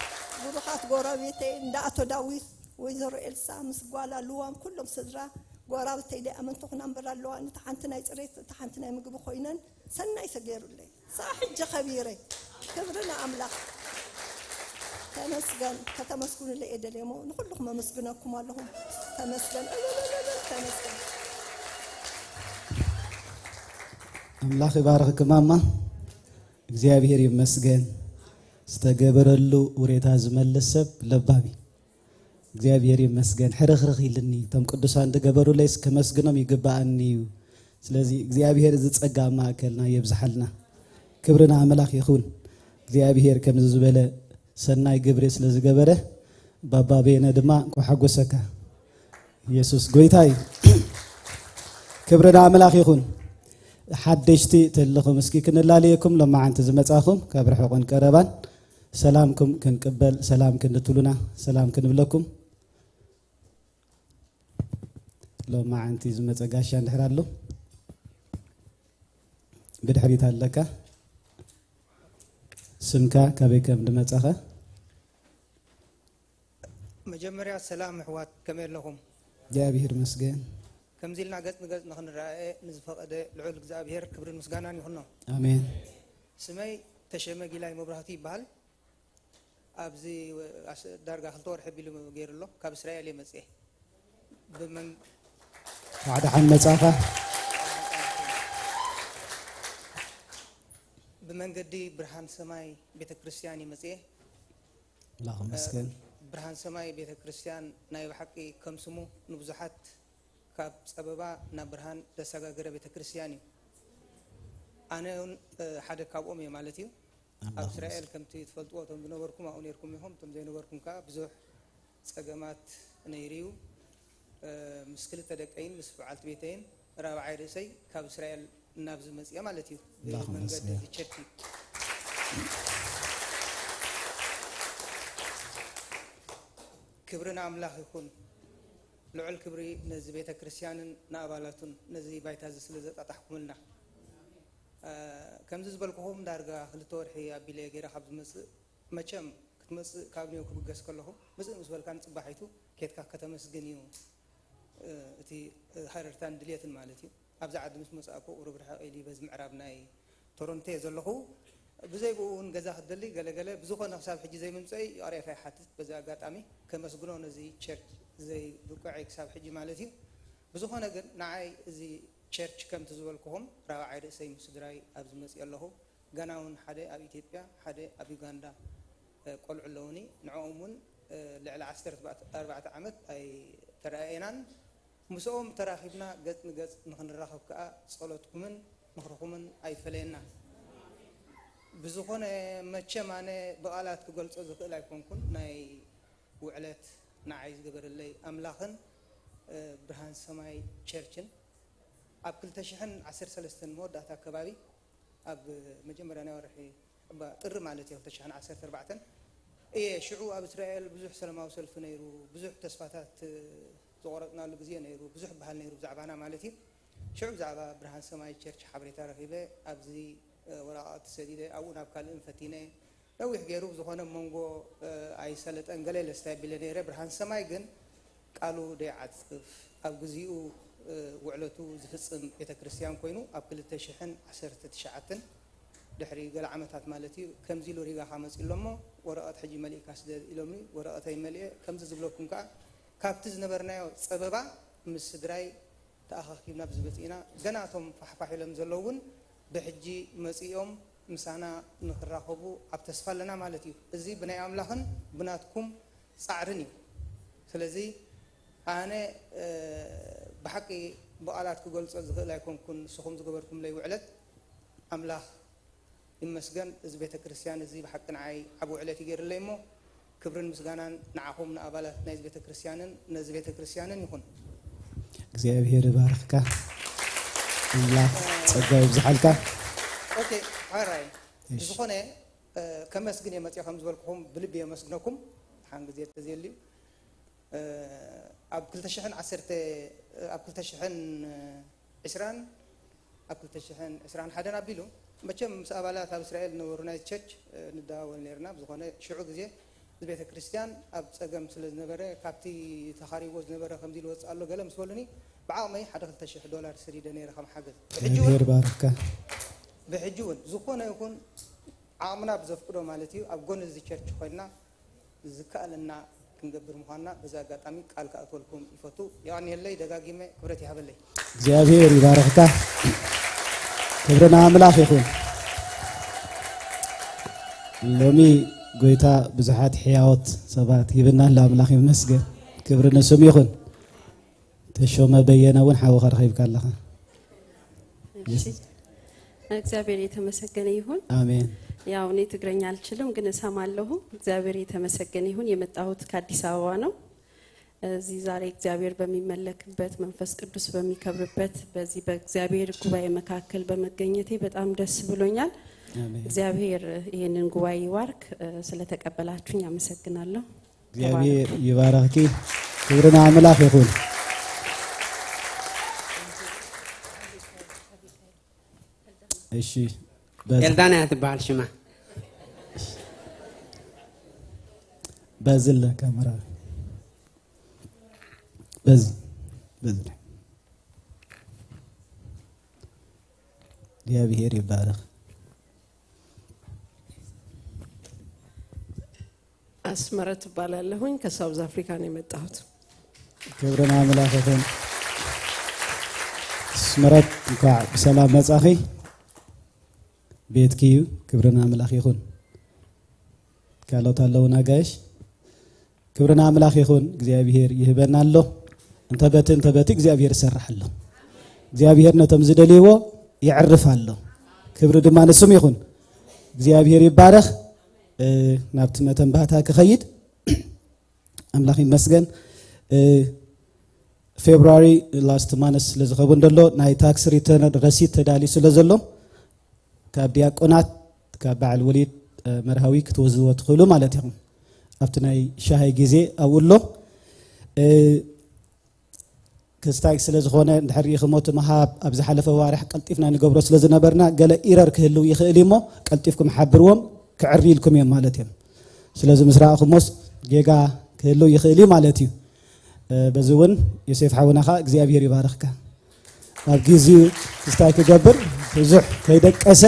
ጉሩኻት ጎረቤቴ እንዳኣቶ ዳዊት ወይዘሮ ኤልሳ ምስ ጓላ ልዋም ኩሎም ስድራ ጎራብተይ ደ ኣመንተኹና እንበላለዋ ንተሓንቲ ናይ ፅሬት ተሓንቲ ናይ ምግቢ ኮይነን ሰናይ ተገይሩለይ ሳሕጀ ኸቢረ ክብርና ኣምላኽ ተመስገን ከተመስግኑለይ እደለሞ ንኹልኩም መስግነኩም ኣለኹም ተመስገን ተመስገን አምላክ ይባርክ ማማ እግዚአብሔር ይመስገን ስተገበረሉ ወሬታ ዝመለሰብ ለባቢ እግዚአብሔር ይመስገን ሕርኽርኽ ይልኒ ተም ቅዱሳን ተገበሩለይ ከመስግኖም ይግባአኒ ስለዚህ እግዚአብሔር ዝጸጋ ማእከልና ይብዛሐልና ክብርና አምላክ ይኹን እግዚአብሔር ከም ዝበለ ሰናይ ግብረ ስለዝገበረ ባባቤነ ድማ ቆሐጎሰካ ኢየሱስ ጎይታይ ክብርና አምላክ ይኹን ሓደሽቲ ተልኹም እስኪ ክንላለየኩም ለማዓንቲ ዝመጻኹም ካብ ርሑቕን ቀረባን ሰላምኩም ክንቅበል ሰላም ክንትሉና ሰላም ክንብለኩም ለማዓንቲ ዝመጸጋሻ እንድሕራሉ ብድሕሪት ኣለካ ስምካ ከበይ ከም ድመጸኸ መጀመሪያ ሰላም ሕዋት ከመይ ኣለኹም እግዚአብሔር ይመስገን ከምዚልና ገጽ ንገጽ ንኽንረአየ ንዝፈቐደ ልዑል እግዚአብሔር ክብርን ምስጋናን ይኹኖ አሜን ስመይ ተሸመ ጊላይ መብራህቲ ይበሃል ኣብዚ ዳርጋ 2 ወርሒ ቢሉ ገይሩሎ ካብ እስራኤል የመጽአ ብመን ዋዕዳሓን መጻኻ ብመንገዲ ብርሃን ሰማይ ቤተክርስቲያን የመጽአ አላሁ መስገን ብርሃን ሰማይ ቤተክርስቲያን ናይ በሓቂ ከም ስሙ ንብዙሓት ካብ ጸበባ ናብ ብርሃን ተሰጋገረ ቤተክርስቲያን እዩ ኣነ ሓደ ካብኦም እየ ማለት እዩ ኣብ እስራኤል ከምቲ ትፈልጥዎ ቶም ዝነበርኩም ኣብኡ ነርኩም ኢኹም ቶም ዘይነበርኩም ከዓ ብዙሕ ጸገማት ነይርዩ ምስ ክልተ ደቀይን ምስ በዓልቲ ቤተይን ራብዓይ ርእሰይ ካብ እስራኤል እናብዚ መጽአ ማለት እዩ ብመንገዲ ቸርች ክብርን አምላኽ ይኹን ልዑል ክብሪ ነዚ ቤተ ክርስቲያንን ንኣባላቱን ነዚ ባይታ ስለ ዘጣጣሕኩምልና ከምዚ ዝበልኩኹም ዳርጋ 2 ወርሒ ኣቢለ ገይረ ካብ ዝመፅእ መቸም ክትመፅእ ካብ ኒዮ ክብገስ ከለኹ መፅእ ምስ በልካን ፅባሒቱ ኬትካ ከተመስግን እዩ እቲ ሃረርታን ድልየትን ማለት እዩ ኣብዛ ዓዲ ምስ መፅኣኩ ቁሩብ ርሕቕ ኢሊ በዚ ምዕራብ ናይ ቶሮንቶ ዘለኹ ብዘይብኡ እውን ገዛ ክደሊ ገለገለ ብዝኾነ ክሳብ ሕጂ ዘይምምፀይ ቀሪአካ ይሓትት በዚ ኣጋጣሚ ከመስግኖ ነዚ ቸርች ዘይብቅዐይ ክሳብ ሕጂ ማለት እዩ ብዝኾነ ግን ንዓይ እዚ ቸርች ከምቲ ዝበልኩኹም ራብዓይ ርእሰይ ምስ ስድራይ ኣብ ዝመፅእ ኣለኹ ገና እውን ሓደ ኣብ ኢትዮጵያ ሓደ ኣብ ዩጋንዳ ቆልዑ ኣለውኒ ንዕኦም እውን ልዕሊ 14 ዓመት ኣይተረኣየናን ምስኦም ተራኺብና ገጽ ንገጽ ንኽንራኸብ ከዓ ጸሎትኩምን ምኽርኹምን ኣይፈለየና ብዝኾነ መቸም ኣነ ብቓላት ክገልጾ ዝኽእል ኣይኮንኩን ናይ ውዕለት ንዓይ ዝገበረለይ ኣምላኽን ብርሃን ሰማይ ቸርችን ኣብ 2013 መወዳእታ ከባቢ ኣብ መጀመርያ ናይ ወርሒ ጥሪ ማለት እዩ 2014 እየ ሽዑ ኣብ እስራኤል ብዙሕ ሰላማዊ ሰልፊ ነይሩ ብዙሕ ተስፋታት ዝቆረፅናሉ ግዜ ነይሩ ብዙሕ ባህል ነይሩ ብዛዕባና ማለት እዩ ሽዑ ብዛዕባ ብርሃን ሰማይ ቸርች ሓበሬታ ረኺበ ኣብዚ ወረቐት ሰዲደ ኣብኡ ናብ ካልእ ፈቲነ ነዊሕ ገይሩ ዝኾነ መንጎ ኣይሰለጠን ገለ ለስታይ ቢለ ነይረ ብርሃን ሰማይ ግን ቃሉ ደይዓፅፍ ኣብ ግዚኡ ውዕለቱ ዝፍፅም ቤተ ክርስቲያን ኮይኑ ኣብ 2019 ድሕሪ ገለ ዓመታት ማለት እዩ ከምዚ ኢሉ ሪጋ ካመፅ ኢሎሞ ወረቐት ሕጂ መልእካ ስለ ኢሎምኒ ወረቐተይ መልእየ ከምዚ ዝብለኩም ከዓ ካብቲ ዝነበርናዮ ፀበባ ምስ ስድራይ ተኣኻኺብና ብዝበፂና ገና እቶም ፋሕፋሕ ኢሎም ዘለዉ እውን ብሕጂ መፂኦም ምሳና ንኽራኸቡ ኣብ ተስፋ ኣለና ማለት እዩ እዚ ብናይ ኣምላኽን ብናትኩም ፃዕርን እዩ ስለዚ ኣነ ብሓቂ ብቓላት ክገልፆ ዝኽእል ኣይኮንኩን ንስኹም ዝገበርኩምለይ ውዕለት ኣምላኽ ይመስገን እዚ ቤተ ክርስቲያን እዚ ብሓቂ ንዓይ ዓብ ውዕለት ይገይርለይ እሞ ክብርን ምስጋናን ንዓኹም ንኣባላት ናይዚ ቤተ ክርስቲያንን ነዚ ቤተ ክርስቲያንን ይኹን እግዚአብሔር ይባርክካ አምላኽ ጸጋ ይብዛሕልካ ኦኬ ሓራይ ዝኾነ ከመስግን የመፅእ ከም ዝበልኩኹም ብልቢ የመስግነኩም ሓን ግዜ ተዘልዩ ኣብ 2010 ኣብ 2020 ኣብ 2021 ኣቢሉ መቸም ምስ ኣባላት ኣብ እስራኤል ነበሩ ናይ ቸርች ንዳዋወል ነርና ብዝኾነ ሽዑ ግዜ እዚ ቤተ ክርስቲያን ኣብ ፀገም ስለ ዝነበረ ካብቲ ተኻሪቦ ዝነበረ ከምዚ ልወፅእ ኣሎ ገለ ምስ በሉኒ ብዓቕመይ $1,000 ሰዲደ ነይረ ከም ሓገዝ ብሕጂ እውን ዝኾነ ይኹን ዓቕምና ብዘፍቅዶ ማለት እዩ ኣብ ጎኒ እዚ ቸርች ኮይና ዝከኣለና ክንገብር ምዃንና በዚ ኣጋጣሚ ቃል ክኣትወልኩም ይፈቱ ይቐኒየለይ ደጋጊመ ክብረት ይሃበለይ እግዚአብሔር ይባርክካ ክብርና ኣምላኽ ይኹን ሎሚ ጎይታ ብዙሓት ሕያወት ሰባት ይብና ለኣምላኽ ይመስገን ክብሪ ንስም ይኹን ተሾመ በየነ እውን ሓወኸ ረኺብካ ኣለኻ እግዚአብሔር የተመሰገነ ይሁን አሜን ያው እኔ ትግረኛ አልችልም ግን እሰማለሁ እግዚአብሔር የተመሰገነ ይሁን የመጣሁት ከአዲስ አበባ ነው እዚህ ዛሬ እግዚአብሔር በሚመለክበት መንፈስ ቅዱስ በሚከብርበት በዚህ በእግዚአብሔር ጉባኤ መካከል በመገኘቴ በጣም ደስ ብሎኛል እግዚአብሔር ይሄንን ጉባኤ ይባርክ ስለተቀበላችሁኝ አመሰግናለሁ እግዚአብሔር ይባርክኪ ክብርና አምላኽ ይሁን እሺ ኤልዳና ትባል ሽማ በዝለ ካሜራ በዝለ እግዚአብሔር ይባርክ አስመረት ትባላለሁኝ ከሳውዝ አፍሪካ ነው የመጣሁት ክብርና አምላኽ ይሁን አስመረት እንኳዕ በሰላም መጻኺ ቤት ኪዩ ክብርና አምላኽ ይኹን ካሎት ኣለውና ጋይሽ ክብርና አምላኽ ይኹን እግዚአብሔር ይህበና ኣሎ እንተበት እግዚአብሔር ይሰርሕ ኣሎ እግዚአብሔር ነቶም ዝደልይዎ ይዕርፍ ኣሎ ክብሪ ድማ ንስም ይኹን እግዚአብሔር ይባረኽ ናብቲ መተንባታ ክኸይድ አምላኽ ይመስገን ፌብሩዋሪ ላስት ማንስ ስለዝኸውን ደሎ ናይ ታክስ ሪተርን ረሲት ተዳልዩ ስለ ዘሎ ካብ ዲያቆናት ካብ በዓል ወሊድ መርሃዊ ክትወዝዎ ትኽእሉ ማለት ኢኹም ኣብቲ ናይ ሻሂ ግዜ ኣብኡሎ ክስታይ ስለ ዝኾነ እንድሕር ይኽሞት መሃብ ኣብ ዝሓለፈ ዋርሕ ቀልጢፍና ንገብሮ ስለ ዝነበርና ገለ ኢረር ክህልው ይኽእል እሞ ቀልጢፍኩም ሓብርዎም ክዕሪ ኢልኩም እዮም ማለት እዮም ስለዚ ምስ ረኣኹሞስ ጌጋ ክህልው ይኽእል እዩ ማለት እዩ በዚ እውን ዮሴፍ ሓውናኻ እግዚኣብሔር ይባርኽካ ኣብ ጊዜኡ ክስታይ ክገብር ብዙሕ ከይደቀሰ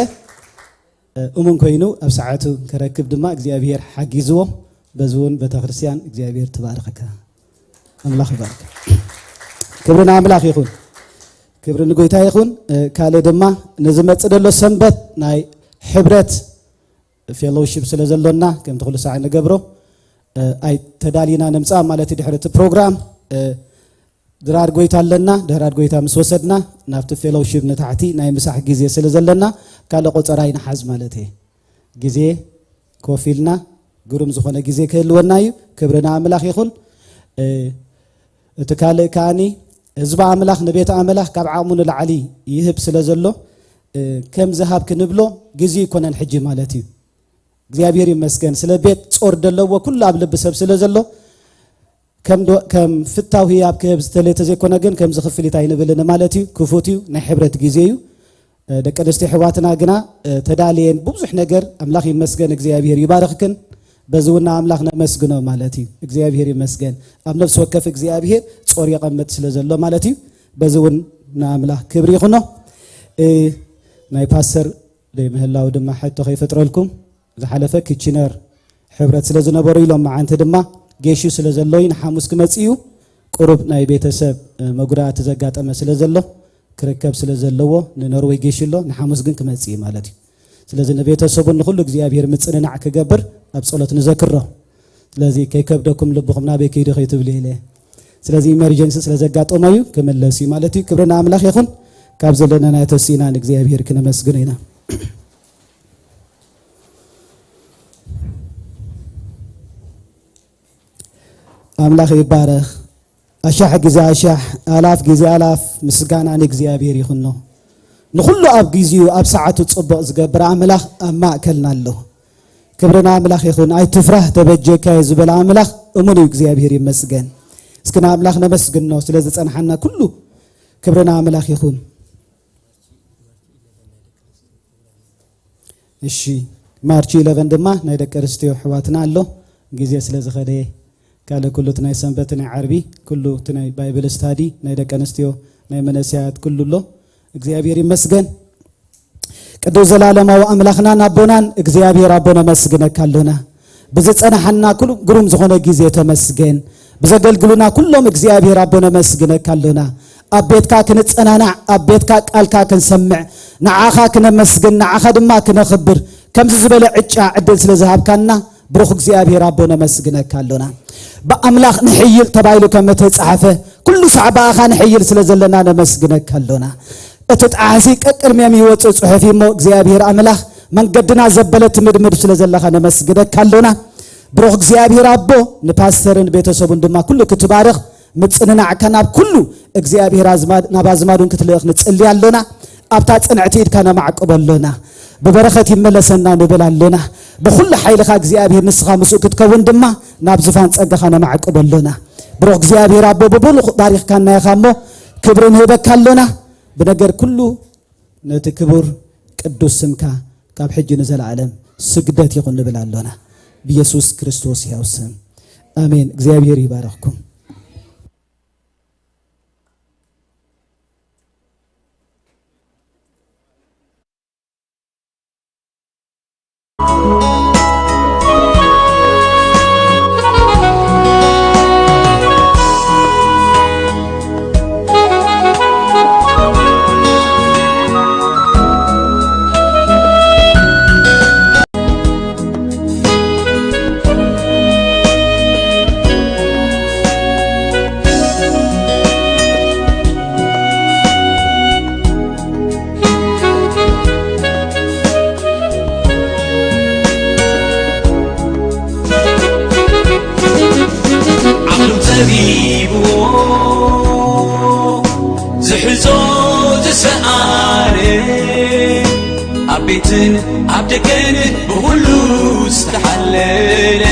እሙን ኮይኑ ኣብ ሰዓቱ ክረክብ ድማ እግዚኣብሔር ሓጊዝዎ በዚ እውን ቤተክርስትያን እግዚኣብሔር ትባርኽካ ኣምላኽ ይባርክ ክብርና ኣምላኽ ይኹን ክብሪ ንጎይታ ይኹን ካልእ ድማ ንዝመፅእ ዘሎ ሰንበት ናይ ሕብረት ፌሎውሺፕ ስለ ዘሎና ከምቲ ኩሉ ሰዓት ንገብሮ ኣይ ተዳሊና ንምፃእ ማለት ድሕሪ እቲ ፕሮግራም ድራር ጎይታ ኣለና ድራር ጎይታ ምስ ወሰድና ናብቲ ፌሎውሺፕ ንታሕቲ ናይ ምሳሕ ግዜ ስለ ዘለና ካልእ ቆፀራ ይንሓዝ ማለት እየ ግዜ ኮፍ ኢልና ግሩም ዝኾነ ግዜ ክህልወና እዩ ክብርና ኣምላኽ ይኹን እቲ ካልእ ከዓኒ ህዝቢ ኣምላኽ ንቤተ ኣምላኽ ካብ ዓቕሙ ንላዕሊ ይህብ ስለ ዘሎ ከም ዝሃብ ክንብሎ ግዜ ይኮነን ሕጂ ማለት እዩ እግዚኣብሔር ይመስገን ስለ ቤት ጾር ደለዎ ኩሉ ኣብ ልቢ ሰብ ስለ ዘሎ ከም ፍታው ህያብ ክህብ ዝተለየተ ዘይኮነ ግን ከም ዝኽፍሊት ኣይንብልን ማለት እዩ ክፉት እዩ ናይ ሕብረት ግዜ እዩ ደቂ ኣንስትዮ ኣሕዋትና ግና ተዳልየን ብብዙሕ ነገር ኣምላኽ ይመስገን እግዚኣብሔር ይባርኽክን በዚ እውን ኣምላኽ ነመስግኖ ማለት እዩ እግዚኣብሔር ይመስገን ኣብ ነፍሲ ወከፍ እግዚኣብሔር ጾር ይቐምጥ ስለ ዘሎ ማለት እዩ በዚ እውን ንኣምላኽ ክብሪ ይኹኖ ናይ ፓስተር ምህላው ድማ ሕቶ ከይፈጥረልኩም ዝሓለፈ ኪችነር ሕብረት ስለ ዝነበሩ ኢሎም መዓንቲ ድማ ጌሹ ስለ ዘሎይ ንሓሙስ ክመፅእ እዩ ቁሩብ ናይ ቤተሰብ መጉዳእቲ ዘጋጠመ ስለ ዘሎ ክርከብ ስለ ዘለዎ ንኖርዌይ ጌሽ ኣሎ ንሓሙስ ግን ክመፅእ እዩ ማለት እዩ ስለዚ ንቤተሰቡን ንኩሉ እግዚኣብሔር ምፅንናዕ ክገብር ኣብ ጸሎት ንዘክሮ ስለዚ ከይከብደኩም ልብኹም ናበይ ከይዱ ከይትብል ኢለ ስለዚ ኢመርጀንሲ ስለ ዘጋጠመ እዩ ክመለስ እዩ ማለት እዩ ክብርና ኣምላኽ ይኹን ካብ ዘለና ናይ ተሲና ንእግዚኣብሔር ክነመስግኖ ኢና ኣምላኽ ይባረኽ ኣሻሕ ግዜ ኣሻሕ ኣላፍ ግዜ ኣላፍ ምስጋና ንእግዚኣብሔር ይኹኖ ንኩሉ ኣብ ጊዜኡ ኣብ ሰዓቱ ጽቡቕ ዝገብር ኣምላኽ ኣብ ማእከልና ኣሎ ክብርና ኣምላኽ ይኹን ኣይትፍራህ ተበጀካ ዝብል ኣምላኽ እሙን እዩ እግዚኣብሔር ይመስገን እስኪ ንኣምላኽ ነመስግኖ ስለ ዝፀንሐና ኩሉ ክብርና ኣምላኽ ይኹን እሺ ማርች 11 ድማ ናይ ደቂ ኣንስትዮ ኣሕዋትና ኣሎ ግዜ ስለ ዝኸደየ ካልእ ኩሉ እቲ ናይ ሰንበት ናይ ዓርቢ ኩሉ እቲ ናይ ባይብል ስታዲ ናይ ደቂ ኣንስትዮ ናይ መነስያት ኩሉ ኣሎ እግዚአብሔር ይመስገን ቅዱስ ዘላለማዊ አምላክና ናቦናን እግዚአብሔር አቦና መስግነካለና በዘጸናሐና ኩሉ ግሩም ዝኾነ ጊዜ ተመስገን በዘገልግሉና ኩሎም እግዚአብሔር አቦና መስግነካለና አቤትካ ክንጸናና አቤትካ ቃልካ ክንሰምዕ ንዓኻ ክነመስግን ንዓኻ ድማ ክነኽብር ከምዚ ዝበለ ዕጫ ዕድል ስለዝሃብካና ብሩኽ እግዚአብሔር አቦና መስግነካለና በአምላክ ንሕይል ተባይሉ ከመተጻፈ ኩሉ ሰዓባኻ ንሕይል ስለዘለና ነመስግነካለና እትጣዓሲ ቀቅድሚያም ይወጽ ጽሑፊሞ እግዚአብሔር አምላክ መንገድና ዘበለት ምድምድ ስለዘለኻ ነመስግነካለና ብሩኽ እግዚአብሔር አቦ ንፓስተርን ቤተሰቡን ድማ ኩሉ ክትባረኽ ምጽንናዕ ከናብ ኩሉ እግዚአብሔር አዝማድ ናባዝማዱን ክትልኽ ንጽልያለና አብታ ጽንዕቲ ኢድካ ነማዕቀበለና በበረኸት ይመለሰና ንብላለና በኩሉ ኃይልኻ እግዚአብሔር ንስኻ መስኡ ክትከውን ድማ ናብ ዝፋን ጸጋኻ ነማዕቀበለና ብሩኽ እግዚአብሔር አቦ በብሉኽ ባሪኽካና ያኻሞ ክብርን ህበካለና بنجر كله نتكبر قدوس سمك كاب حج نزل عالم سجدت يقول نبل علونا بيسوس كريستوس يوسم آمين እግዚአብሔር ይባርክኩም عبيتن عبدكن بهلو استحلل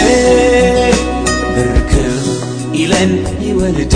بركب إلى ወልዳ